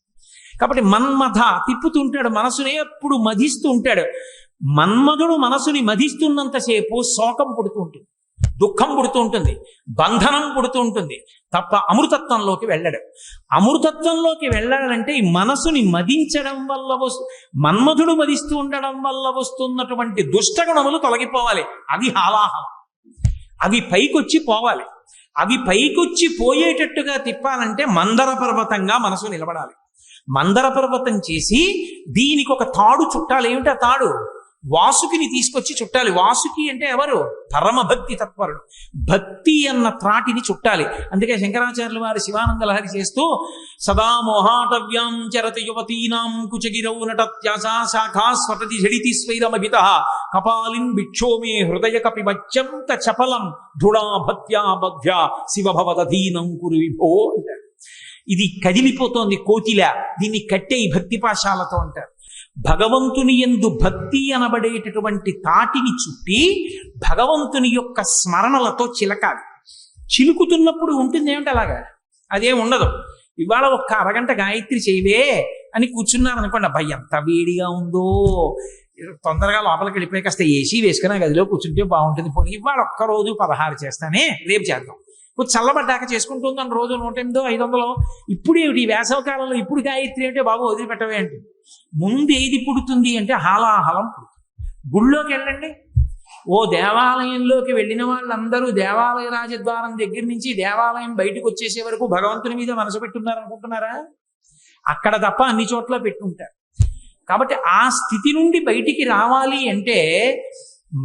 కాబట్టి మన్మథ తిప్పుతుంటాడు, మనసుని ఎప్పుడు మధిస్తూ ఉంటాడు. మన్మధుడు మనసుని మధిస్తున్నంతసేపు శోకం పుడుతూ ఉంటుంది, దుఃఖం పుడుతూ ఉంటుంది, బంధనం పుడుతూ ఉంటుంది, తప్ప అమృతత్వంలోకి వెళ్ళడం. అమృతత్వంలోకి వెళ్ళాలంటే ఈ మనసుని మదించడం వల్ల మన్మధుడు మదిస్తూ ఉండడం వల్ల వస్తున్నటువంటి దుష్టగుణములు తొలగిపోవాలి. అది హాలాహలం. అవి పైకొచ్చి పోవాలి. అవి పైకొచ్చి పోయేటట్టుగా తిప్పాలంటే మందర పర్వతంగా మనసు నిలబడాలి. మందర పర్వతం చేసి దీనికి ఒక తాడు చుట్టాలి. ఏమిటి ఆ తాడు? వాసుకిని తీసుకొచ్చి చుట్టాలి. వాసుకి అంటే ఎవరు? పరమభక్తి తత్పరుడు. భక్తి అన్న త్రాటిని చుట్టాలి. అందుకే శంకరాచార్యుల వారి శివానంద లహరి చేస్తూ సదా మోహాటవ్యాం చరతి యువతీనాం కుచగిరౌ నటత్యాసా శాఖా స్వటతి ఝడితి స్వైరమభిత కపాలిన్ భిక్షోమే హృదయ కపిమత్యంత చపలం దృఢా భక్త్యా బధ్యా శివభవదధీనం కురు విభో అంటారు. ఇది కదిలిపోతోంది కోతిల, దీన్ని కట్టే ఈ భక్తి పాశాలతో అంటారు. భగవంతుని యందు భక్తి అనబడేటటువంటి తాటిని చుట్టి భగవంతుని యొక్క స్మరణలతో చిలకాలి. చిలుకుతున్నప్పుడు ఉంటుంది ఏమిటి అలాగా? అదేం ఉండదు. ఇవాళ ఒక్క అరగంట గాయత్రి చేయవే అని కూర్చున్నారు అనుకోండి, అబ్బాయి ఎంత వేడిగా ఉందో, తొందరగా లోపలికి వెళ్ళిపోయి కాస్త ఏసీ వేసుకుని గదిలో కూర్చుంటే బాగుంటుంది, పోనీ ఇవాళ ఒక్కరోజు 16 చేస్తానే, రేపు చేద్దాం, కొంచెం చల్లబడ్డాక చేసుకుంటుందని రోజు 108, 500. ఇప్పుడు ఏమిటి ఈ వేసవ కాలంలో ఇప్పుడు గాయత్రి అంటే బాబు వదిలిపెట్టవే అంటే ముందు ఏది పుడుతుంది అంటే హాలాహలం పుడుతుంది. గుళ్ళోకి వెళ్ళండి, దేవాలయంలోకి వెళ్ళిన వాళ్ళందరూ దేవాలయ రాజద్వారం దగ్గర నుంచి దేవాలయం బయటకు వచ్చేసే వరకు భగవంతుని మీద మనసు పెట్టున్నారు అనుకుంటున్నారా? అక్కడ తప్ప అన్ని చోట్ల పెట్టుంటారు. కాబట్టి ఆ స్థితి నుండి బయటికి రావాలి అంటే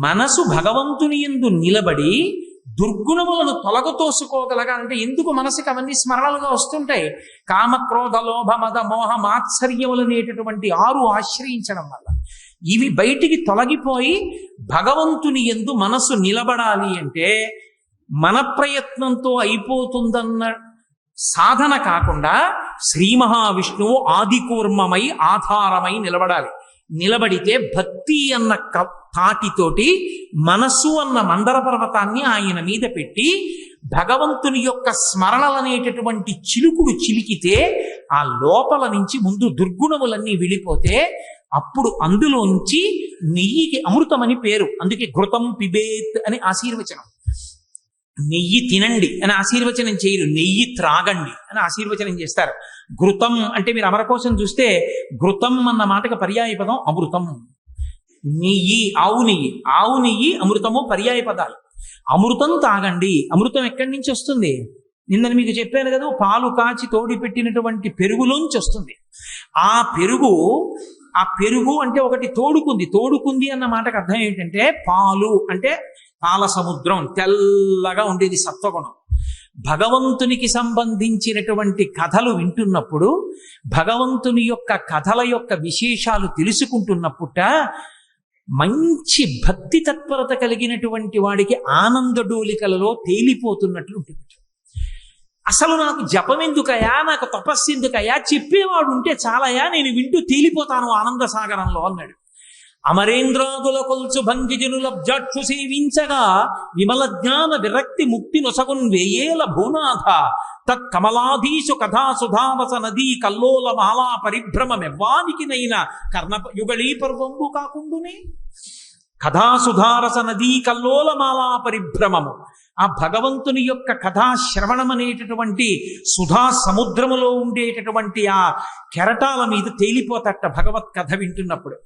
మనసు భగవంతుని యందు నిలబడి దుర్గుణములను తొలగతోసుకోగలగాలంటే ఎందుకు మనసుకి అవన్నీ స్మరణలుగా వస్తుంటాయి? కామ, క్రోధ, లోభ, మద, మోహ, మాత్సర్యములు అనేటటువంటి 6 ఆశ్రయించడం వల్ల ఇవి బయటికి తొలగిపోయి భగవంతుని యందు మనసు నిలబడాలి అంటే మన ప్రయత్నంతో అయిపోతుందన్న సాధన కాకుండా శ్రీ మహావిష్ణువు ఆదికూర్మమై ఆధారమై నిలబడాలి. నిలబడితే భక్తి అన్న తాటితోటి మనస్సు అన్న మందర పర్వతాన్ని ఆయన మీద పెట్టి భగవంతుని యొక్క స్మరణలనేటటువంటి చిలుకుడు చిలికితే ఆ లోపల నుంచి ముందు దుర్గుణములన్నీ విడిపోతే అప్పుడు అందులోంచి నెయ్యికి అమృతమని పేరు. అందుకే ఘృతం పిబేత్ అని ఆశీర్వచనం. నెయ్యి తినండి అని ఆశీర్వచనం చేయరు, నెయ్యి త్రాగండి అని ఆశీర్వచనం చేస్తారు. ఘృతం అంటే మీరు అమరకోశం చూస్తే ఘృతం అన్న మాటకు పర్యాయ పదం అమృతం. నెయ్యి, ఆవు నెయ్యి అమృతము పర్యాయ పదాలు. అమృతం తాగండి. అమృతం ఎక్కడి నుంచి వస్తుంది? నిన్న మీకు చెప్పాను కదా, పాలు కాచి తోడి పెట్టినటువంటి పెరుగులోంచి వస్తుంది. ఆ పెరుగు అంటే ఒకటి తోడుకుంది అన్న మాటకు అర్థం ఏంటంటే పాలు అంటే పాల సముద్రం, తెల్లగా ఉండేది సత్వగుణం. భగవంతునికి సంబంధించినటువంటి కథలు వింటున్నప్పుడు, భగవంతుని యొక్క కథల యొక్క విశేషాలు తెలుసుకుంటున్నప్పుట మంచి భక్తి తత్పరత కలిగినటువంటి వాడికి ఆనంద డోలికలలో తేలిపోతున్నట్లు ఉంటుంది. అసలు నాకు జపం ఎందుకయా, నాకు తపస్సు ఎందుకయా, చెప్పేవాడు ఉంటే చాలయా, నేను వింటూ తేలిపోతాను ఆనంద సాగరంలో అన్నాడు. అమరేంద్రాదుల కొల్చు భంగిజనుల జాక్షు సేవించగా విమల జ్ఞాన విరక్తి ముక్తి నొసగున్ వేయేల భూనాథ తత్కమలాధీశు కథా సుధావస నదీ కల్లోల మాలా పరిభ్రమమెవ్వానికి నైనా కర్ణ యుగళీ పర్వంబు కాకుండునే. కథాసుధారస నదీ కల్లోల మాలా పరిభ్రమము, ఆ భగవంతుని యొక్క కథాశ్రవణం అనేటటువంటి సుధా సముద్రములో ఉండేటటువంటి ఆ కెరటాల మీద తేలిపోతట భగవత్ కథ వింటున్నప్పుడు.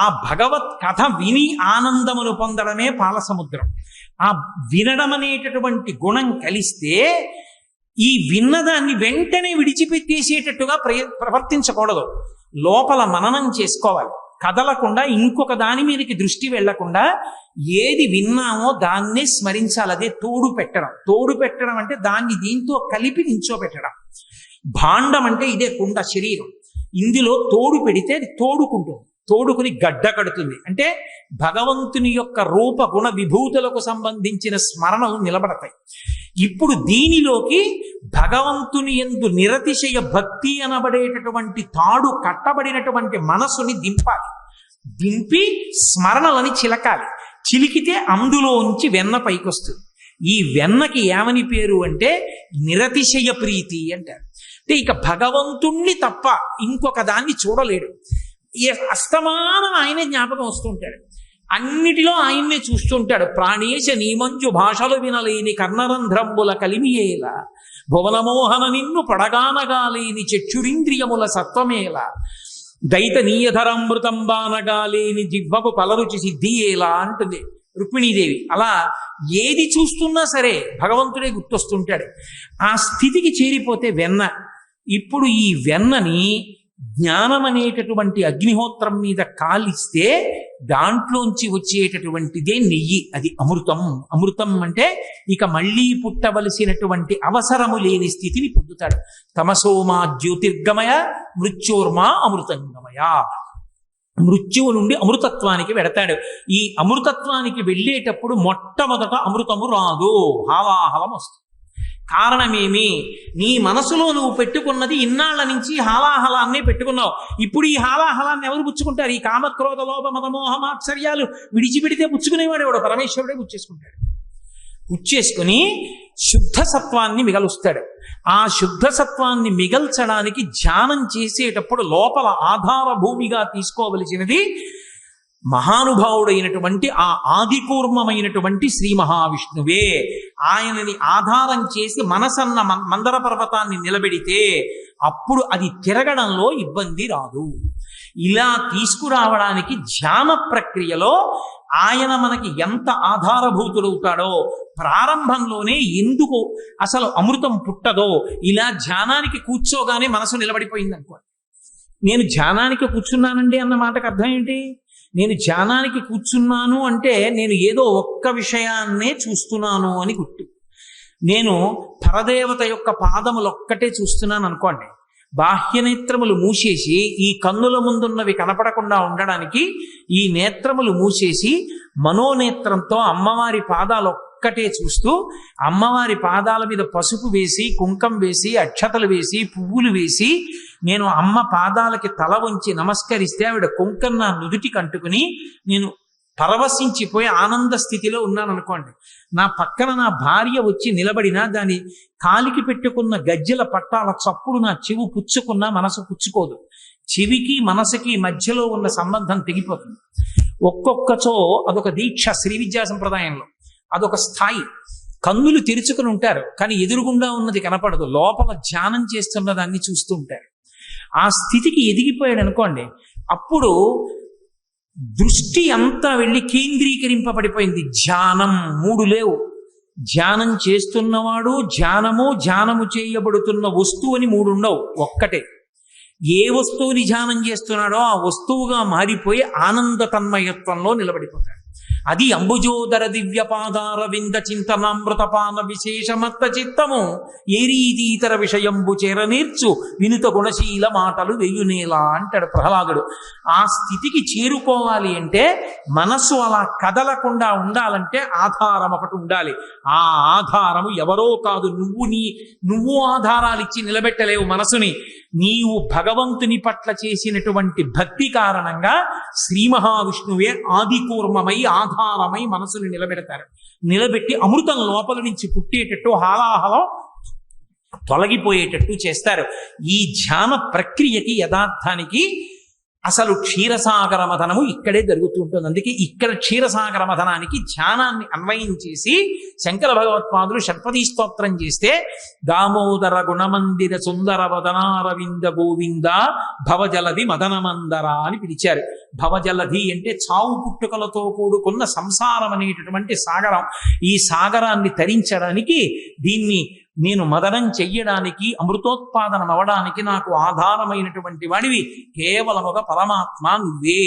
ఆ భగవత్ కథ విని ఆనందమును పొందడమే పాల సముద్రం. ఆ వినడం అనేటటువంటి గుణం కలిస్తే ఈ విన్నదాన్ని వెంటనే విడిచిపెట్టేసేటట్టుగా ప్రవర్తించకూడదు. లోపల మననం చేసుకోవాలి. కదలకుండా ఇంకొక దాని మీదకి దృష్టి వెళ్లకుండా ఏది విన్నామో దాన్నే స్మరించాలి. అదే తోడు పెట్టడం అంటే దాన్ని దీంతో కలిపి నించోబెట్టడం. భాండం అంటే ఇదే కుండ, శరీరం. ఇందులో తోడు పెడితే అది తోడుకుని గడ్డ కడుతుంది. అంటే భగవంతుని యొక్క రూప గుణ విభూతులకు సంబంధించిన స్మరణలు నిలబడతాయి. ఇప్పుడు దీనిలోకి భగవంతుని యందు నిరతిశయ భక్తి అనబడేటటువంటి తాడు కట్టబడినటువంటి మనసుని దింపి స్మరణలని చిలకాలి. చిలికితే అందులోంచి వెన్న పైకొస్తుంది. ఈ వెన్నకి ఏమని పేరు అంటే నిరతిశయ ప్రీతి అంటారు. అంటే ఇక భగవంతుణ్ణి తప్ప ఇంకొక దాన్ని చూడలేడు. అస్తమానం ఆయనే జ్ఞాపకం వస్తుంటాడు. అన్నిటిలో ఆయన్నే చూస్తుంటాడు. ప్రాణేశ నీమంజు భాషలు వినలేని కర్ణరంధ్రంబుల కలిమియేల భువనమోహన నిన్ను పడగానగాలేని చక్షురింద్రియముల సత్వమేల దైతనీయధరామృతంబానగాలేని జిహ్వకు పలరుచి సిద్ధియేలా అంటుంది రుక్మిణీదేవి. అలా ఏది చూస్తున్నా సరే భగవంతుడే గుర్తొస్తుంటాడు. ఆ స్థితికి చేరిపోతే వెన్న. ఇప్పుడు ఈ వెన్నని జ్ఞానం అనేటటువంటి అగ్నిహోత్రం మీద కాలిస్తే దాంట్లోంచి వచ్చేటటువంటిదే నెయ్యి. అది అమృతం. అమృతం అంటే ఇక మళ్ళీ పుట్టవలసినటువంటి అవసరము లేని స్థితిని పొందుతాడు. తమసోమా జ్యోతిర్గమయ మృత్యోర్మా అమృతంగమయ. మృత్యువు నుండి అమృతత్వానికి వెడతాడు. ఈ అమృతత్వానికి వెళ్ళేటప్పుడు మొట్టమొదట అమృతము రాదు, హాలాహలం వస్తుంది. కారణమేమి? నీ మనసులో నువ్వు పెట్టుకున్నది ఇన్నాళ్ల నుంచి హాలాహలాన్నే పెట్టుకున్నావు. ఇప్పుడు ఈ హాలాహలాన్ని ఎవరు పుచ్చుకుంటారు? ఈ కామక్రోధ లోభ మదమోహ మాత్సర్యాలు విడిచిపెడితే పుచ్చుకునేవాడు ఎవడు? పరమేశ్వరుడే పుచ్చేసుకుంటాడు. పుచ్చేసుకుని శుద్ధ సత్వాన్ని మిగలుస్తాడు. ఆ శుద్ధ సత్వాన్ని మిగల్చడానికి ధ్యానం చేసేటప్పుడు లోపల ఆధార భూమిగా తీసుకోవలసినది మహానుభావుడైనటువంటి ఆ ఆదికూర్మమైనటువంటి శ్రీ మహావిష్ణువే. ఆయనని ఆధారం చేసి మనసన్న మందర పర్వతాన్ని నిలబెడితే అప్పుడు అది తిరగడంలో ఇబ్బంది రాదు. ఇలా తీసుకురావడానికి ధ్యాన ప్రక్రియలో ఆయన మనకి ఎంత ఆధారభూతుడవుతాడో, ప్రారంభంలోనే ఎందుకు అసలు అమృతం పుట్టదో, ఇలా ధ్యానానికి కూర్చోగానే మనసు నిలబడిపోయింది అనుకోండి. నేను ధ్యానానికి కూర్చున్నానండి అన్న మాటకు అర్థం ఏంటి? నేను ధ్యానానికి కూర్చున్నాను అంటే నేను ఏదో ఒక్క విషయాన్నే చూస్తున్నాను అని గుర్తు. నేను పరదేవత యొక్క పాదములొక్కటే చూస్తున్నాను అనుకోండి. బాహ్యనేత్రములు మూసేసి ఈ కన్నుల ముందున్నవి కనపడకుండా ఉండడానికి ఈ నేత్రములు మూసేసి మనోనేత్రంతో అమ్మవారి పాదాలు ఒక్కటే చూస్తూ, అమ్మవారి పాదాల మీద పసుపు వేసి, కుంకం వేసి, అక్షతలు వేసి, పువ్వులు వేసి నేను అమ్మ పాదాలకి తల వంచి నమస్కరిస్తే ఆవిడ కుంకం నా నుదుటికి అంటుకుని నేను పరవశించిపోయి ఆనంద స్థితిలో ఉన్నాను అనుకోండి. నా పక్కన నా భార్య వచ్చి నిలబడినా దాని కాలికి పెట్టుకున్న గజ్జెల పట్టాల చప్పుడు నా చెవు పుచ్చుకున్నా మనసు పుచ్చుకోదు. చెవికి మనసుకి మధ్యలో ఉన్న సంబంధం తెగిపోతుంది. ఒక్కొక్కచో అదొక దీక్ష. శ్రీ విద్యా సంప్రదాయంలో అదొక స్థాయి. కన్నులు తెరుచుకుని ఉంటారు కానీ ఎదురుగుండా ఉన్నది కనపడదు, లోపల ధ్యానం చేస్తున్న దాన్ని చూస్తూ ఉంటారు. ఆ స్థితికి ఎదిగిపోయాడు అనుకోండి, అప్పుడు దృష్టి అంతా వెళ్ళి కేంద్రీకరింపబడిపోయింది. ధ్యానం, మూడు లేవు. ధ్యానం చేస్తున్నవాడు, ధ్యానము చేయబడుతున్న వస్తువు అని మూడు ఉండవు, ఒక్కటే. ఏ వస్తువుని ధ్యానం చేస్తున్నాడో ఆ వస్తువుగా మారిపోయి ఆనంద తన్మయత్వంలో నిలబడిపోతాడు. అది అంబుజోదర దివ్యపాదార వింద చింతనామృతపాన విశేషమత్త చిత్తము ఏ రీతి ఇతర విషయంబు చేరనేర్చు వినుత గుణశీల మాటలు వెయ్యునేలా అంటాడు ప్రహ్లాదుడు. ఆ స్థితికి చేరుకోవాలి అంటే మనస్సు అలా కదలకుండా ఉండాలంటే ఆధారం ఒకటి ఉండాలి. ఆ ఆధారము ఎవరో కాదు, నువ్వు ఆధారాలు ఇచ్చి నిలబెట్టలేవు మనసుని. నీవు భగవంతుని పట్ల చేసినటువంటి భక్తి కారణంగా శ్రీ మహావిష్ణువే ఆదికూర్మమై ఆధారమై మనసుని నిలబెడతారు. నిలబెట్టి అమృతం లోపల నుంచి పుట్టేటట్టు, హాలాహలం తొలగిపోయేటట్టు చేస్తారు. ఈ ధ్యాన ప్రక్రియకి యథార్థానికి అసలు క్షీరసాగర మథనము ఇక్కడే జరుగుతూ ఉంటుంది. అందుకే ఇక్కడ క్షీరసాగర మథనానికి ధ్యానాన్ని అన్వయం చేసి శంకర భగవత్పాదులు షట్పదీ స్తోత్రం చేస్తే దామోదర గుణమందిర సుందర వదనారవింద గోవింద భవజలధి మదనమందర అని పిలిచారు. భవజలధి అంటే చావు పుట్టుకలతో కూడుకున్న సంసారం అనేటటువంటి సాగరం. ఈ సాగరాన్ని తరించడానికి, దీన్ని నేను మదనం చెయ్యడానికి, అమృతోత్పాదనం అవడానికి నాకు ఆధారమైనటువంటి వాడివి కేవలముగా పరమాత్మ నువ్వే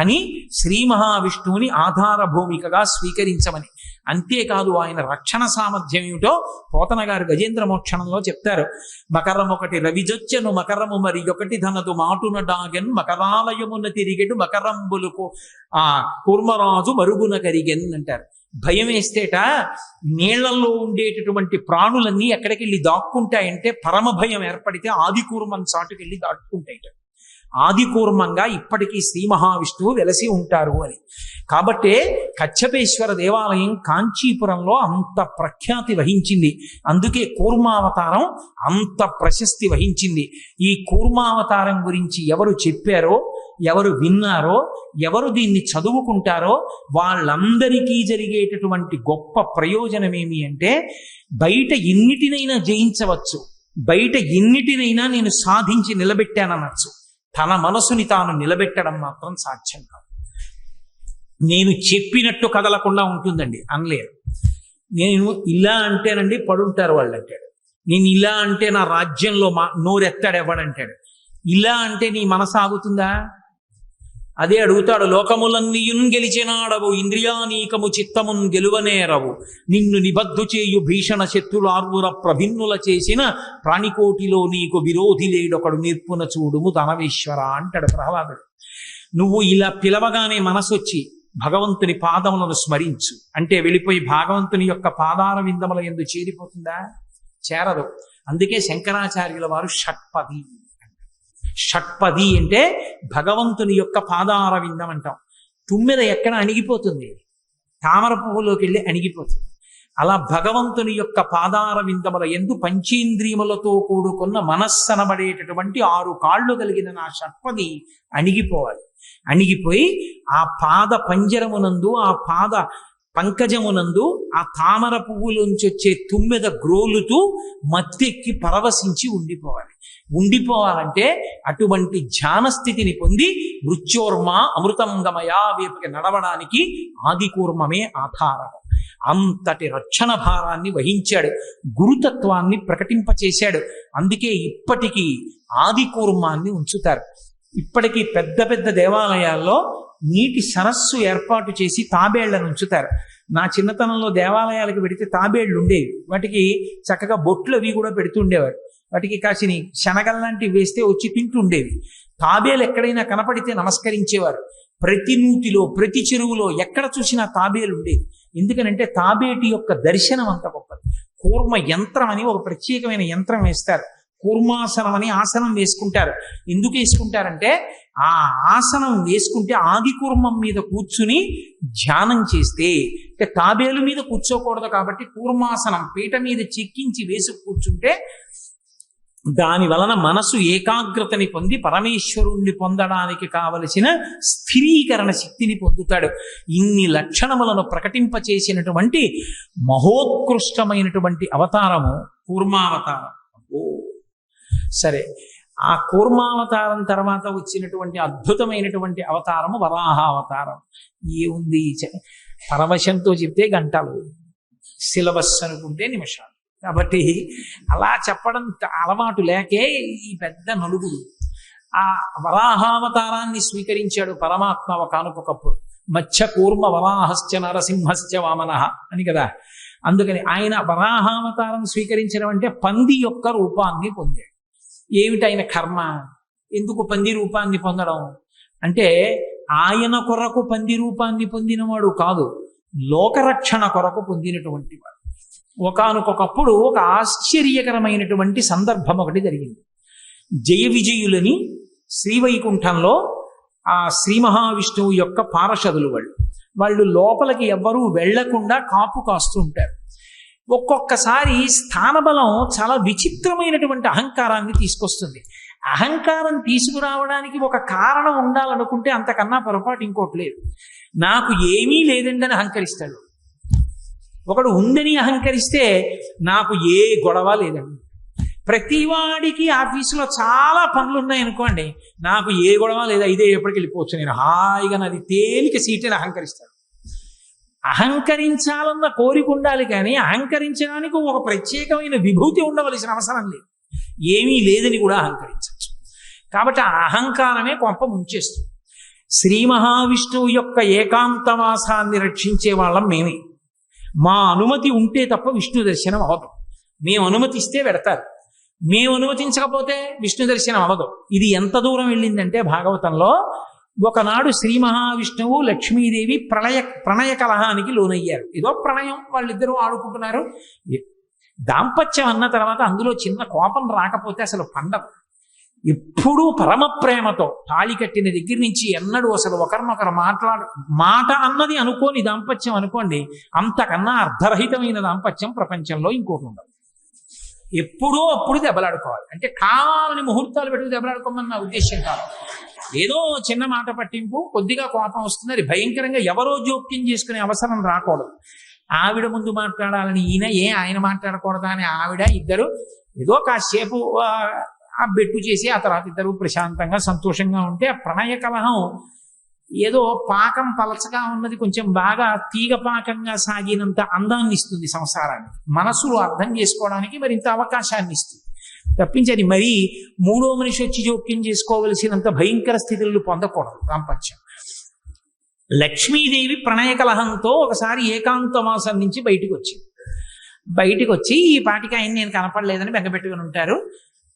అని శ్రీ మహావిష్ణువుని ఆధార భూమికగా స్వీకరించమని. అంతేకాదు ఆయన రక్షణ సామర్థ్యం ఏమిటో పోతన గారు గజేంద్ర మోక్షణంలో చెప్తారు. మకరం ఒకటి రవిజొచ్చెను మకరము మరి ఒకటి ధనదు మాటున డాగెన్ మకరాలయమున తిరిగెడు మకరంబులకు కూర్మరాజు మరుగున కరిగెన్ అంటారు. భయం వేస్తేట నీళ్లలో ఉండేటటువంటి ప్రాణులన్నీ ఎక్కడికి వెళ్ళి దాక్కుంటాయంటే పరమ భయం ఏర్పడితే ఆదికూర్మం చాటుకెళ్ళి దాక్కుంటాయిట. ఆదికూర్మంగా ఇప్పటికీ శ్రీ మహావిష్ణువు వెలసి ఉంటారు అని. కాబట్టే కచ్చపేశ్వర దేవాలయం కాంచీపురంలో అంత ప్రఖ్యాతి వహించింది. అందుకే కూర్మావతారం అంత ప్రశస్తి వహించింది. ఈ కూర్మావతారం గురించి ఎవరు చెప్పారో, ఎవరు విన్నారో, ఎవరు దీన్ని చదువుకుంటారో వాళ్ళందరికీ జరిగేటటువంటి గొప్ప ప్రయోజనం ఏమి అంటే, బయట ఎన్నిటినైనా జయించవచ్చు, బయట ఎన్నిటినైనా నేను సాధించి నిలబెట్టాననొచ్చు, తన మనసుని తాను నిలబెట్టడం మాత్రం సాధ్యం కాదు. నేను చెప్పినట్టు కదలకుండా ఉంటుందండి అనలేరు. నేను ఇలా అంటేనండి పడుంటారు వాళ్ళు అంటాడు. నేను ఇలా అంటే నా రాజ్యంలో నోరెత్తాడు ఎవడంటాడు. ఇలా అంటే నీ మనసు ఆగుతుందా? అదే అడుగుతాడు. లోకములన్నీయున్ గెలిచినాడవు ఇంద్రియానీకము చిత్తమున్ గెలువనేరవు నిన్ను నిబద్ధు చేయు భీషణ శత్రులార్వుర ప్రభిన్నుల చేసిన ప్రాణికోటిలో నీకు విరోధి లేడొకడు నిర్పున చూడుము ధనవేశ్వర అంటాడు ప్రహ్లాదుడు. నువ్వు ఇలా పిలవగానే మనసొచ్చి భగవంతుని పాదములను స్మరించు అంటే వెళ్ళిపోయి భగవంతుని యొక్క పాదార విందముల యందు చేరిపోతుందా? చేరదు. అందుకే శంకరాచార్యుల వారు షట్పది. షట్పది అంటే భగవంతుని యొక్క పాదార విందం అంటాం. తుమ్మెద ఎక్కడ అణిగిపోతుంది? తామర పువ్వులోకి వెళ్ళి అణిగిపోతుంది. అలా భగవంతుని యొక్క పాదార విందముల యందు పంచేంద్రియములతో కూడుకున్న మనస్సనబడేటటువంటి 6 కాళ్ళు కలిగిన నా షట్పది అణిగిపోవాలి. అణిగిపోయి ఆ పాద పంజరమునందు, ఆ పాద పంకజమునందు ఆ తామర పువ్వులోంచి వచ్చే తుమ్మెద గ్రోలుతూ మత్తెక్కి పరవశించి ఉండిపోవాలంటే అటువంటి ధ్యాన స్థితిని పొంది మృత్యోర్మ అమృతంగమయా వైపుకి నడవడానికి ఆదికూర్మమే ఆధారం. అంతటి రక్షణ భారాన్ని వహించాడు, గురుతత్వాన్ని ప్రకటింపచేశాడు. అందుకే ఇప్పటికీ ఆదికూర్మాన్ని ఉంచుతారు. ఇప్పటికీ పెద్ద పెద్ద దేవాలయాల్లో నీటి సరస్సు ఏర్పాటు చేసి తాబేళ్లను ఉంచుతారు. నా చిన్నతనంలో దేవాలయాలకు పెడితే తాబేళ్లు ఉండేవి. వాటికి చక్కగా బొట్లు అవి కూడా పెడుతుండేవారు. వాటికి కాసిని శనగల్లాంటివి వేస్తే వచ్చి తింటుండేవి. తాబేలు ఎక్కడైనా కనపడితే నమస్కరించేవారు. ప్రతి నూతిలో, ప్రతి చెరువులో ఎక్కడ చూసినా తాబేలు ఉండేది. ఎందుకనంటే తాబేటి యొక్క దర్శనం అంత గొప్పది. కూర్మ యంత్రం అని ఒక ప్రత్యేకమైన యంత్రం వేస్తారు. కూర్మాసనం అని ఆసనం వేసుకుంటారు. ఎందుకు వేసుకుంటారంటే ఆ ఆసనం వేసుకుంటే ఆది కూర్మం మీద కూర్చుని ధ్యానం చేస్తే, అంటే తాబేలు మీద కూర్చోకూడదు కాబట్టి కూర్మాసనం పీట మీద చెక్కించి వేసి కూర్చుంటే దాని వలన మనసు ఏకాగ్రతని పొంది పరమేశ్వరుణ్ణి పొందడానికి కావలసిన స్థిరీకరణ శక్తిని పొందుతాడు. ఇన్ని లక్షణములను ప్రకటింపచేసినటువంటి మహోత్కృష్టమైనటువంటి అవతారము కూర్మావతారం. సరే, ఆ కూర్మావతారం తర్వాత వచ్చినటువంటి అద్భుతమైనటువంటి అవతారము వరాహావతారం. ఏముంది పరవశంతో చెప్తే గంటలు, సిలబస్ అనుకుంటే నిమిషాలు. కాబట్టి అలా చెప్పడం అలవాటు లేకే ఈ పెద్ద నలుగురు. ఆ వరాహావతారాన్ని స్వీకరించాడు పరమాత్మ ఒకనొకప్పుడు. మత్స్య కూర్మ వరాహశ్చ నరసింహశ్చ వామనః అని కదా. అందుకని ఆయన వరాహావతారం స్వీకరించడం అంటే పంది యొక్క రూపాన్ని పొందాడు. ఏమిటైన కర్మ? ఎందుకు పంది రూపాన్ని పొందడం అంటే ఆయన కొరకు పంది రూపాన్ని పొందినవాడు కాదు, లోకరక్షణ కొరకు పొందినటువంటి వాడు. ఒకానొకప్పుడు ఒక ఆశ్చర్యకరమైనటువంటి సందర్భం ఒకటి జరిగింది. జయ విజయులని శ్రీవైకుంఠంలో ఆ శ్రీ మహావిష్ణువు యొక్క పార్షదులు వాళ్ళు లోపలికి ఎవ్వరూ వెళ్లకుండా కాపు కాస్తూ ఉంటారు. ఒక్కొక్కసారి స్థానబలం చాలా విచిత్రమైనటువంటి అహంకారాన్ని తీసుకొస్తుంది. అహంకారం తీసుకురావడానికి ఒక కారణం ఉండాలనుకుంటే అంతకన్నా పొరపాటు ఇంకోటి లేదు. నాకు ఏమీ లేదండి అని అహంకరిస్తాడు. ఒకడు ఉందని అహంకరిస్తే నాకు ఏ గొడవ లేదండి. ప్రతివాడికి ఆఫీసులో చాలా పనులు ఉన్నాయనుకోండి, నాకు ఏ గొడవ లేదా, ఇదే ఎప్పటికి వెళ్ళిపోవచ్చు, నేను హాయిగా నాది తేలిక సీట్ అని అహంకరిస్తాడు. అహంకరించాలన్న కోరిక ఉండాలి, కానీ అహంకరించడానికి ఒక ప్రత్యేకమైన విభూతి ఉండవలసిన అవసరం లేదు. ఏమీ లేదని కూడా అహంకరించవచ్చు. కాబట్టి ఆ అహంకారమే కొంప ముంచేస్తుంది. శ్రీ మహావిష్ణువు యొక్క ఏకాంతవాసాన్ని రక్షించే వాళ్ళం మేమే. మా అనుమతి ఉంటే తప్ప విష్ణు దర్శనం అవ్వదు. మేము అనుమతిస్తే పెడతారు, మేము అనుమతించకపోతే విష్ణు దర్శనం అవ్వదు. ఇది ఎంత దూరం వెళ్ళిందంటే భాగవతంలో ఒకనాడు శ్రీ మహావిష్ణువు లక్ష్మీదేవి ప్రణయ కలహానికి లోనయ్యారు. ఏదో ప్రణయం, వాళ్ళిద్దరూ ఆడుకుంటున్నారు. దాంపత్యం అన్న తర్వాత అందులో చిన్న కోపం రాకపోతే అసలు పండగ. ఎప్పుడూ పరమ ప్రేమతో తాళి కట్టిన దగ్గర నుంచి ఎన్నడూ అసలు ఒకరినొకరు మాట అన్నది అనుకోని దాంపత్యం అనుకోండి, అంతకన్నా అర్ధరహితమైన దాంపత్యం ప్రపంచంలో ఇంకోటి ఉండదు. ఎప్పుడూ అప్పుడు దెబ్బలాడుకోవాలి. అంటే కావాలని ముహూర్తాలు పెట్టుకు దెబ్బలాడుకోమని నా ఉద్దేశం కాదు. ఏదో చిన్న మాట పట్టింపు, కొద్దిగా కోపం వస్తుంది, అది భయంకరంగా ఎవరో జోక్యం చేసుకునే అవసరం రాకూడదు. ఆవిడ ముందు మాట్లాడాలని ఈయన, ఆయన మాట్లాడకూడదా అని ఆవిడ, ఇద్దరు ఏదో కాసేపు ఆ బెట్టు చేసి ఆ తర్వాత ఇద్దరు ప్రశాంతంగా సంతోషంగా ఉంటే ఆ ప్రణయ కలహం ఏదో పాకం పలచగా ఉన్నది కొంచెం బాగా తీగ పాకంగా సాగినంత అందాన్ని ఇస్తుంది సంసారానికి. మనసులో అర్థం చేసుకోవడానికి మరింత అవకాశాన్ని ఇస్తుంది. తప్పించని మరీ మూడో మనిషి వచ్చి జోక్యం చేసుకోవలసినంత భయంకర స్థితులను పొందకూడదు దాంపత్యం. లక్ష్మీదేవి ప్రణయ కలహంతో ఒకసారి ఏకాంతవాసం నుంచి బయటికి వచ్చి ఈ పాటికి ఆయన నేను కనపడలేదని బెంగపెట్టుకుని ఉంటారు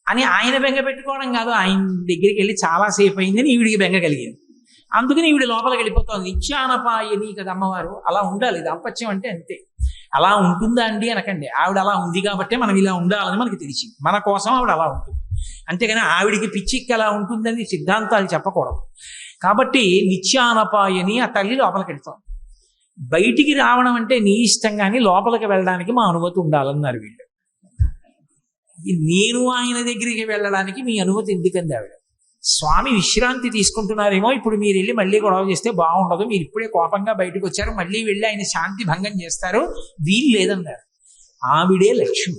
అని ఆయన బెంగ పెట్టుకోవడం కాదు, ఆయన దగ్గరికి వెళ్ళి చాలాసేపు అయిందని ఈవిడికి బెంగ కలిగింది. అందుకని ఈవిడ లోపలికి వెళ్ళిపోతుంది. నిత్యానపాయని కదా అమ్మవారు. అలా ఉండాలి దాంపత్యం అంటే, అంతే. అలా ఉంటుందా అండి అనకండి. ఆవిడ అలా ఉంది కాబట్టి మనం ఇలా ఉండాలని మనకి తెలిసింది. మన కోసం ఆవిడ అలా ఉంటుంది. అంతేగాని ఆవిడికి పిచ్చికి అలా ఉంటుందని సిద్ధాంతాలు చెప్పకూడదు. కాబట్టి నిత్యానపాయని ఆ తల్లి లోపలికి వెళ్తాం. బయటికి రావడం అంటే నీ ఇష్టం, కానీ లోపలికి వెళ్ళడానికి మా అనుమతి ఉండాలన్నారు వీళ్ళు. నేను ఆయన దగ్గరికి వెళ్ళడానికి మీ అనుమతి ఎందుకంది ఆవిడ. స్వామి విశ్రాంతి తీసుకుంటున్నారేమో, ఇప్పుడు మీరు వెళ్ళి మళ్ళీ గొడవ చేస్తే బాగుండదు, మీరు ఇప్పుడే కోపంగా బయటకు వచ్చారు, మళ్ళీ వెళ్ళి ఆయన శాంతి భంగం చేస్తారు, వీలు లేదన్నారు. ఆవిడే లక్ష్మి.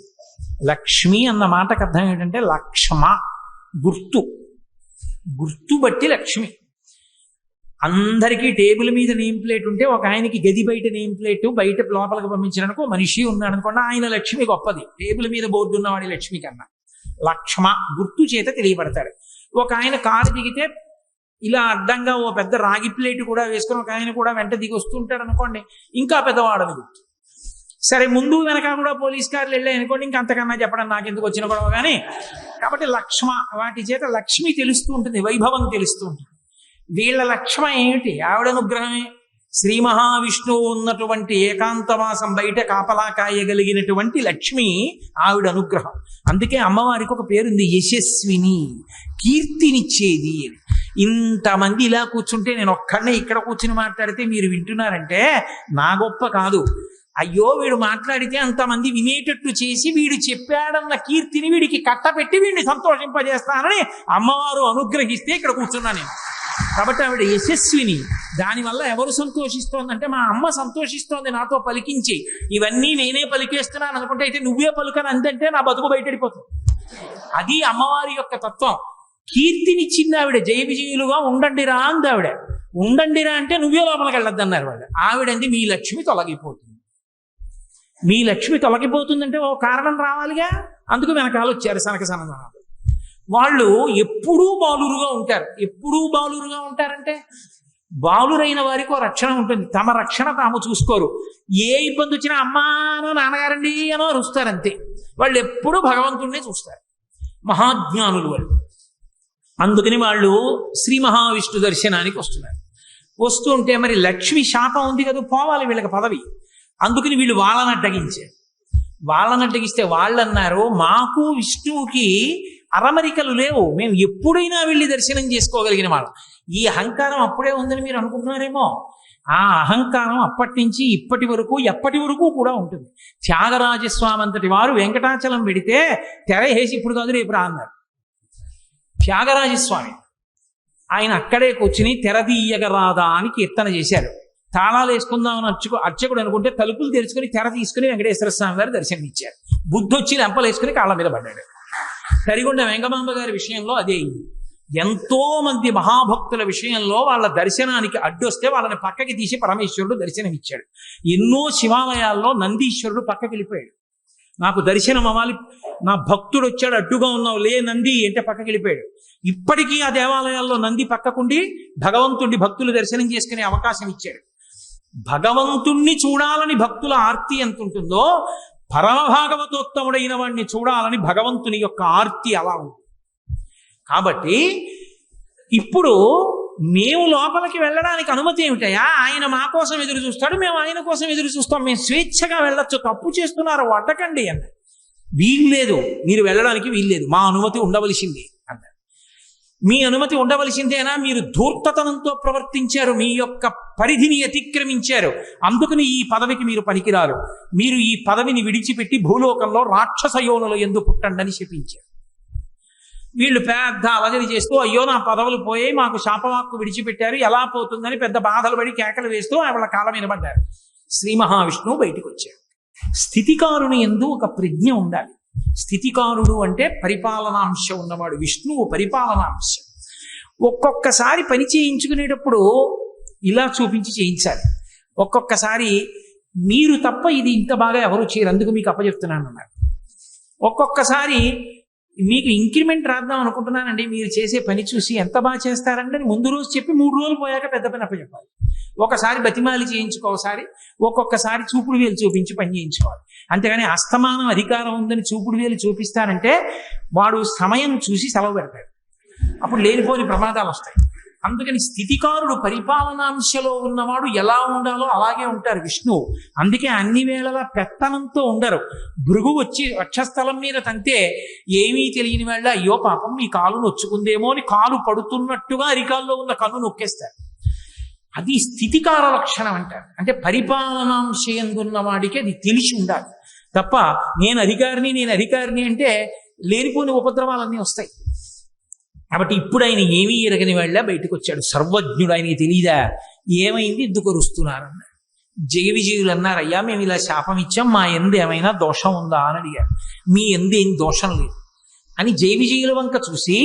లక్ష్మి అన్న మాటకు అర్థం ఏంటంటే లక్ష్మ, గుర్తు, గుర్తు బట్టి లక్ష్మి. అందరికీ టేబుల్ మీద నేమ్ ప్లేట్ ఉంటే ఒక ఆయనకి గది బయట నేమ్ ప్లేట్ బయట లోపలికి పంపించడానికి మనిషి ఉన్నాడు అనుకోండి, ఆయన లక్ష్మి గొప్పది, టేబుల్ మీద బోర్డు ఉన్నవాడి లక్ష్మి కన్నా. లక్ష్మ గుర్తు చేత తెలియబడతాడు. ఒక ఆయన కారు దిగితే ఇలా అడ్డంగా ఓ పెద్ద రాగి ప్లేట్ కూడా వేసుకొని ఒక ఆయన కూడా వెంట దిగి వస్తుంటాడు అనుకోండి, ఇంకా పెద్దవాడని గుర్తు. సరే ముందు వెనక కూడా పోలీస్ కార్లు వెళ్ళాయి అనుకోండి, ఇంకా అంతకన్నా చెప్పడం నాకు ఎందుకు వచ్చిన గొడవ కానీ. కాబట్టి లక్ష్మ, వాటి చేత లక్ష్మి తెలుస్తూ ఉంటుంది, వైభవం తెలుస్తూ ఉంటుంది. వీళ్ళ లక్ష్మ ఏమిటి? ఆవిడ అనుగ్రహమే. శ్రీ మహావిష్ణువు ఉన్నటువంటి ఏకాంతవాసం బయట కాపలా కాయగలిగినటువంటి లక్ష్మి ఆవిడ అనుగ్రహం. అందుకే అమ్మవారికి ఒక పేరుంది, యశస్విని, కీర్తినిచ్చేది. ఇంతమంది ఇలా కూర్చుంటే నేను ఒక్కడనే ఇక్కడ కూర్చుని మాట్లాడితే మీరు వింటున్నారంటే నా గొప్ప కాదు. అయ్యో వీడు మాట్లాడితే అంతమంది వినేటట్టు చేసి వీడు చెప్పాడన్న కీర్తిని వీడికి కట్టపెట్టి వీడిని సంతోషింపజేస్తానని అమ్మవారు అనుగ్రహిస్తే ఇక్కడ కూర్చున్నాను నేను. కాబట్టి ఆవిడ యశస్విని. దానివల్ల ఎవరు సంతోషిస్తోందంటే మా అమ్మ సంతోషిస్తోంది నాతో పలికించి. ఇవన్నీ నేనే పలికేస్తున్నాను అనుకుంటే అయితే నువ్వే పలుకని అందంటే నా బతుకు బయటడిపోతుంది. అది అమ్మవారి యొక్క తత్వం. కీర్తినిచ్చింది ఆవిడ. జయ విజయులుగా ఉండండిరా అంది ఆవిడ. ఉండండిరా అంటే నువ్వే లోపలికి వెళ్ళొద్దన్నారు వాళ్ళు. ఆవిడంది మీ లక్ష్మి తొలగిపోతుంది. మీ లక్ష్మి తొలగిపోతుందంటే ఓ కారణం రావాలిగా. అందుకు వెనకాల వచ్చారు సనక సనందనాలు. వాళ్ళు ఎప్పుడూ బాలురుగా ఉంటారు. ఎప్పుడూ బాలురుగా ఉంటారంటే బాలురైన వారికి ఓ రక్షణ ఉంటుంది. తమ రక్షణ తాము చూసుకోరు. ఏ ఇబ్బంది వచ్చినా అమ్మానో నాన్నగారండి అనో అరుస్తారంతే. వాళ్ళు ఎప్పుడూ భగవంతుడినే చూస్తారు. మహాజ్ఞానులు వాళ్ళు. అందుకని వాళ్ళు శ్రీ మహావిష్ణు దర్శనానికి వస్తున్నారు. వస్తుంటే మరి లక్ష్మి శాపం ఉంది కదా, పోవాలి వీళ్ళకి పదవి. అందుకని వీళ్ళు వాళ్ళని అడ్డగించారు. వాళ్ళని అడ్డగిస్తే వాళ్ళు అన్నారు, మాకు విష్ణువుకి అరమరికలు లేవు, మేము ఎప్పుడైనా వెళ్ళి దర్శనం చేసుకోగలిగిన వాళ్ళం. ఈ అహంకారం అప్పుడే ఉందని మీరు అనుకుంటున్నారేమో. ఆ అహంకారం అప్పటి నుంచి ఇప్పటి వరకు ఎప్పటి వరకు కూడా ఉంటుంది. త్యాగరాజస్వామి అంతటి వారు వెంకటాచలం పెడితే తెర వేసి ఇప్పుడు కాదు రేపు రా అన్నారు. త్యాగరాజస్వామి ఆయన అక్కడే కూర్చుని తెరదీయగరాదా అని కీర్తన చేశారు. తాళాలు వేసుకుందామని అర్చకుడు అనుకుంటే తలుపులు తెరుచుకుని తెర తీసుకుని వెంకటేశ్వర స్వామి గారు దర్శనం ఇచ్చారు. బుద్ధి వచ్చి లెంపలు వేసుకుని కాళ్ళ మీద పడ్డాడు. తరిగొండ వెంగమాంబ గారి విషయంలో అదే అయింది. ఎంతో మంది మహాభక్తుల విషయంలో వాళ్ళ దర్శనానికి అడ్డొస్తే వాళ్ళని పక్కకి తీసి పరమేశ్వరుడు దర్శనం ఇచ్చాడు. ఎన్నో శివాలయాల్లో నందీశ్వరుడు పక్కకి వెళ్ళిపోయాడు. నాకు దర్శనం అవ్వాలి, నా భక్తుడు వచ్చాడు అడ్డుగా ఉన్నావు లే నంది అంటే పక్కకి వెళ్ళిపోయాడు. ఇప్పటికీ ఆ దేవాలయాల్లో నంది పక్కకుండి భగవంతుడి భక్తులు దర్శనం చేసుకునే అవకాశం ఇచ్చాడు. భగవంతుణ్ణి చూడాలని భక్తుల ఆర్తి ఎంత ఉంటుందో పరమభాగవతోత్తముడైన వాడిని చూడాలని భగవంతుని యొక్క ఆర్తి అలా ఉంది. కాబట్టి ఇప్పుడు మేము లోపలికి వెళ్ళడానికి అనుమతి ఏమిటయా? ఆయన మా కోసం ఎదురు చూస్తాడు, మేము ఆయన కోసం ఎదురు చూస్తాం, మేము స్వేచ్ఛగా వెళ్ళొచ్చు, తప్పు చేస్తున్నారు వడ్డకండి అన్న. వీల్లేదు, మీరు వెళ్ళడానికి వీల్లేదు, మా అనుమతి ఉండవలసింది అన్నారు. మీ అనుమతి ఉండవలసిందేనా? మీరు ధూర్తతనంతో ప్రవర్తించారు, మీ యొక్క పరిధిని అతిక్రమించారు, అందుకని ఈ పదవికి మీరు పనికిరారు, మీరు ఈ పదవిని విడిచిపెట్టి భూలోకంలో రాక్షస యోనుల యందు పుట్టండి అని శపించారు. వీళ్ళు పెద్ద అలజడి చేస్తూ అయ్యో నా పదవులు పోయాయి, మాకు శాపవాక్కు విడిచిపెట్టారు, ఎలా పోతుందని పెద్ద బాధలు పడి కేకలు వేస్తూ వాళ్ళ కాళ్ళ మీద పడ్డారు. శ్రీ మహావిష్ణువు బయటకు వచ్చారు. స్థితికారుని యందు ఒక ప్రజ్ఞ ఉండాలి. స్థితికారుడు అంటే పరిపాలనాంశ ఉన్నవాడు. విష్ణువు పరిపాలనాంశ. ఒక్కొక్కసారి పని చేయించుకునేటప్పుడు ఇలా చూపించి చేయించాలి. ఒక్కొక్కసారి మీరు తప్ప ఇది ఇంత బాగా ఎవరు చేయరు, అందుకు మీకు అప్పచెప్తున్నాను అన్నారు. ఒక్కొక్కసారి మీకు ఇంక్రిమెంట్ రాద్దాం అనుకుంటున్నానండి, మీరు చేసే పని చూసి ఎంత బాగా చేస్తారంటే ముందు రోజు చెప్పి 3 రోజులు పోయాక పెద్ద పని అప్పచెప్పాలి. ఒకసారి బతిమాలి చేయించుకోసారి, ఒక్కొక్కసారి చూపుడు వేలు చూపించి పని చేయించుకోవాలి. అంతేగాని అస్తమానం అధికారం ఉందని చూపుడు వేలు చూపిస్తారంటే వాడు సమయం చూసి సెలవు పెడతాడు, అప్పుడు లేనిపోని ప్రమాదాలు వస్తాయి. అందుకని స్థితికారుడు పరిపాలనాంశలో ఉన్నవాడు ఎలా ఉండాలో అలాగే ఉంటారు విష్ణువు. అందుకే అన్ని వేళలా పెత్తనంతో ఉండరు. భృగు వచ్చి వక్షస్థలం మీద తంతే ఏమీ తెలియని వాళ్ళ అయ్యో పాపం మీ కాలు నొచ్చుకుందేమో అని కాలు పడుతున్నట్టుగా అరికాల్లో ఉన్న కన్ను నొక్కేస్తారు. అది స్థితికార లక్షణం అంటారు. అంటే పరిపాలనాంశయందున్న వాడికి అది తెలిసి ఉండాలి తప్ప నేను అధికారిని అంటే లేనిపోని ఉపద్రవాలన్నీ వస్తాయి. కాబట్టి ఇప్పుడు ఆయన ఏమీ ఎరగని వాళ్ళ బయటకు వచ్చాడు. సర్వజ్ఞుడు, ఆయనకి తెలియదా ఏమైంది, ఎందుకు అరుస్తున్నారన్నారు. జగవిజయులు అన్నారు, అయ్యా మేము ఇలా శాపం ఇచ్చాం, మా ఎందు ఏమైనా దోషం ఉందా అని అడిగారు. మీ ఎందు ఏం దోషం లేదు అని జయవిజయుల వంక చూసి,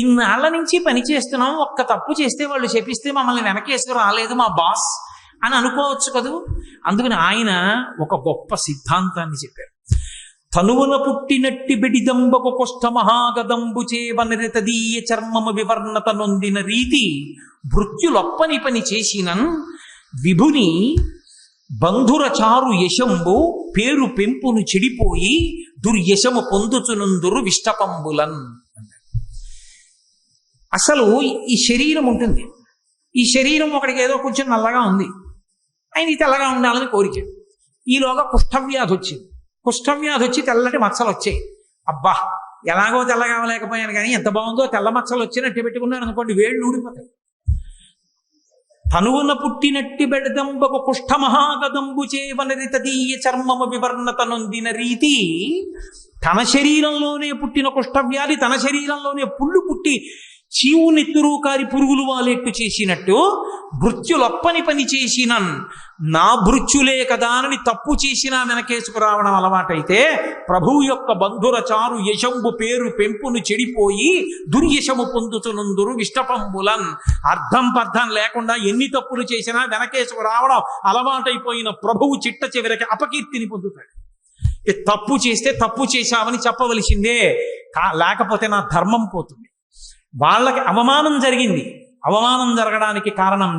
ఇన్నాళ్ల నుంచి పని చేస్తున్నాం, ఒక్క తప్పు చేస్తే వాళ్ళు చెప్పిస్తే మమ్మల్ని వెనకేసుకు రాలేదు మా బాస్ అని అనుకోవచ్చు కదూ. అందుకని ఆయన ఒక గొప్ప సిద్ధాంతాన్ని చెప్పారు. తనువున పుట్టినట్టి బెడిదంబకు కొష్ట మహాగదంబు చేవనరితదీయ చర్మము వివర్ణత నొందిన రీతి భృత్యులొప్పని పని చేసినన్ విభుని బంధుర చారు యశంబు పేరు పెంపును చెడిపోయి దుర్యశము పొందుచునందురు విష్టపంబులన్. అసలు ఈ శరీరం ఉంటుంది, ఈ శరీరం ఒకడికి ఏదో కొంచెం నల్లగా ఉంది, ఆయన తెల్లగా ఉండాలని కోరిక. ఈలోగా కుష్ఠవ్యాధి వచ్చింది, కుష్ఠవ్యాధి వచ్చి తెల్లటి మచ్చలు వచ్చాయి. అబ్బా ఎలాగో తెల్లగా అవ్వలేకపోయాను కానీ ఎంత బాగుందో, తెల్ల మచ్చలు వచ్చినట్టు పెట్టుకున్నాను అనుకోండి, వేళ్ళు ఊడిపోతాయి. తనువున పుట్టినట్టి బెడదంబకు కుష్ఠ మహాగదంబు చేవనరితదీయ చర్మము వివర్ణత నొందిన రీతి, తన శరీరంలోనే పుట్టిన కుష్ఠవ్యాధి తన శరీరంలోనే పుళ్ళు పుట్టి చీవు నెత్తురు కారి పురుగులు వాలేట్టు చేసినట్టు భృత్యులొప్పని పని చేసిన నా భృత్యులే కదా అని తప్పు చేసినా వెనకేసుకు రావడం అలవాటైతే, ప్రభువు యొక్క బంధుర చారు యశంబు పేరు పెంపును చెడిపోయి దుర్యశము పొందుతునందురు విష్టపంబులన్. అర్థం పర్థం లేకుండా ఎన్ని తప్పులు చేసినా వెనకేసుకు రావడం అలవాటైపోయిన ప్రభువు చిట్ట చివరికి అపకీర్తిని పొందుతాడు. తప్పు చేస్తే తప్పు చేశామని చెప్పవలసిందే, లేకపోతే నా ధర్మం పోతుంది. వాళ్ళకి అవమానం జరిగింది, అవమానం జరగడానికి కారణం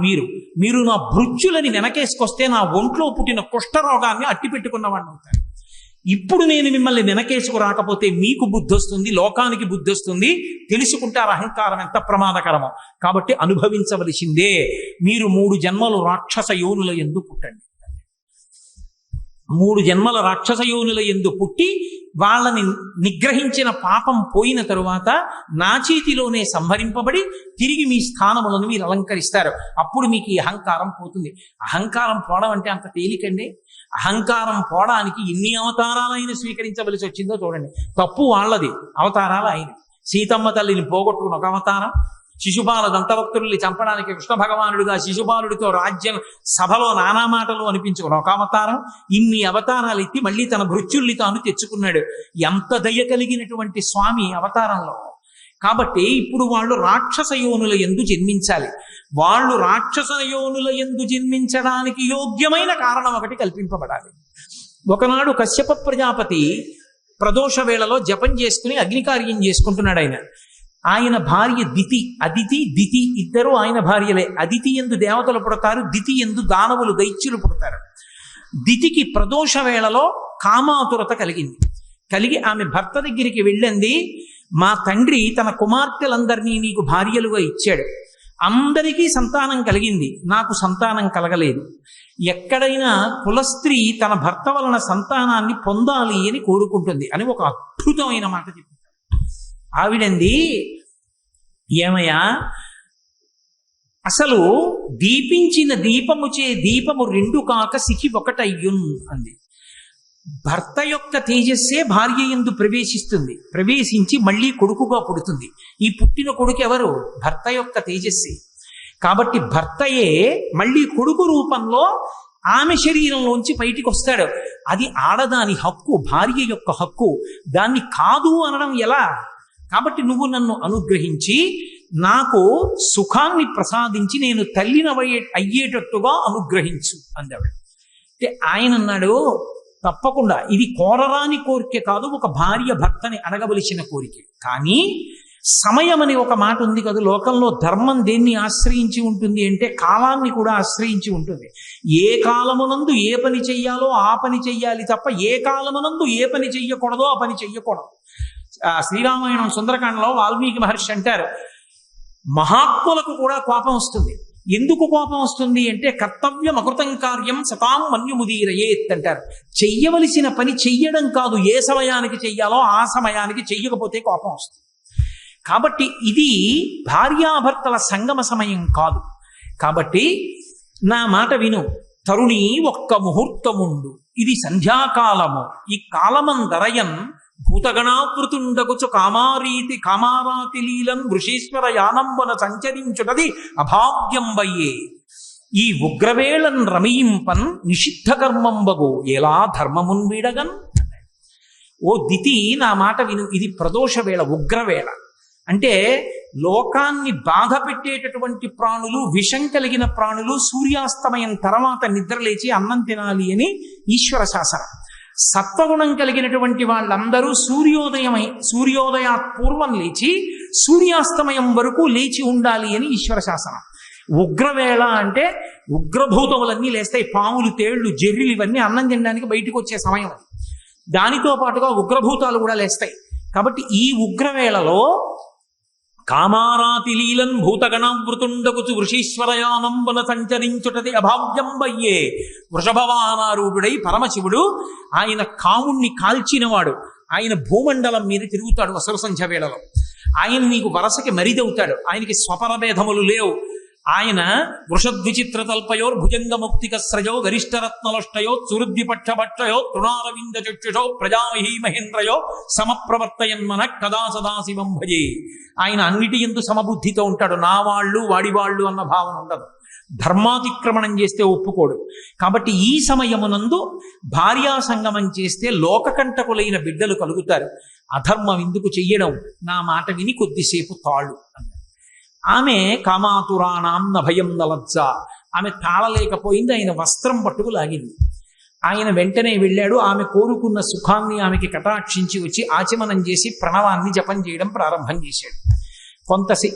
మీరు నా భృత్యులని వెనకేసుకొస్తే నా ఒంట్లో పుట్టిన కుష్ఠరోగాన్ని అట్టిపెట్టుకున్నవాడిని అవుతాను. ఇప్పుడు నేను మిమ్మల్ని వెనకేసుకు రాకపోతే మీకు బుద్ధి వస్తుంది, లోకానికి బుద్ధి వస్తుంది, తెలుసుకుంటారు అహంకారం ఎంత ప్రమాదకరమో. కాబట్టి అనుభవించవలసిందే. మీరు 3 జన్మలు రాక్షస యోనుల యందు పుట్టండి. 3 జన్మల రాక్షస యోనుల యందు పుట్టి వాళ్ళని నిగ్రహించిన పాపం పోయిన తరువాత నా చేతిలోనే సంహరింపబడి తిరిగి మీ స్థానములను మీరు అలంకరిస్తారు. అప్పుడు మీకు ఈ అహంకారం పోతుంది. అహంకారం పోవడం అంటే అంత తేలికండి. అహంకారం పోవడానికి ఎన్ని అవతారాలైనా స్వీకరించవలసి వచ్చిందో చూడండి. తప్పు వాళ్ళది, అవతారాలు ఆయన. సీతమ్మ తల్లిని పోగొట్టుకుని ఒక అవతారం, శిశుపాల దంతభక్తుల్ని చంపడానికి కృష్ణ భగవానుడిగా శిశుపాలుడితో రాజ్యం సభలో నానా మాటలు అనిపించుకుని ఒక అవతారం. ఇన్ని అవతారాలు ఎత్తి మళ్ళీ తన భృత్యుల్ని తాను తెచ్చుకున్నాడు. ఎంత దయ కలిగినటువంటి స్వామి అవతారంలో. కాబట్టి ఇప్పుడు వాళ్ళు రాక్షస యోనుల యందు జన్మించాలి. వాళ్ళు రాక్షస యోనుల యందు జన్మించడానికి యోగ్యమైన కారణం ఒకటి కల్పింపబడాలి. ఒకనాడు కశ్యప ప్రజాపతి ప్రదోష వేళలో జపం చేసుకుని అగ్నికార్యం చేసుకుంటున్నాడు. ఆయన భార్య దితి, అదితి దితి ఇద్దరు ఆయన భార్యలే. అదితి యందు దేవతలు పుడతారు, దితి యందు దానవులు దైత్యులు పుడతారు. దితికి ప్రదోష వేళలో కామాతురత కలిగి ఆమె భర్త దగ్గరికి వెళ్ళింది. మా తండ్రి తన కుమార్తెలందరినీ నీకు భార్యలుగా ఇచ్చాడు, అందరికీ సంతానం కలిగింది, నాకు సంతానం కలగలేదు. ఎక్కడైనా కులస్త్రీ తన భర్త వలన సంతానాన్ని పొందాలి అని కోరుకుంటుంది అని ఒక అద్భుతమైన మాట చెప్పింది. ఆవిడంది, ఏమయ్యా అసలు దీపించిన దీపముచే దీపము 2 కాక సికి 1 అయ్యున్ అంది. భర్త యొక్క తేజస్సే భార్య యందు ప్రవేశించి మళ్ళీ కొడుకుగా పుడుతుంది. ఈ పుట్టిన కొడుకు ఎవరు? భర్త యొక్క తేజస్సే. కాబట్టి భర్తయే మళ్ళీ కొడుకు రూపంలో ఆమె శరీరంలోంచి బయటికి వస్తాడు. అది ఆడదాని హక్కు, భార్య యొక్క హక్కు. దాన్ని కాదు అనడం ఎలా? కాబట్టి నువ్వు నన్ను అనుగ్రహించి నాకు సుఖాన్ని ప్రసాదించి నేను తల్లిని అయ్యేటట్టుగా అనుగ్రహించు అందాడు. అంటే ఆయన అన్నాడు, తప్పకుండా ఇది కోరరాని కోరిక కాదు, ఒక భార్య భర్తని అడగవలసిన కోరిక. కానీ సమయం అనే ఒక మాట ఉంది కదా లోకంలో. ధర్మం దేన్ని ఆశ్రయించి ఉంటుంది అంటే కాలాన్ని కూడా ఆశ్రయించి ఉంటుంది. ఏ కాలమునందు ఏ పని చెయ్యాలో ఆ పని చెయ్యాలి తప్ప ఏ కాలమునందు ఏ పని చెయ్యకూడదో ఆ పని చెయ్యకూడదు. శ్రీరామాయణం సుందరకాండలో వాల్మీకి మహర్షి అంటారు, మహాత్ములకు కూడా కోపం వస్తుంది. ఎందుకు కోపం వస్తుంది అంటే కర్తవ్యం అకృతం కార్యం సతాం మన్యుముదీరయేత్ అంటారు. చెయ్యవలసిన పని చెయ్యడం కాదు, ఏ సమయానికి చెయ్యాలో ఆ సమయానికి చెయ్యకపోతే కోపం వస్తుంది. కాబట్టి ఇది భార్యాభర్తల సంగమ సమయం కాదు. కాబట్టి నా మాట విను, తరుణి ఒక్క ముహూర్తముండు, ఇది సంధ్యాకాలము, ఈ కాలమందరయన్ భూతగణావృతుండగుచు కామారాతి లీలం వృషీశ్వర యానంబన సంచరించుటది అభాగ్యంబయ్యే. ఈ ఉగ్రవేళన్ రమయింపన్ నిషిద్ధ కర్మంబగు ఎలా ధర్మమున్ వీడగన్. ఓ దితి, నా మాట విను, ఇది ప్రదోష వేళ, ఉగ్రవేళ. అంటే లోకాన్ని బాధ పెట్టేటటువంటి ప్రాణులు, విషం కలిగిన ప్రాణులు సూర్యాస్తమయం తర్వాత నిద్రలేచి అన్నం తినాలి అని ఈశ్వర శాసనం. సత్వగుణం కలిగినటువంటి వాళ్ళందరూ సూర్యోదయాత్ పూర్వం లేచి సూర్యాస్తమయం వరకు లేచి ఉండాలి అని ఈశ్వర శాసనం. ఉగ్రవేళ అంటే ఉగ్రభూతములన్నీ లేస్తాయి. పాములు, తేళ్లు, జెర్రిలు ఇవన్నీ అన్నం తినడానికి బయటకు వచ్చే సమయం అది. దానితో పాటుగా ఉగ్రభూతాలు కూడా లేస్తాయి. కాబట్టి ఈ ఉగ్రవేళలో కామారాతి లీలన్ భూతగణావృతుండగుచు వృషీశ్వరయానంబన సంచరించుటది అభావ్యంబయ్యే. వృషభవానారూఢుడై పరమశివుడు, ఆయన కాముణ్ణి కాల్చినవాడు, ఆయన భూమండలం మీద తిరుగుతాడు అసుర సంధ్య వేళలో. ఆయన నీకు వరసకి మరిదవుతాడు. ఆయనకి స్వపర భేదములు లేవు. ఆయన వృషద్విచిత్ర తల్పయోర్ భుజంగముక్తిక స్రజో గరిష్టరత్నలష్టయో సురుద్ధిపక్షభక్షయో తృణారవింద చక్షుషో ప్రజామహీ మహేంద్రయో సమప్రవర్తయన్మన కదా సదాశివం భజే. ఆయన అన్నిటి యందు సమబుద్ధితో ఉంటాడు. నా వాళ్ళు వాడివాళ్ళు అన్న భావన ఉండదు. ధర్మాతిక్రమణం చేస్తే ఒప్పుకోడు. కాబట్టి ఈ సమయమునందు భార్యా సంగమం చేస్తే లోకకంటకులైన బిడ్డలు కలుగుతారు. అధర్మం ఎందుకు చెయ్యడం, నా మాట విని కొద్దిసేపు తాళ్ళు. ఆమె కామాతురాణం నభయం నలజ్జ. ఆమె తాళలేకపోయింది. ఆయన వస్త్రం పట్టుకు లాగింది. ఆయన వెంటనే వెళ్ళాడు. ఆమె కోరుకున్న సుఖాన్ని ఆమెకి కటాక్షించి వచ్చి ఆచమనం చేసి ప్రణవాన్ని జపం చేయడం ప్రారంభం చేశాడు.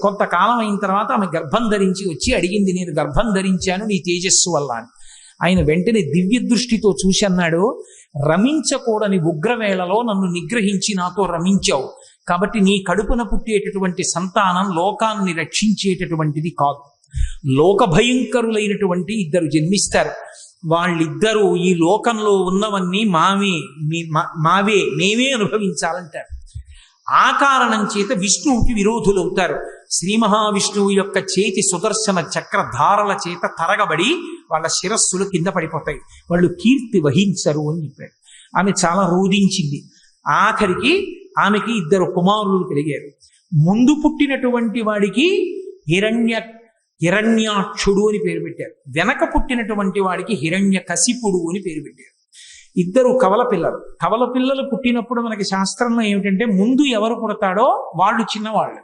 కొంతకాలం అయిన తర్వాత ఆమె గర్భం ధరించి వచ్చి అడిగింది, నేను గర్భం ధరించాను నీ తేజస్సు వల్ల అని. ఆయన వెంటనే దివ్య దృష్టితో చూసి అన్నాడు, రమించకూడని ఉగ్రవేళలో నన్ను నిగ్రహించి నాతో రమించావు. కాబట్టి నీ కడుపున పుట్టేటటువంటి సంతానం లోకాన్ని రక్షించేటటువంటిది కాదు. లోక భయంకరులైనటువంటి ఇద్దరు జన్మిస్తారు. వాళ్ళిద్దరూ ఈ లోకంలో ఉన్నవన్నీ మావే మేమే అనుభవించాలంటారు. ఆ కారణం చేత విష్ణువుకి విరోధులవుతారు. శ్రీ మహావిష్ణువు యొక్క చేతి సుదర్శన చక్రధారల చేత తరగబడి వాళ్ళ శిరస్సులు కింద పడిపోతాయి. వాళ్ళు కీర్తి వహించరు అని చెప్పాడు. ఆమె చాలా రోధించింది. ఆఖరికి ఆమెకి ఇద్దరు కుమారులు కలిగారు. ముందు పుట్టినటువంటి వాడికి హిరణ్యాక్షుడు అని పేరు పెట్టారు. వెనక పుట్టినటువంటి వాడికి హిరణ్యకశిపుడు అని పేరు పెట్టారు. ఇద్దరు కవల పిల్లలు పుట్టినప్పుడు మనకి శాస్త్రంలో ఏమిటంటే, ముందు ఎవరు పుడతాడో వాళ్ళు చిన్నవాళ్ళు,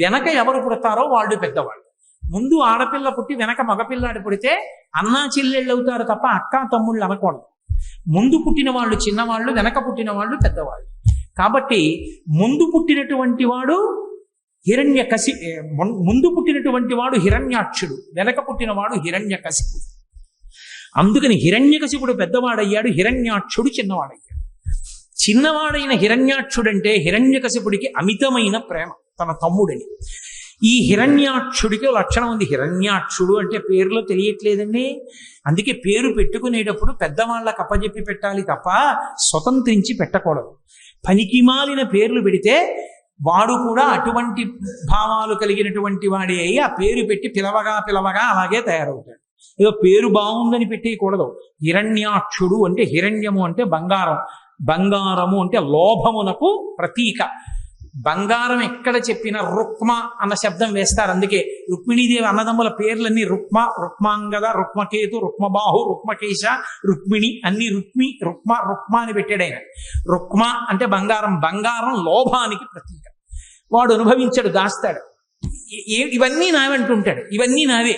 వెనక ఎవరు పుడతారో వాళ్ళు పెద్దవాళ్ళు. ముందు ఆడపిల్ల పుట్టి వెనక మగపిల్లాడు పుడితే అన్నా చెల్లెళ్ళు అవుతారు తప్ప అక్కా తమ్ముళ్ళు అనకూడదు. ముందు పుట్టిన వాళ్ళు చిన్నవాళ్ళు, వెనక పుట్టిన వాళ్ళు పెద్దవాళ్ళు. కాబట్టి ముందు పుట్టినటువంటి వాడు హిరణ్యాక్షుడు, వెనక పుట్టినవాడు హిరణ్యకశిపుడు. అందుకని హిరణ్యకశిపుడు పెద్దవాడయ్యాడు, హిరణ్యాక్షుడు చిన్నవాడయ్యాడు. చిన్నవాడైన హిరణ్యాక్షుడంటే హిరణ్యకశిపుడికి అమితమైన ప్రేమ తన తమ్ముడని. ఈ హిరణ్యాక్షుడికి లక్షణం ఉంది. హిరణ్యాక్షుడు అంటే పేరులో తెలియట్లేదండి. అందుకే పేరు పెట్టుకునేటప్పుడు పెద్దవాళ్ళకి అప్పజెప్పి పెట్టాలి తప్ప స్వతంత్రించి పెట్టకూడదు. పనికిమాలిన పేర్లు పెడితే వాడు కూడా అటువంటి భావాలు కలిగినటువంటి వాడే అయి ఆ పేరు పెట్టి పిలవగా అలాగే తయారవుతాడు. ఏదో పేరు బాగుందని పెట్టేయకూడదు. హిరణ్యాక్షుడు అంటే హిరణ్యము అంటే బంగారం, బంగారము అంటే లోభమునకు ప్రతీక. బంగారం ఎక్కడ చెప్పినా రుక్మ అన్న శబ్దం వేస్తారు. అందుకే రుక్మిణీదేవి అన్నదమ్ముల పేర్లన్నీ రుక్మాంగద, రుక్మకేతు, రుక్మబాహు, రుక్మకేశ, రుక్మిణి అన్ని రుక్మ అని పెట్టాడు ఆయన. రుక్మ అంటే బంగారం, బంగారం లోభానికి ప్రతీక. వాడు అనుభవించాడు, దాస్తాడు. ఇవన్నీ నావంటుంటాడు, ఇవన్నీ నావే,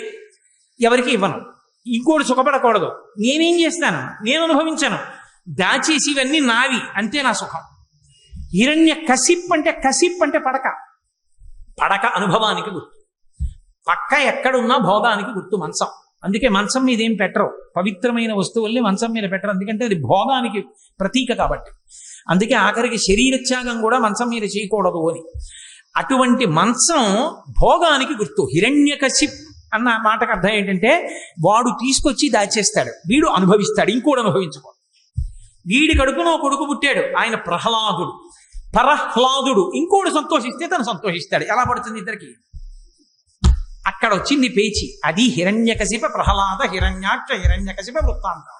ఎవరికి ఇవ్వను, ఇంకోటి సుఖపడకూడదు, నేనేం చేస్తాను, నేను అనుభవించాను, దాచేసి ఇవన్నీ నావి, అంతే నా సుఖం. హిరణ్యకశిప్ అంటే పడక అనుభవానికి గుర్తు. పక్క ఎక్కడున్నా భోగానికి గుర్తు మంచం. అందుకే మంచం మీద ఏం పెట్టరు, పవిత్రమైన వస్తువుల్ని మంచం మీద పెట్టరు, ఎందుకంటే అది భోగానికి ప్రతీక కాబట్టి. అందుకే ఆఖరికి శరీరత్యాగం కూడా మంచం మీద చేయకూడదు అని. అటువంటి మంచం భోగానికి గుర్తు. హిరణ్యకశిప్ అన్న మాటకు అర్థం ఏంటంటే వాడు తీసుకొచ్చి దాచేస్తాడు, వీడు అనుభవిస్తాడు, ఇంకోడు అనుభవించుకో. వీడి కడుపునో కొడుకు పుట్టాడు, ఆయన పరహ్లాదుడు, ఇంకోడు సంతోషిస్తే తను సంతోషిస్తాడు. ఎలా పడుతుంది ఇద్దరికి? అక్కడ వచ్చింది పేచి. అది హిరణ్యకశిప ప్రహ్లాద హిరణ్యాక్ష హిరణ్యకశిప వృత్తాంతం.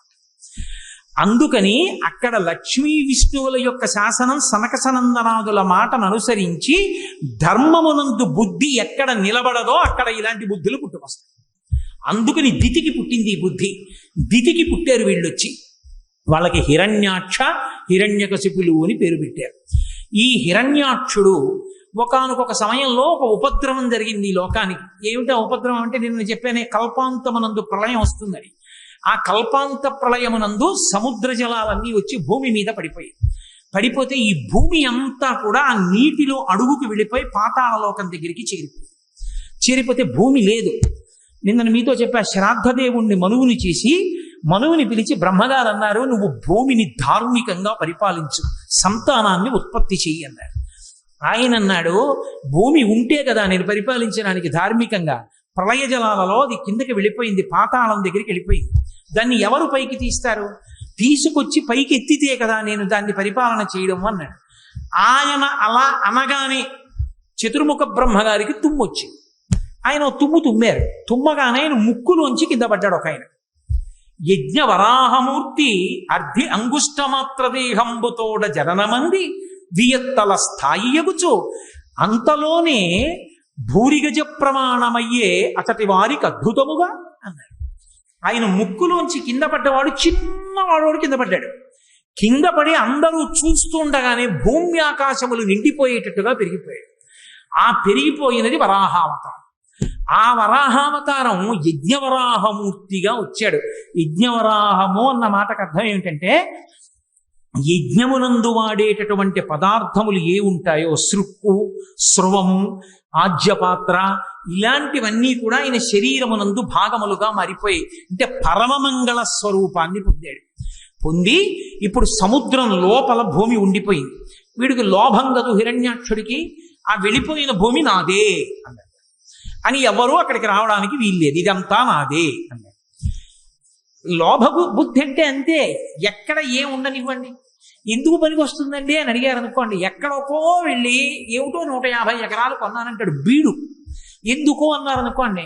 అందుకని అక్కడ లక్ష్మీ విష్ణువుల యొక్క శాసనం సనక సనందనాదుల మాటను అనుసరించి ధర్మమునందు బుద్ధి ఎక్కడ నిలబడదో అక్కడ ఇలాంటి బుద్ధులు పుట్టుకొస్తాయి. అందుకని దితికి పుట్టింది ఈ బుద్ధి. దితికి పుట్టారు వీళ్ళొచ్చి. వాళ్ళకి హిరణ్యాక్ష హిరణ్యకశిపులు అని పేరు పెట్టారు. ఈ హిరణ్యాక్షుడు ఒకానొక సమయంలో ఒక ఉపద్రవం జరిగింది ఈ లోకానికి. ఏమిటా ఉపద్రవం అంటే, నేను చెప్పానే కల్పాంతమునందు ప్రళయం వస్తుందని. ఆ కల్పాంత ప్రళయమునందు సముద్ర జలాలన్నీ వచ్చి భూమి మీద పడిపోతే ఈ భూమి అంతా కూడా ఆ నీటిలో అడుగుకు వెళ్ళిపోయి పాతాళలోకం దగ్గరికి చేరిపోతే భూమి లేదు. నిన్న మీతో చెప్పా, శ్రాద్ధదేవుణ్ణి మనువుని చేసి మనువుని పిలిచి బ్రహ్మగారు అన్నారు, నువ్వు భూమిని ధార్మికంగా పరిపాలించు, సంతానాన్ని ఉత్పత్తి చెయ్యి అన్నారు. ఆయన అన్నాడు, భూమి ఉంటే కదా నేను పరిపాలించడానికి ధార్మికంగా. ప్రళయ జలాలలో అది కిందకి వెళ్ళిపోయింది, పాతాళం దగ్గరికి వెళ్ళిపోయింది. దాన్ని ఎవరు పైకి తీస్తారు? తీసుకొచ్చి పైకి ఎత్తితే కదా నేను దాన్ని పరిపాలన చేయడం అన్నాడు. ఆయన అలా అనగానే చతుర్ముఖ బ్రహ్మగారికి తుమ్ము వచ్చింది. ఆయన తుమ్మారు. తుమ్మగానే ఆయన ముక్కులోంచి కింద పడ్డాడు ఒక ఆయన. యజ్ఞ వరాహమూర్తి అర్ధి అంగుష్టమాత్ర దేహంబుతోడ జననమంది వియత్తల స్థాయి ఎగుచో అంతలోనే భూరిగజ ప్రమాణమయ్యే అతటి వారికి అద్భుతముగా అన్నాడు. ఆయన ముక్కులోంచి కింద పడ్డవాడు చిన్నవాడు కింద పడ్డాడు. కింద పడి అందరూ చూస్తుండగానే భూమి ఆకాశములు నిండిపోయేటట్టుగా పెరిగిపోయాడు. ఆ పెరిగిపోయినది వరాహావతారం. ఆ వరాహావతారం యజ్ఞవరాహమూర్తిగా వచ్చాడు. యజ్ఞవరాహము అన్న మాటకు అర్థం ఏమిటంటే, యజ్ఞమునందు వాడేటటువంటి పదార్థములు ఏ ఉంటాయో, సృక్కు, స్రవము, ఆజ్యపాత్ర, ఇలాంటివన్నీ కూడా ఆయన శరీరమునందు భాగములుగా మారిపోయి, అంటే పరమమంగళ స్వరూపాన్ని పొంది ఇప్పుడు సముద్రం లోపల భూమి ఉండిపోయింది. వీడికి లోభం కదు హిరణ్యాక్షుడికి, ఆ వెళ్ళిపోయిన భూమి నాదే అన్నాడు. అని ఎవరూ అక్కడికి రావడానికి వీల్లేదు, ఇదంతా నాదే అన్నాడు. లోభ బుద్ధి అంటే అంతే, ఎక్కడ ఏం ఉండనివ్వండి. ఎందుకు పనికి వస్తుందండి అని అడిగారు అనుకోండి, ఎక్కడికో వెళ్ళి ఏమిటో 150 ఎకరాలు కొన్నానంటాడు బీడు. ఎందుకు అన్నారు అనుకోండి,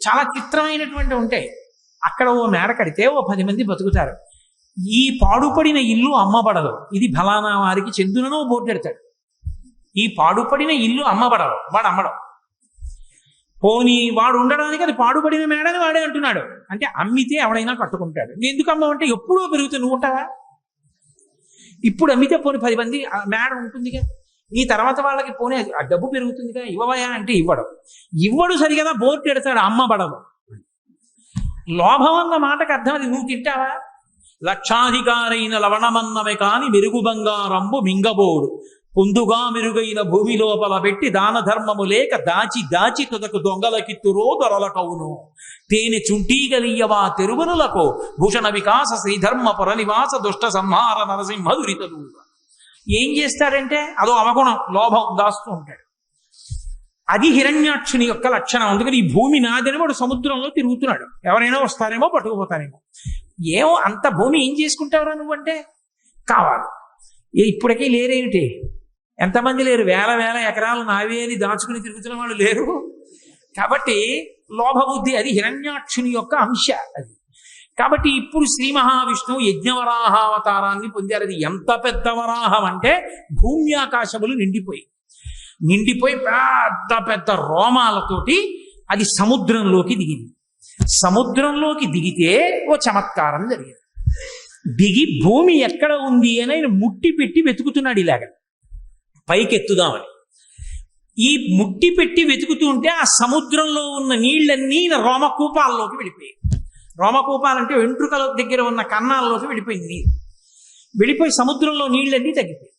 చాలా చిత్రమైనటువంటి ఉంటాయి. అక్కడ ఓ మేడ కడితే ఓ 10 మంది బతుకుతారు. ఈ పాడుపడిన ఇల్లు అమ్మబడదు, ఇది ఫలానా వారికి చెందునో బోర్డు పెడతాడు. ఈ పాడుపడిన ఇల్లు అమ్మబడదు, వాడు అమ్మడం. పోనీ వాడు ఉండడానికి అది పాడుపడిన మేడని వాడే అంటున్నాడు. అంటే అమ్మితే ఎవడైనా కట్టుకుంటాడు. ఎందుకు అమ్మవంటే ఎప్పుడో పెరుగుతుంది, నువ్వు ఉంటావా? ఇప్పుడు అమ్మితే పోనీ 10 మంది మేడ ఉంటుందిగా, ఈ తర్వాత వాళ్ళకి పోనీ ఆ డబ్బు పెరుగుతుందిగా, ఇవ్వవయా అంటే ఇవ్వడు సరిగదా బోర్డు పెడతాడు, అమ్మబడదు. లోభం అన్న మాటకు అర్థం అది. నువ్వు తింటావా? లక్షాధికారైన లవణమన్నమే కాని మెరుగు బంగారంబు మింగబోడు, పొందుగా మెరుగైన భూమి లోపల పెట్టి దాన ధర్మము లేక దాచి తుదకు దొంగలకిత్తురో దొరలకవును, తేనె చుంటీగలియవా తెరువనులకు భూషణ వికాస శ్రీధర్మ పురనివాస దుష్ట సంహార నరసింహ దురితలు. ఏం చేస్తాడంటే అదో అవగుణం, లోభం దాస్తూ ఉంటాడు. అది హిరణ్యాక్షుని యొక్క లక్షణం. అందుకని ఈ భూమి నాదని వాడు సముద్రంలో తిరుగుతున్నాడు. ఎవరైనా వస్తారేమో పట్టుకుపోతారేమో. ఏమో అంత భూమి ఏం చేసుకుంటావురా నువ్వంటే కావాలి. ఇప్పటికీ లేరేమిటి? ఎంతమంది లేరు? వేల ఎకరాలు నావే అని దాచుకుని తిరుగుతున్న వాళ్ళు లేరు. కాబట్టి లోభబుద్ధి అది హిరణ్యాక్షుని యొక్క అంశ అది. కాబట్టి ఇప్పుడు శ్రీ మహావిష్ణువు యజ్ఞవరాహావతారాన్ని పొందారు. అది ఎంత పెద్ద వరాహం అంటే భూమి ఆకాశములు నిండిపోయి పెద్ద పెద్ద రోమాలతోటి అది సముద్రంలోకి దిగింది. సముద్రంలోకి దిగితే ఓ చమత్కారం జరిగింది. దిగి భూమి ఎక్కడ ఉంది అని ఆయన ముట్టి పెట్టి వెతుకుతున్నాడు ఇలాగ పైకెత్తుదామని. ఈ ముట్టి పెట్టి వెతుకుతూ ఉంటే ఆ సముద్రంలో ఉన్న నీళ్ళన్నీ రోమకూపాల్లోకి వెళ్ళిపోయాయి. రోమకూపాలంటే వెంట్రుకల దగ్గర ఉన్న కన్నాల్లోకి వెళ్ళిపోయింది నీరు. వెళ్ళిపోయి సముద్రంలో నీళ్ళన్నీ తగ్గిపోయి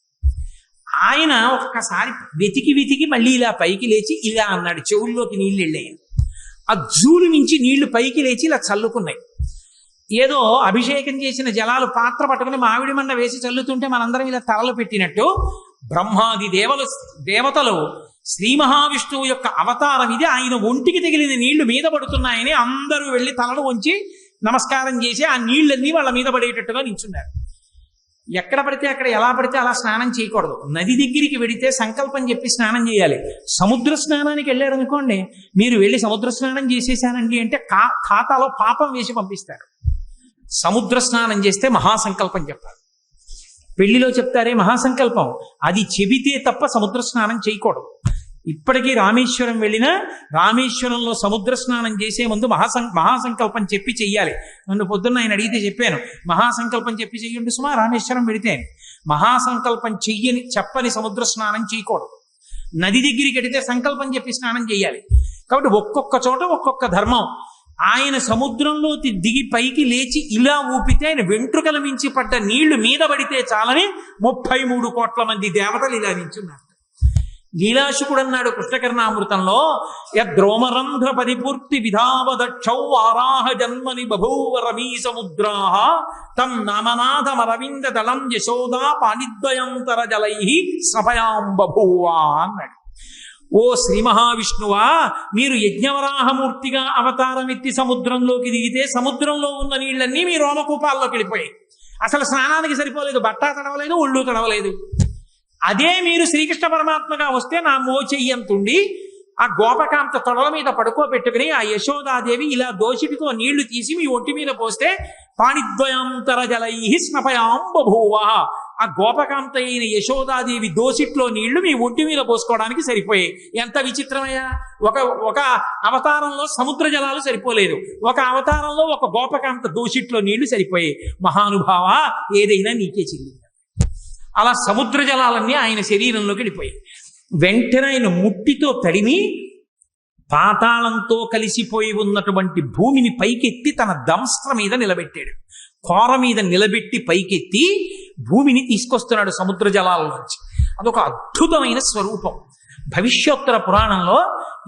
ఆయన ఒక్కసారి వెతికి మళ్ళీ ఇలా పైకి లేచి ఇలా అన్నాడు. చెవుల్లోకి నీళ్ళు వెళ్ళాయి. ఆ జూలు నుంచి నీళ్లు పైకి లేచి ఇలా చల్లుకున్నాయి. ఏదో అభిషేకం చేసిన జలాలు పాత్ర పట్టుకుని మామిడి మండ వేసి చల్లుతుంటే మనందరం ఇలా తలలు పెట్టినట్టు బ్రహ్మాది దేవతలు శ్రీ మహావిష్ణువు యొక్క అవతారం ఇది. ఆయన ఒంటికి తగిలిన నీళ్లు మీద పడుతున్నాయని అందరూ వెళ్ళి తలను వంచి నమస్కారం చేసి ఆ నీళ్ళన్నీ వాళ్ళ మీద పడేటట్టుగా నిల్చున్నారు. ఎక్కడ పడితే అక్కడ ఎలా పడితే అలా స్నానం చేయకూడదు. నది దగ్గరికి వెడితే సంకల్పం చెప్పి స్నానం చేయాలి. సముద్ర స్నానానికి వెళ్ళారు అనుకోండి, మీరు వెళ్ళి సముద్ర స్నానం చేసేసానండి అంటే ఖాతాలో పాపం వేసి పంపిస్తారు. సముద్ర స్నానం చేస్తే మహాసంకల్పం చెప్పాలి. పెళ్లిలో చెప్తారే మహాసంకల్పం, అది చెబితే తప్ప సముద్ర స్నానం చేయకూడదు. ఇప్పటికీ రామేశ్వరం వెళ్ళినా రామేశ్వరంలో సముద్ర స్నానం చేసే ముందు మహాసంకల్పం చెప్పి చెయ్యాలి. నన్ను పొద్దున్న ఆయన అడిగితే చెప్పాను, మహాసంకల్పం చెప్పి చెయ్యండి సుమా రామేశ్వరం వెళితే. మహాసంకల్పం చెప్పని సముద్ర స్నానం చేయకూడదు. నది దగ్గరికి వెడితే సంకల్పం చెప్పి స్నానం చేయాలి. కాబట్టి ఒక్కొక్క చోట ఒక్కొక్క ధర్మం. ఆయన సముద్రంలో దిగి పైకి లేచి ఇలా ఊపితే ఆయన వెంట్రుకల మించి పడ్డ నీళ్లు మీద పడితే చాలని 33 కోట్ల మంది దేవతలు ఇలా నించున్నారు. లీలాశుకుడు అన్నాడు కృష్ణకర్ణామృతంలో, యద్రోమరంధ్ర పరిపూర్తి విధావదక్షౌ వారాహ జన్మని బభూవ రమీ సముద్రాః తం నామనాథమరవింద దళం యశోదా పాణిద్వయంతర జలై సభయాం బభూవా అన్నాడు. ఓ శ్రీ మహావిష్ణువా, మీరు యజ్ఞవరాహమూర్తిగా అవతారం ఎత్తి సముద్రంలోకి దిగితే సముద్రంలో ఉన్న నీళ్ళన్నీ మీ రోమకూపాల్లోకి వెళ్ళిపోయాయి. అసలు స్నానానికి సరిపోలేదు, బట్టా తడవలేదు, ఒళ్ళు తడవలేదు. అదే మీరు శ్రీకృష్ణ పరమాత్మగా వస్తే నా మోచెయ్యంతుండి ఆ గోపకాంత తొడల మీద పడుకోబెట్టుకుని ఆ యశోదాదేవి ఇలా దోషిటితో నీళ్లు తీసి మీ ఒంటి మీద పోస్తే పాణిద్వయాంతర జలై స్నపయాం బభూవ. ఆ గోపకాంత అయిన యశోదాదేవి దోసిట్లో నీళ్లు మీ ఒంటి మీద పోసుకోవడానికి సరిపోయాయి. ఎంత విచిత్రమయ్యా! ఒక అవతారంలో సముద్ర జలాలు సరిపోలేదు, ఒక అవతారంలో ఒక గోపకాంత దోసిట్లో నీళ్లు సరిపోయాయి. మహానుభావ, ఏదైనా నీకే చెల్లింది. అలా సముద్ర జలాలన్నీ ఆయన శరీరంలోకి వెళ్ళిపోయాయి. వెంటనే ఆయన ముట్టితో తడిమి పాతాళంతో కలిసిపోయి ఉన్నటువంటి భూమిని పైకెత్తి తన దంస్ట్ర మీద నిలబెట్టాడు. కోర మీద నిలబెట్టి పైకెత్తి భూమిని తీసుకొస్తున్నాడు సముద్ర జలాలలోంచి. అదొక అద్భుతమైన స్వరూపం. భవిష్యోత్తర పురాణంలో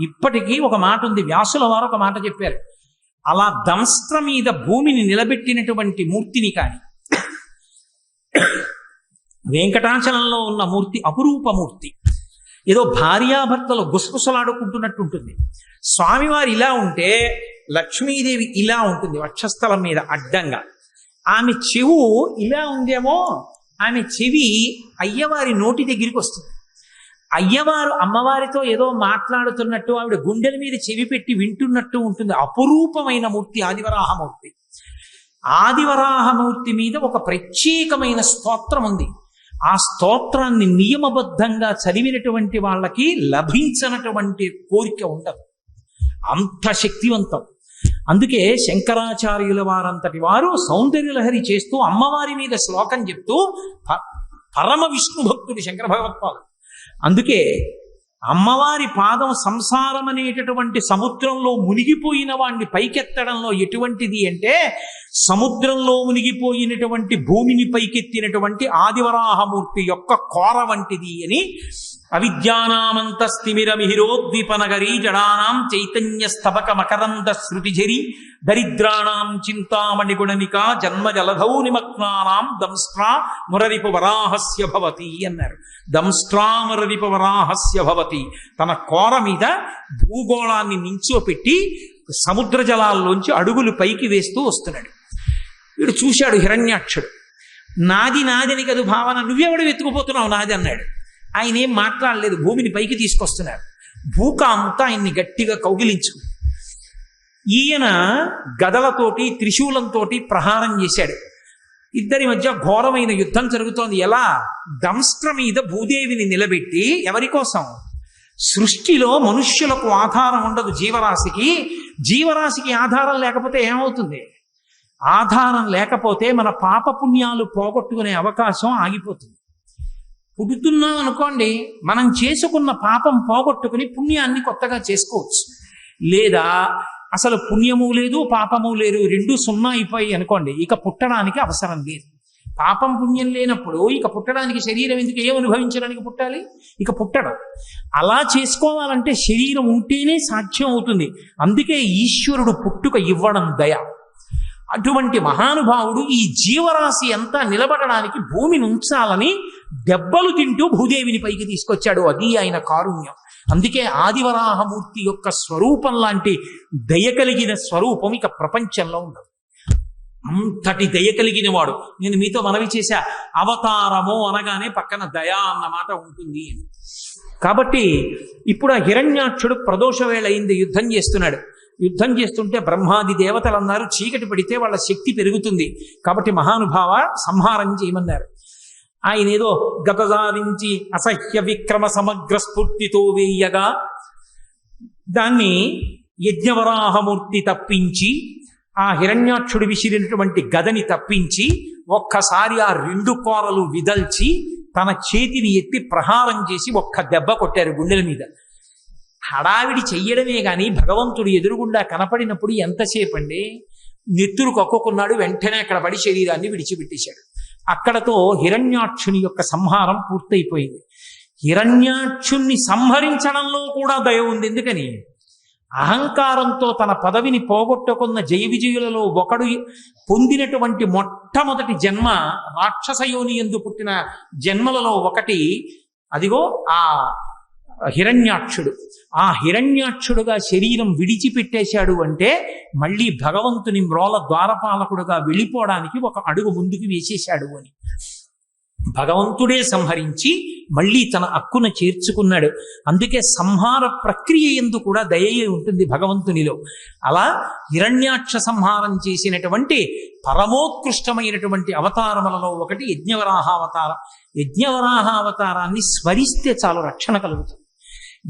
ఇప్పటికీ ఒక మాట ఉంది, వ్యాసుల వారు ఒక మాట చెప్పారు. అలా దంస్ట్ర మీద భూమిని నిలబెట్టినటువంటి మూర్తిని కానీ, వెంకటాచలంలో ఉన్న మూర్తి అపురూపమూర్తి, ఏదో భార్యాభర్తలు గుసగుసలాడుకుంటున్నట్టు ఉంటుంది. స్వామివారు ఇలా ఉంటే లక్ష్మీదేవి ఇలా ఉంటుంది వక్షస్థలం మీద అడ్డంగా. ఆమె చెవు ఇలా ఉందేమో, ఆమె చెవి అయ్యవారి నోటి దగ్గరికి వస్తుంది. అయ్యవారు అమ్మవారితో ఏదో మాట్లాడుతున్నట్టు, ఆవిడ గుండెల మీద చెవి పెట్టి వింటున్నట్టు ఉంటుంది. అపురూపమైన మూర్తి ఆదివరాహమూర్తి. ఆదివరాహమూర్తి మీద ఒక ప్రత్యేకమైన స్తోత్రం ఉంది. ఆ స్తోత్రాన్ని నియమబద్ధంగా చదివినటువంటి వాళ్ళకి లభించినటువంటి కోరిక ఉండదు, అంత శక్తివంతం. అందుకే శంకరాచార్యుల వారంతటి వారు సౌందర్యలహరి చేస్తూ అమ్మవారి మీద శ్లోకం చెప్తూ పరమ విష్ణు భక్తుడు శంకర భగవత్పాదుడు. అందుకే అమ్మవారి పాదం సంసారం అనేటటువంటి సముద్రంలో మునిగిపోయిన వాడిని పైకెత్తడంలో ఎటువంటిది అంటే, సముద్రంలో మునిగిపోయినటువంటి భూమిని పైకెత్తినటువంటి ఆదివరాహమూర్తి యొక్క కోర వంటిది అని అవిద్యానామంతస్తిమిరమిహిరోద్దీపనగరీ జడానాం చైతన్య స్తబక మకరంద శృతిఝరి దరిద్రాణాం చింతామణిగుణనిక జన్మ జలధౌ నిమగ్నానాం దంస్ట్రా మురరిపు వరాహస్య భవతి అన్నారు. దంస్ట్రా మురరిపు వరాహస్య భవతి. తన కోర మీద భూగోళాన్ని నించోపెట్టి సముద్ర జలాల్లోంచి అడుగులు పైకి వేస్తూ వస్తున్నాడు. వీడు చూశాడు హిరణ్యాక్షుడు. నాది నాదని కదు భావన, నువ్వెవడు వెతుకుపోతున్నావు నాది అన్నాడు. ఆయన ఏం మాట్లాడలేదు, భూమిని పైకి తీసుకొస్తున్నారు. భూకాంత ఆయన్ని గట్టిగా కౌగిలించుకు, ఈయన గదలతోటి త్రిశూలంతో ప్రహారం చేశాడు. ఇద్దరి మధ్య ఘోరమైన యుద్ధం జరుగుతోంది. ఎలా? దంస్ట్ర మీద భూదేవిని నిలబెట్టి, ఎవరి కోసం? సృష్టిలో మనుష్యులకు ఆధారం ఉండదు జీవరాశికి. జీవరాశికి ఆధారం లేకపోతే ఏమవుతుంది? ఆధారం లేకపోతే మన పాపపుణ్యాలు పోగొట్టుకునే అవకాశం ఆగిపోతుంది. పుడుతున్నాం అనుకోండి, మనం చేసుకున్న పాపం పోగొట్టుకుని పుణ్యాన్ని కొత్తగా చేసుకోవచ్చు. లేదా అసలు పుణ్యము లేదు పాపము లేదు, రెండు సున్నా అయిపోయి అనుకోండి, ఇక పుట్టడానికి అవసరం లేదు. పాపం పుణ్యం లేనప్పుడు ఇక పుట్టడానికి శరీరం ఎందుకు? ఏం అనుభవించడానికి పుట్టాలి? ఇక పుట్టడం. అలా చేసుకోవాలంటే శరీరం ఉంటేనే సాధ్యం అవుతుంది. అందుకే ఈశ్వరుడు పుట్టుక ఇవ్వడం దయ. అటువంటి మహానుభావుడు ఈ జీవరాశి అంతా నిలబడడానికి భూమిని ఉంచాలని దెబ్బలు తింటూ భూదేవిని పైకి తీసుకొచ్చాడు. అది ఆయన కారుణ్యం. అందుకే ఆదివరాహమూర్తి యొక్క స్వరూపం లాంటి దయ కలిగిన స్వరూపం ఇక ప్రపంచంలో ఉండదు. అంతటి దయ కలిగిన వాడు. నేను మీతో మనవి చేశా, అవతారము అనగానే పక్కన దయా అన్నమాట ఉంటుంది అని. కాబట్టి ఇప్పుడు ఆ హిరణ్యాక్షుడు ప్రదోష వేళ అయింది, యుద్ధం చేస్తున్నాడు. యుద్ధం చేస్తుంటే బ్రహ్మాది దేవతలు అన్నారు చీకటి పడితే వాళ్ళ శక్తి పెరుగుతుంది, కాబట్టి మహానుభావ సంహారం చేయమన్నారు. ఆయన ఏదో గతదారించి అసహ్య విక్రమ సమగ్ర స్ఫూర్తితో వేయగా దాన్ని యజ్ఞవరాహమూర్తి తప్పించి, ఆ హిరణ్యాక్షుడు విసిరినటువంటి గదని తప్పించి ఒక్కసారి ఆ 2 కోరలు విదల్చి తన చేతిని ఎత్తి ప్రహారం చేసి ఒక్క దెబ్బ కొట్టారు గుండెల మీద. హడావిడి చెయ్యడమే గాని భగవంతుడు ఎదురుగుండా కనపడినప్పుడు ఎంతసేపు అండి, నెత్తురు కక్కుకున్నాడు, వెంటనే అక్కడ పడి శరీరాన్ని విడిచిపెట్టేశాడు. అక్కడతో హిరణ్యాక్షుని యొక్క సంహారం పూర్తయిపోయింది. హిరణ్యాక్షుణ్ణి సంహరించడంలో కూడా దయ ఉంది. ఎందుకని? అహంకారంతో తన పదవిని పోగొట్టుకున్న జయ విజయులలో ఒకడు పొందినటువంటి మొట్టమొదటి జన్మ రాక్షసయోని యందు పుట్టిన జన్మలలో ఒకటి అదిగో ఆ హిరణ్యాక్షుడు. ఆ హిరణ్యాక్షుడుగా శరీరం విడిచిపెట్టేశాడు అంటే మళ్ళీ భగవంతుని మ్రోల ద్వారపాలకుడుగా వెళ్ళిపోవడానికి ఒక అడుగు ముందుకు వేసేశాడు అని. భగవంతుడే సంహరించి మళ్ళీ తన అక్కున చేర్చుకున్నాడు. అందుకే సంహార ప్రక్రియ యందు కూడా దయయే ఉంటుంది భగవంతునిలో. అలా హిరణ్యాక్ష సంహారం చేసినటువంటి పరమోత్కృష్టమైనటువంటి అవతారములలో ఒకటి యజ్ఞవరాహావతారం. యజ్ఞవరాహావతారాన్ని స్మరిస్తే చాలు రక్షణ కలుగుతుంది.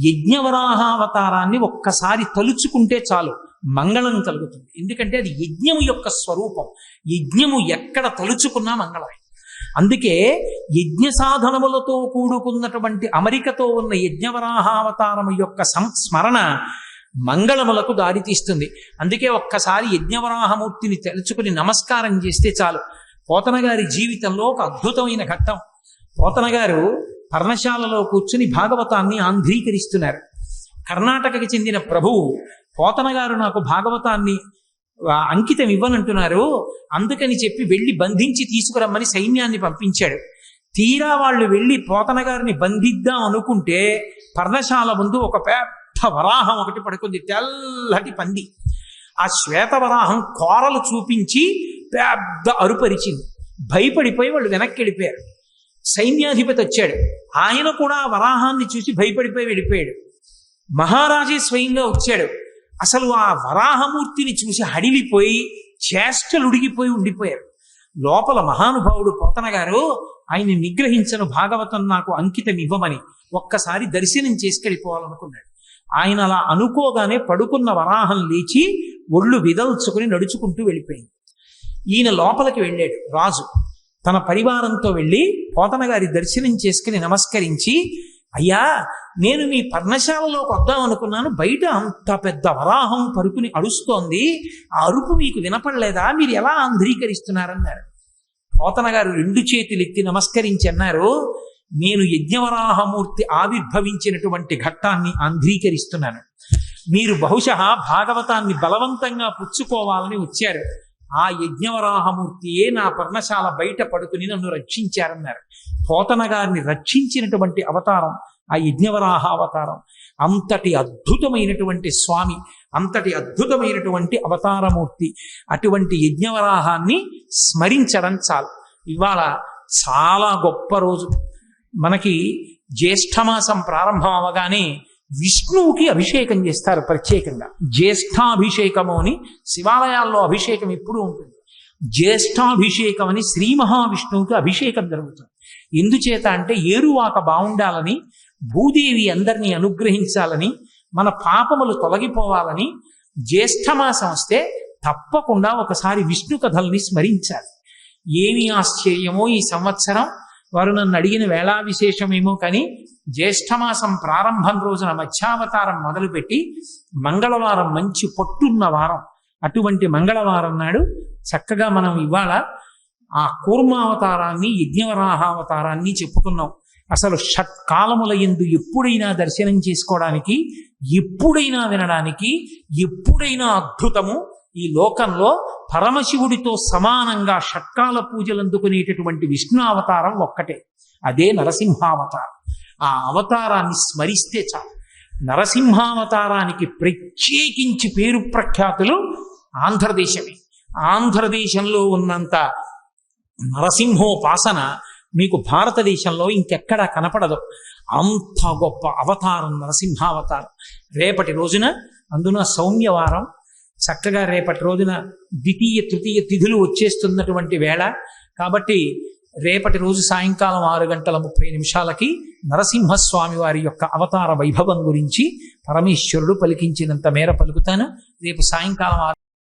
యజ్ఞవరాహావతారాన్ని ఒక్కసారి తలుచుకుంటే చాలు మంగళం కలుగుతుంది. ఎందుకంటే అది యజ్ఞము యొక్క స్వరూపం. యజ్ఞము ఎక్కడ తలుచుకున్నా మంగళమే. అందుకే యజ్ఞ సాధనములతో కూడుకున్నటువంటి అమరికతో ఉన్న యజ్ఞవరాహావతారము యొక్క స్మరణ మంగళములకు దారితీస్తుంది. అందుకే ఒక్కసారి యజ్ఞవరాహమూర్తిని తెలుసుకుని నమస్కారం చేస్తే చాలు. పోతన గారి జీవితంలో ఒక అద్భుతమైన ఘట్టం. పోతన గారు పర్ణశాలలో కూర్చుని భాగవతాన్ని ఆంధ్రీకరిస్తున్నారు. కర్ణాటకకి చెందిన ప్రభువు పోతన గారు నాకు భాగవతాన్ని అంకితం ఇవ్వనంటున్నారు, అందుకని చెప్పి వెళ్ళి బంధించి తీసుకురమ్మని సైన్యాన్ని పంపించాడు. తీరా వాళ్ళు వెళ్ళి పోతన గారిని బంధిద్దాం అనుకుంటే పర్ణశాల ముందు ఒక పెద్ద వరాహం ఒకటి పడుకుంది, తెల్లటి పంది. ఆ శ్వేతవరాహం కోరలు చూపించి పెద్ద అరుపరిచింది. భయపడిపోయి వాళ్ళు వెనక్కి వెళ్ళిపోయారు. సైన్యాధిపతి వచ్చాడు, ఆయన కూడా వరాహాన్ని చూసి భయపడిపోయి వెళ్ళిపోయాడు. మహారాజే స్వయంగా వచ్చాడు. అసలు ఆ వరాహమూర్తిని చూసి హడిలిపోయి చేష్టలుడిగిపోయి ఉండిపోయారు. లోపల మహానుభావుడు పోతన గారు ఆయన్ని నిగ్రహించను, భాగవతం నాకు అంకితం ఇవ్వమని ఒక్కసారి దర్శనం చేసుకెళ్ళిపోవాలనుకున్నాడు. ఆయన అలా అనుకోగానే పడుకున్న వరాహం లేచి ఒళ్ళు విదల్చుకుని నడుచుకుంటూ వెళ్ళిపోయింది. ఈయన లోపలికి వెళ్ళాడు. రాజు తన పరివారంతో వెళ్ళి పోతన గారి దర్శనం చేసుకుని నమస్కరించి, అయ్యా నేను మీ పర్ణశాలలోకి వద్దాం అనుకున్నాను, బయట అంత పెద్ద వరాహం పరుకుని అరుస్తోంది, ఆ అరుపు మీకు వినపడలేదా, మీరు ఎలా ఆంధ్రీకరిస్తున్నారన్నారు. పోతన గారు 2 చేతులు ఎత్తి నమస్కరించి అన్నారు, నేను యజ్ఞవరాహమూర్తి ఆవిర్భవించినటువంటి ఘట్టాన్ని ఆంధ్రీకరిస్తున్నాను. మీరు బహుశా భాగవతాన్ని బలవంతంగా పుచ్చుకోవాలని వచ్చారు. ఆ యజ్ఞవరాహమూర్తియే నా పర్ణశాల బయట పడుకుని నన్ను రక్షించారన్నారు. పోతన గారిని రక్షించినటువంటి అవతారం ఆ యజ్ఞవరాహ అవతారం. అంతటి అద్భుతమైనటువంటి స్వామి, అంతటి అద్భుతమైనటువంటి అవతారమూర్తి. అటువంటి యజ్ఞవరాహాన్ని స్మరించడం చాలు. ఇవాళ చాలా గొప్ప రోజు. మనకి జ్యేష్ఠమాసం ప్రారంభం అవగానే విష్ణువుకి అభిషేకం చేస్తారు ప్రత్యేకంగా. జ్యేష్ఠాభిషేకము అని శివాలయాల్లో అభిషేకం ఎప్పుడూ ఉంటుంది. జ్యేష్ఠాభిషేకం అని శ్రీ మహావిష్ణువుకి అభిషేకం జరుగుతుంది. ఎందుచేత అంటే ఏరువాక బాగుండాలని, భూదేవి అందరినీ అనుగ్రహించాలని, మన పాపములు తొలగిపోవాలని జ్యేష్ఠమాసం వస్తే తప్పకుండా ఒకసారి విష్ణు కథల్ని స్మరించాలి. ఏమి ఆశ్చర్యమో ఈ సంవత్సరం, వారు నన్ను అడిగిన వేళా విశేషమేమో కానీ జ్యేష్ఠమాసం ప్రారంభం రోజున మత్స్యావతారం మొదలుపెట్టి మంగళవారం మంచి పొట్టున్న వారం, అటువంటి మంగళవారం నాడు చక్కగా మనం ఇవాళ ఆ కూర్మావతారాన్ని యజ్ఞవరాహావతారాన్ని చెప్పుకున్నాం. అసలు షట్కాలముల యందు ఎప్పుడైనా దర్శనం చేసుకోవడానికి, ఎప్పుడైనా వినడానికి, ఎప్పుడైనా అద్భుతము ఈ లోకంలో పరమశివుడితో సమానంగా షట్కాల పూజలు అందుకునేటటువంటి విష్ణు అవతారం ఒక్కటే, అదే నరసింహావతారం. ఆ అవతారాన్ని స్మరిస్తే చాలు. నరసింహావతారానికి ప్రత్యేకించి పేరు ప్రఖ్యాతులు ఆంధ్రదేశమే. ఆంధ్రదేశంలో ఉన్నంత నరసింహోపాసన మీకు భారతదేశంలో ఇంకెక్కడా కనపడదు. అంత గొప్ప అవతారం నరసింహావతారం. రేపటి రోజున అందున సౌమ్యవారం చక్కగా రేపటి రోజున ద్వితీయ తృతీయ తిథులు వచ్చేస్తున్నటువంటి వేళ కాబట్టి రేపటి రోజు సాయంకాలం 6:30 నరసింహస్వామి వారి యొక్క అవతార వైభవం గురించి పరమేశ్వరుడు పలికించినంత మేర పలుకుతాను. రేపు సాయంకాలం